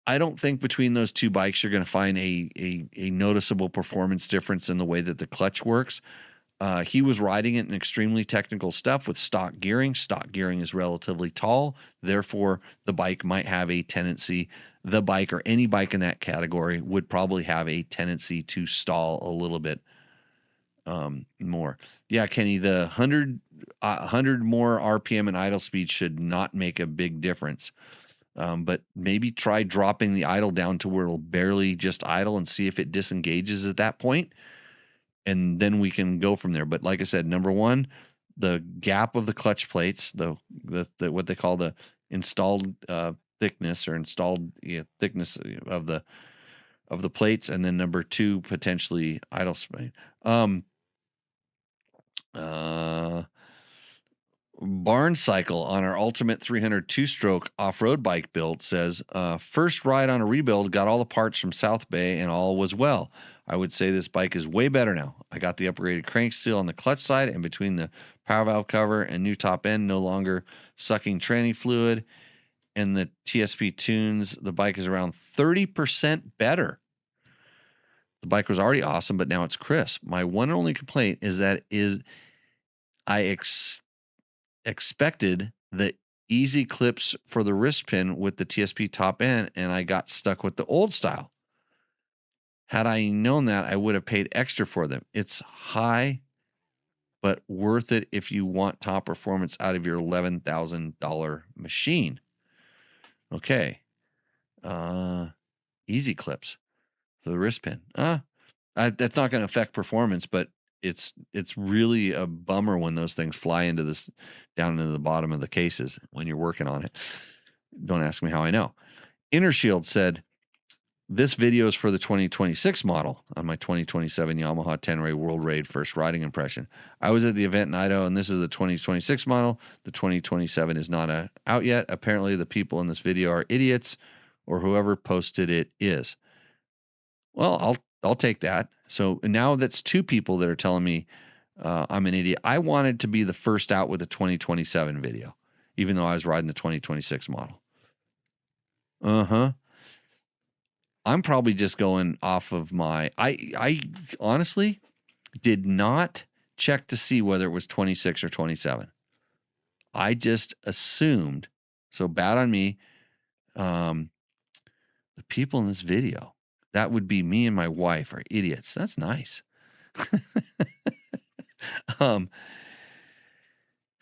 I don't think between those two bikes you're going to find a noticeable performance difference in the way that the clutch works. He was riding it in extremely technical stuff with stock gearing. Stock gearing is relatively tall. Therefore, the bike might have a tendency, the bike or any bike in that category would probably have a tendency to stall a little bit more. Yeah, Kenny, the 100 more RPM and idle speed should not make a big difference. But maybe try dropping the idle down to where it'll barely just idle and see if it disengages at that point. And then we can go from there. But like I said, number one, the gap of the clutch plates, the what they call the installed thickness or installed thickness of the plates, and then number 2, potentially idle speed. Barn Cycle on our Ultimate 300 2-stroke off-road bike build says, first ride on a rebuild, got all the parts from South Bay and all was well. I would say this bike is way better now. I got the upgraded crank seal on the clutch side, and between the power valve cover and new top end, no longer sucking tranny fluid, and the TSP tunes, the bike is around 30% better. The bike was already awesome, but now it's crisp. My one and only complaint is that I expected the easy clips for the wrist pin with the TSP top end, and I got stuck with the old style. Had I known that, I would have paid extra for them. It's high, but worth it if you want top performance out of your $11,000 machine. Okay. Easy clips for the wrist pin. That's not going to affect performance, but it's really a bummer when those things fly down into the bottom of the cases when you're working on it. Don't ask me how I know. Inner Shield said, this video is for the 2026 model on my 2027 Yamaha Tenere World Raid first riding impression. I was at the event in Idaho, and this is the 2026 model. The 2027 is not out yet. Apparently, the people in this video are idiots, or whoever posted it is. Well, I'll take that. So now that's 2 people that are telling me I'm an idiot. I wanted to be the first out with the 2027 video, even though I was riding the 2026 model. I'm probably just going off of I honestly did not check to see whether it was 26 or 27. I just assumed, so bad on me. The people in this video, that would be me and my wife, are idiots. That's nice.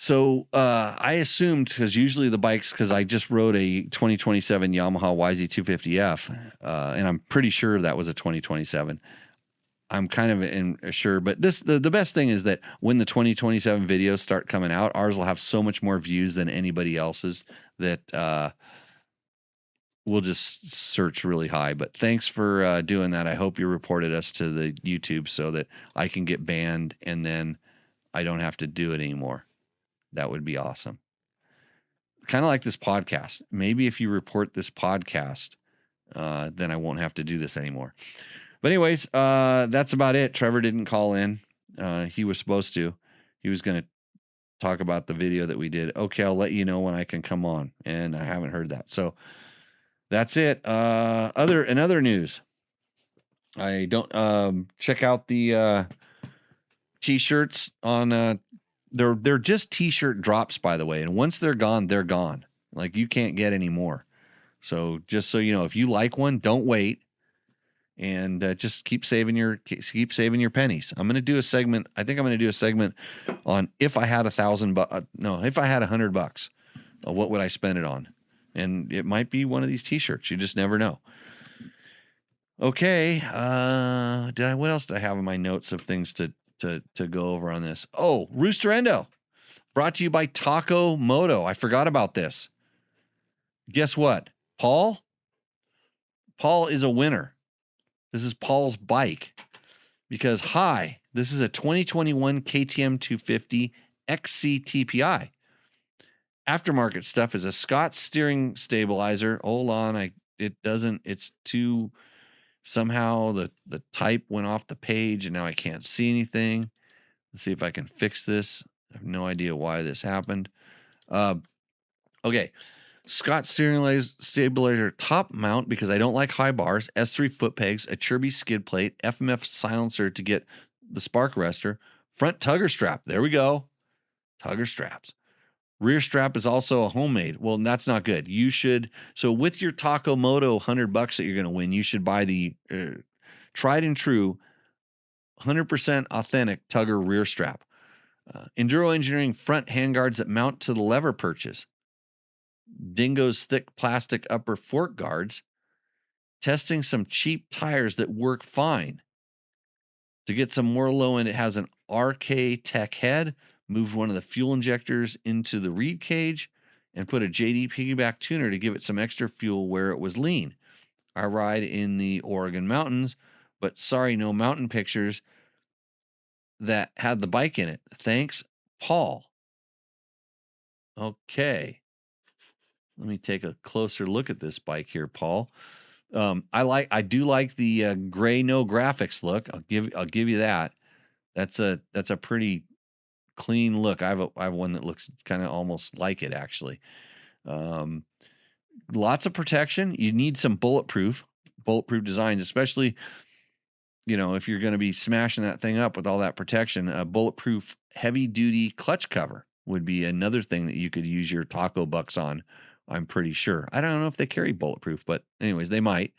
So I assumed, because usually the bikes, because I just rode a 2027 Yamaha YZ250F, and I'm pretty sure that was a 2027. I'm kind of sure, but the best thing is that when the 2027 videos start coming out, ours will have so much more views than anybody else's that we'll just search really high. But thanks for doing that. I hope you reported us to the YouTube so that I can get banned and then I don't have to do it anymore. That would be awesome. Kind of like this podcast. Maybe if you report this podcast, then I won't have to do this anymore. But anyways, that's about it. Trevor didn't call in. He was supposed to. He was going to talk about the video that we did. Okay, I'll let you know when I can come on. And I haven't heard that. So that's it. In other news, I don't check out the t-shirts on they're just t-shirt drops, by the way, and once they're gone, they're gone. Like, you can't get any more. So just so you know, if you like one, don't wait, and just keep saving your pennies. I'm going to do a segment. I think I'm going to do a segment on if I had if I had $100, what would I spend it on? And it might be one of these t-shirts. You just never know. Okay. What else did I have in my notes of things to go over on this? Oh, Rooster Endo, brought to you by Taco Moto. I forgot about this. Guess what? Paul is a winner. This is Paul's bike because, this is a 2021 KTM 250 XC TPI. Aftermarket stuff is a Scott steering stabilizer. Hold on. Somehow the type went off the page and now I can't see anything. Let's see if I can fix this. I have no idea why this happened. Okay. Scott steering stabilizer top mount because I don't like high bars, S3 foot pegs, a Chirby skid plate, FMF silencer to get the spark arrestor, front tugger strap. There we go. Tugger straps. Rear strap is also a homemade. Well, that's not good. You should, so with your Taco Moto $100 that you're going to win, you should buy the tried and true 100% authentic Tugger rear strap. Enduro Engineering front handguards that mount to the lever perches. Dingo's thick plastic upper fork guards. Testing some cheap tires that work fine. To get some more low end, it has an RK Tech head. Moved one of the fuel injectors into the reed cage. and put a JD piggyback tuner to give it some extra fuel where it was lean. I ride in the Oregon mountains, but sorry, no mountain pictures that had the bike in it. Thanks, Paul. Okay. Let me take a closer look at this bike here, Paul. I do like the gray no graphics look. I'll give you that. That's a pretty clean look. I have one that looks kind of almost like it, actually. Lots of protection. You need some bulletproof designs, especially, if you're going to be smashing that thing up with all that protection. A bulletproof heavy duty clutch cover would be another thing that you could use your taco bucks on. I'm pretty sure. I don't know if they carry bulletproof, but anyways, they might.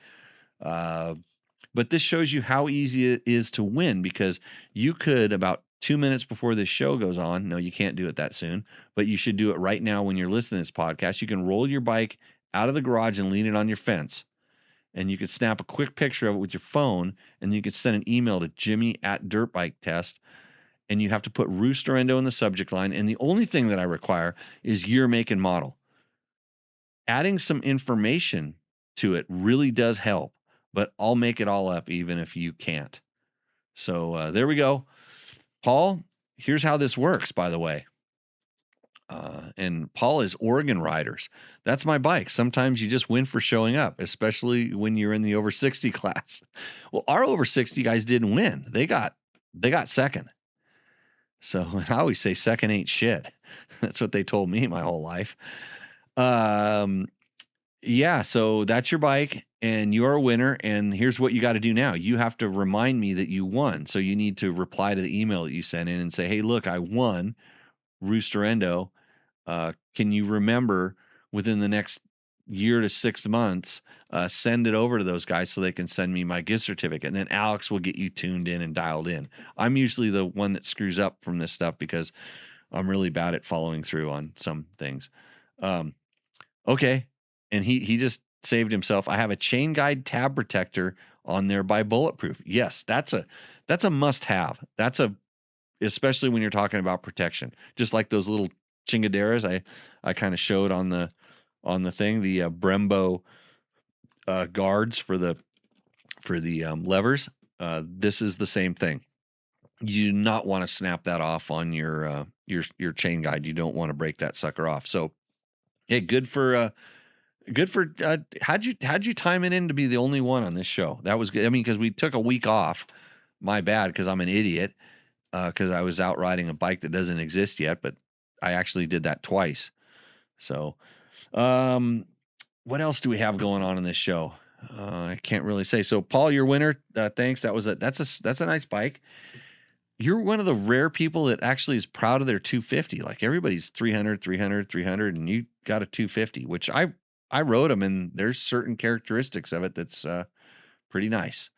But this shows you how easy it is to win, because you could, about 2 minutes before this show goes on, no, you can't do it that soon, but you should do it right now when you're listening to this podcast. You can roll your bike out of the garage and lean it on your fence, and you could snap a quick picture of it with your phone, and you could send an email to Jimmy@DirtBikeTest, and you have to put Roost or Endo in the subject line, and the only thing that I require is year, make, and model. Adding some information to it really does help, but I'll make it all up even if you can't. So there we go. Paul, here's how this works, by the way. And Paul is Oregon Riders. That's my bike. Sometimes you just win for showing up, especially when you're in the over 60 class. Well, our over 60 guys didn't win. They got second. So I always say second ain't shit. That's what they told me my whole life. Yeah, so that's your bike and you're a winner. And here's what you got to do now. You have to remind me that you won. So you need to reply to the email that you sent in and say, hey, look, I won Roost or Endo. Can you remember within the next year to 6 months, send it over to those guys so they can send me my gift certificate. And then Alex will get you tuned in and dialed in. I'm usually the one that screws up from this stuff because I'm really bad at following through on some things. Okay. And he just saved himself. I have a chain guide tab protector on there by Bulletproof. Yes, that's a must have. Especially when you're talking about protection, just like those little chingaderas I kind of showed on the thing, the Brembo guards for the levers. This is the same thing. You do not want to snap that off on your chain guide. You don't want to break that sucker off. So, hey, good for how'd you time it in to be the only one on this show? That was good. I mean, because we took a week off. My bad, because I'm an idiot. Because I was out riding a bike that doesn't exist yet, but I actually did that twice. So, what else do we have going on in this show? I can't really say. So, Paul, your winner. Thanks. That's a nice bike. You're one of the rare people that actually is proud of their 250. Like everybody's 300, and you got a 250, which I rode them, and there's certain characteristics of it that's pretty nice.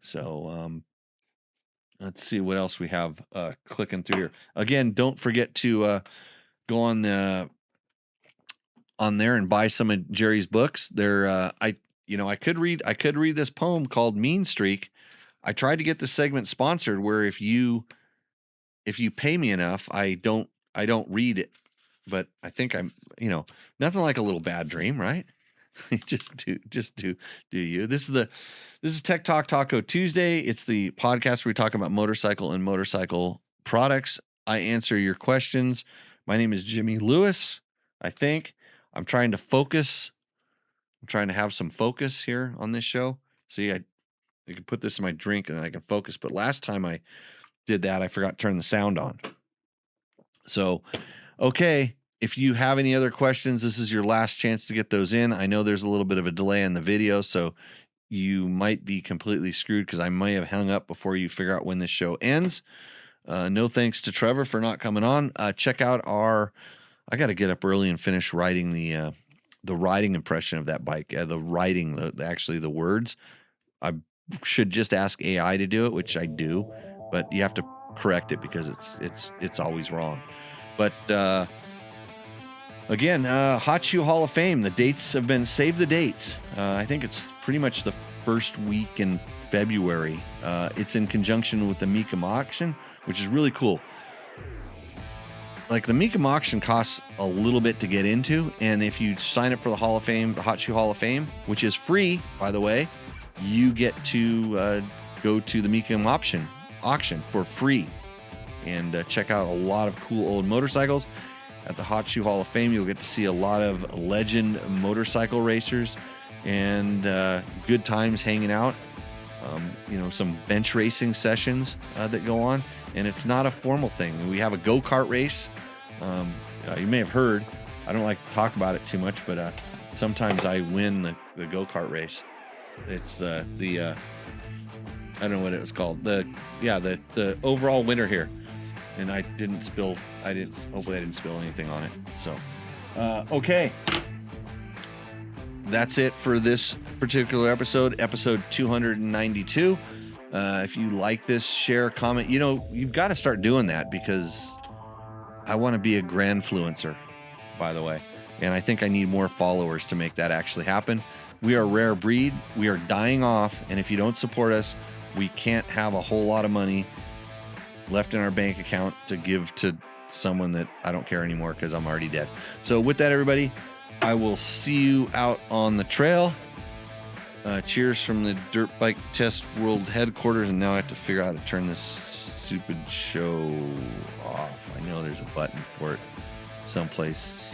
So, let's see what else we have clicking through here. Again, don't forget to go on there and buy some of Jerry's books. I could read this poem called Mean Streak. I tried to get the segment sponsored where if you pay me enough, I don't read it. But I think I'm, nothing like a little bad dream, right? just do you. This is Tech Talk Taco Tuesday. It's the podcast where we talk about motorcycle and motorcycle products. I answer your questions. My name is Jimmy Lewis. I think I'm trying to focus. I'm trying to have some focus here on this show. See, I can put this in my drink and then I can focus. But last time I did that, I forgot to turn the sound on. So, okay. If you have any other questions, this is your last chance to get those in. I know there's a little bit of a delay in the video, so you might be completely screwed because I may have hung up before you figure out when this show ends. No thanks to Trevor for not coming on. Check out I got to get up early and finish writing the riding impression of that bike. The words. I should just ask AI to do it, which I do, but you have to correct it because it's always wrong. But again, Hot Shoe Hall of Fame. The dates have been save the dates. I think it's pretty much the first week in February. It's in conjunction with the Mecum auction, which is really cool. like the Mecum auction costs a little bit to get into, and if you sign up for the Hall of Fame, the Hot Shoe Hall of Fame, which is free, by the way, you get to go to the Mecum auction for free and check out a lot of cool old motorcycles. At the Hot Shoe Hall of Fame, you'll get to see a lot of legend motorcycle racers and good times hanging out. Some bench racing sessions that go on, and it's not a formal thing. We have a go-kart race. You may have heard, I don't like to talk about it too much, but sometimes I win the go-kart race. It's the I don't know what it was called. The overall winner here. And hopefully I didn't spill anything on it. So, okay. That's it for this particular episode 292. If you like this, share, comment. You've got to start doing that because I want to be a grandfluencer, by the way. And I think I need more followers to make that actually happen. We are a rare breed. We are dying off. And if you don't support us, we can't have a whole lot of money left in our bank account to give to someone that I don't care anymore because I'm already dead. So with that, everybody, I will see you out on the trail. Cheers from the Dirt Bike Test World headquarters. And now I have to figure out how to turn this stupid show off. I know there's a button for it someplace.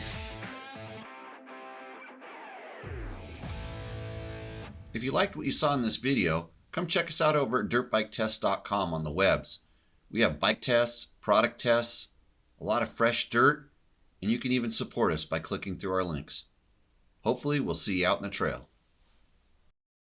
If you liked what you saw in this video, come check us out over at dirtbiketest.com on the webs. We have bike tests, product tests, a lot of fresh dirt, and you can even support us by clicking through our links. Hopefully, we'll see you out in the trail.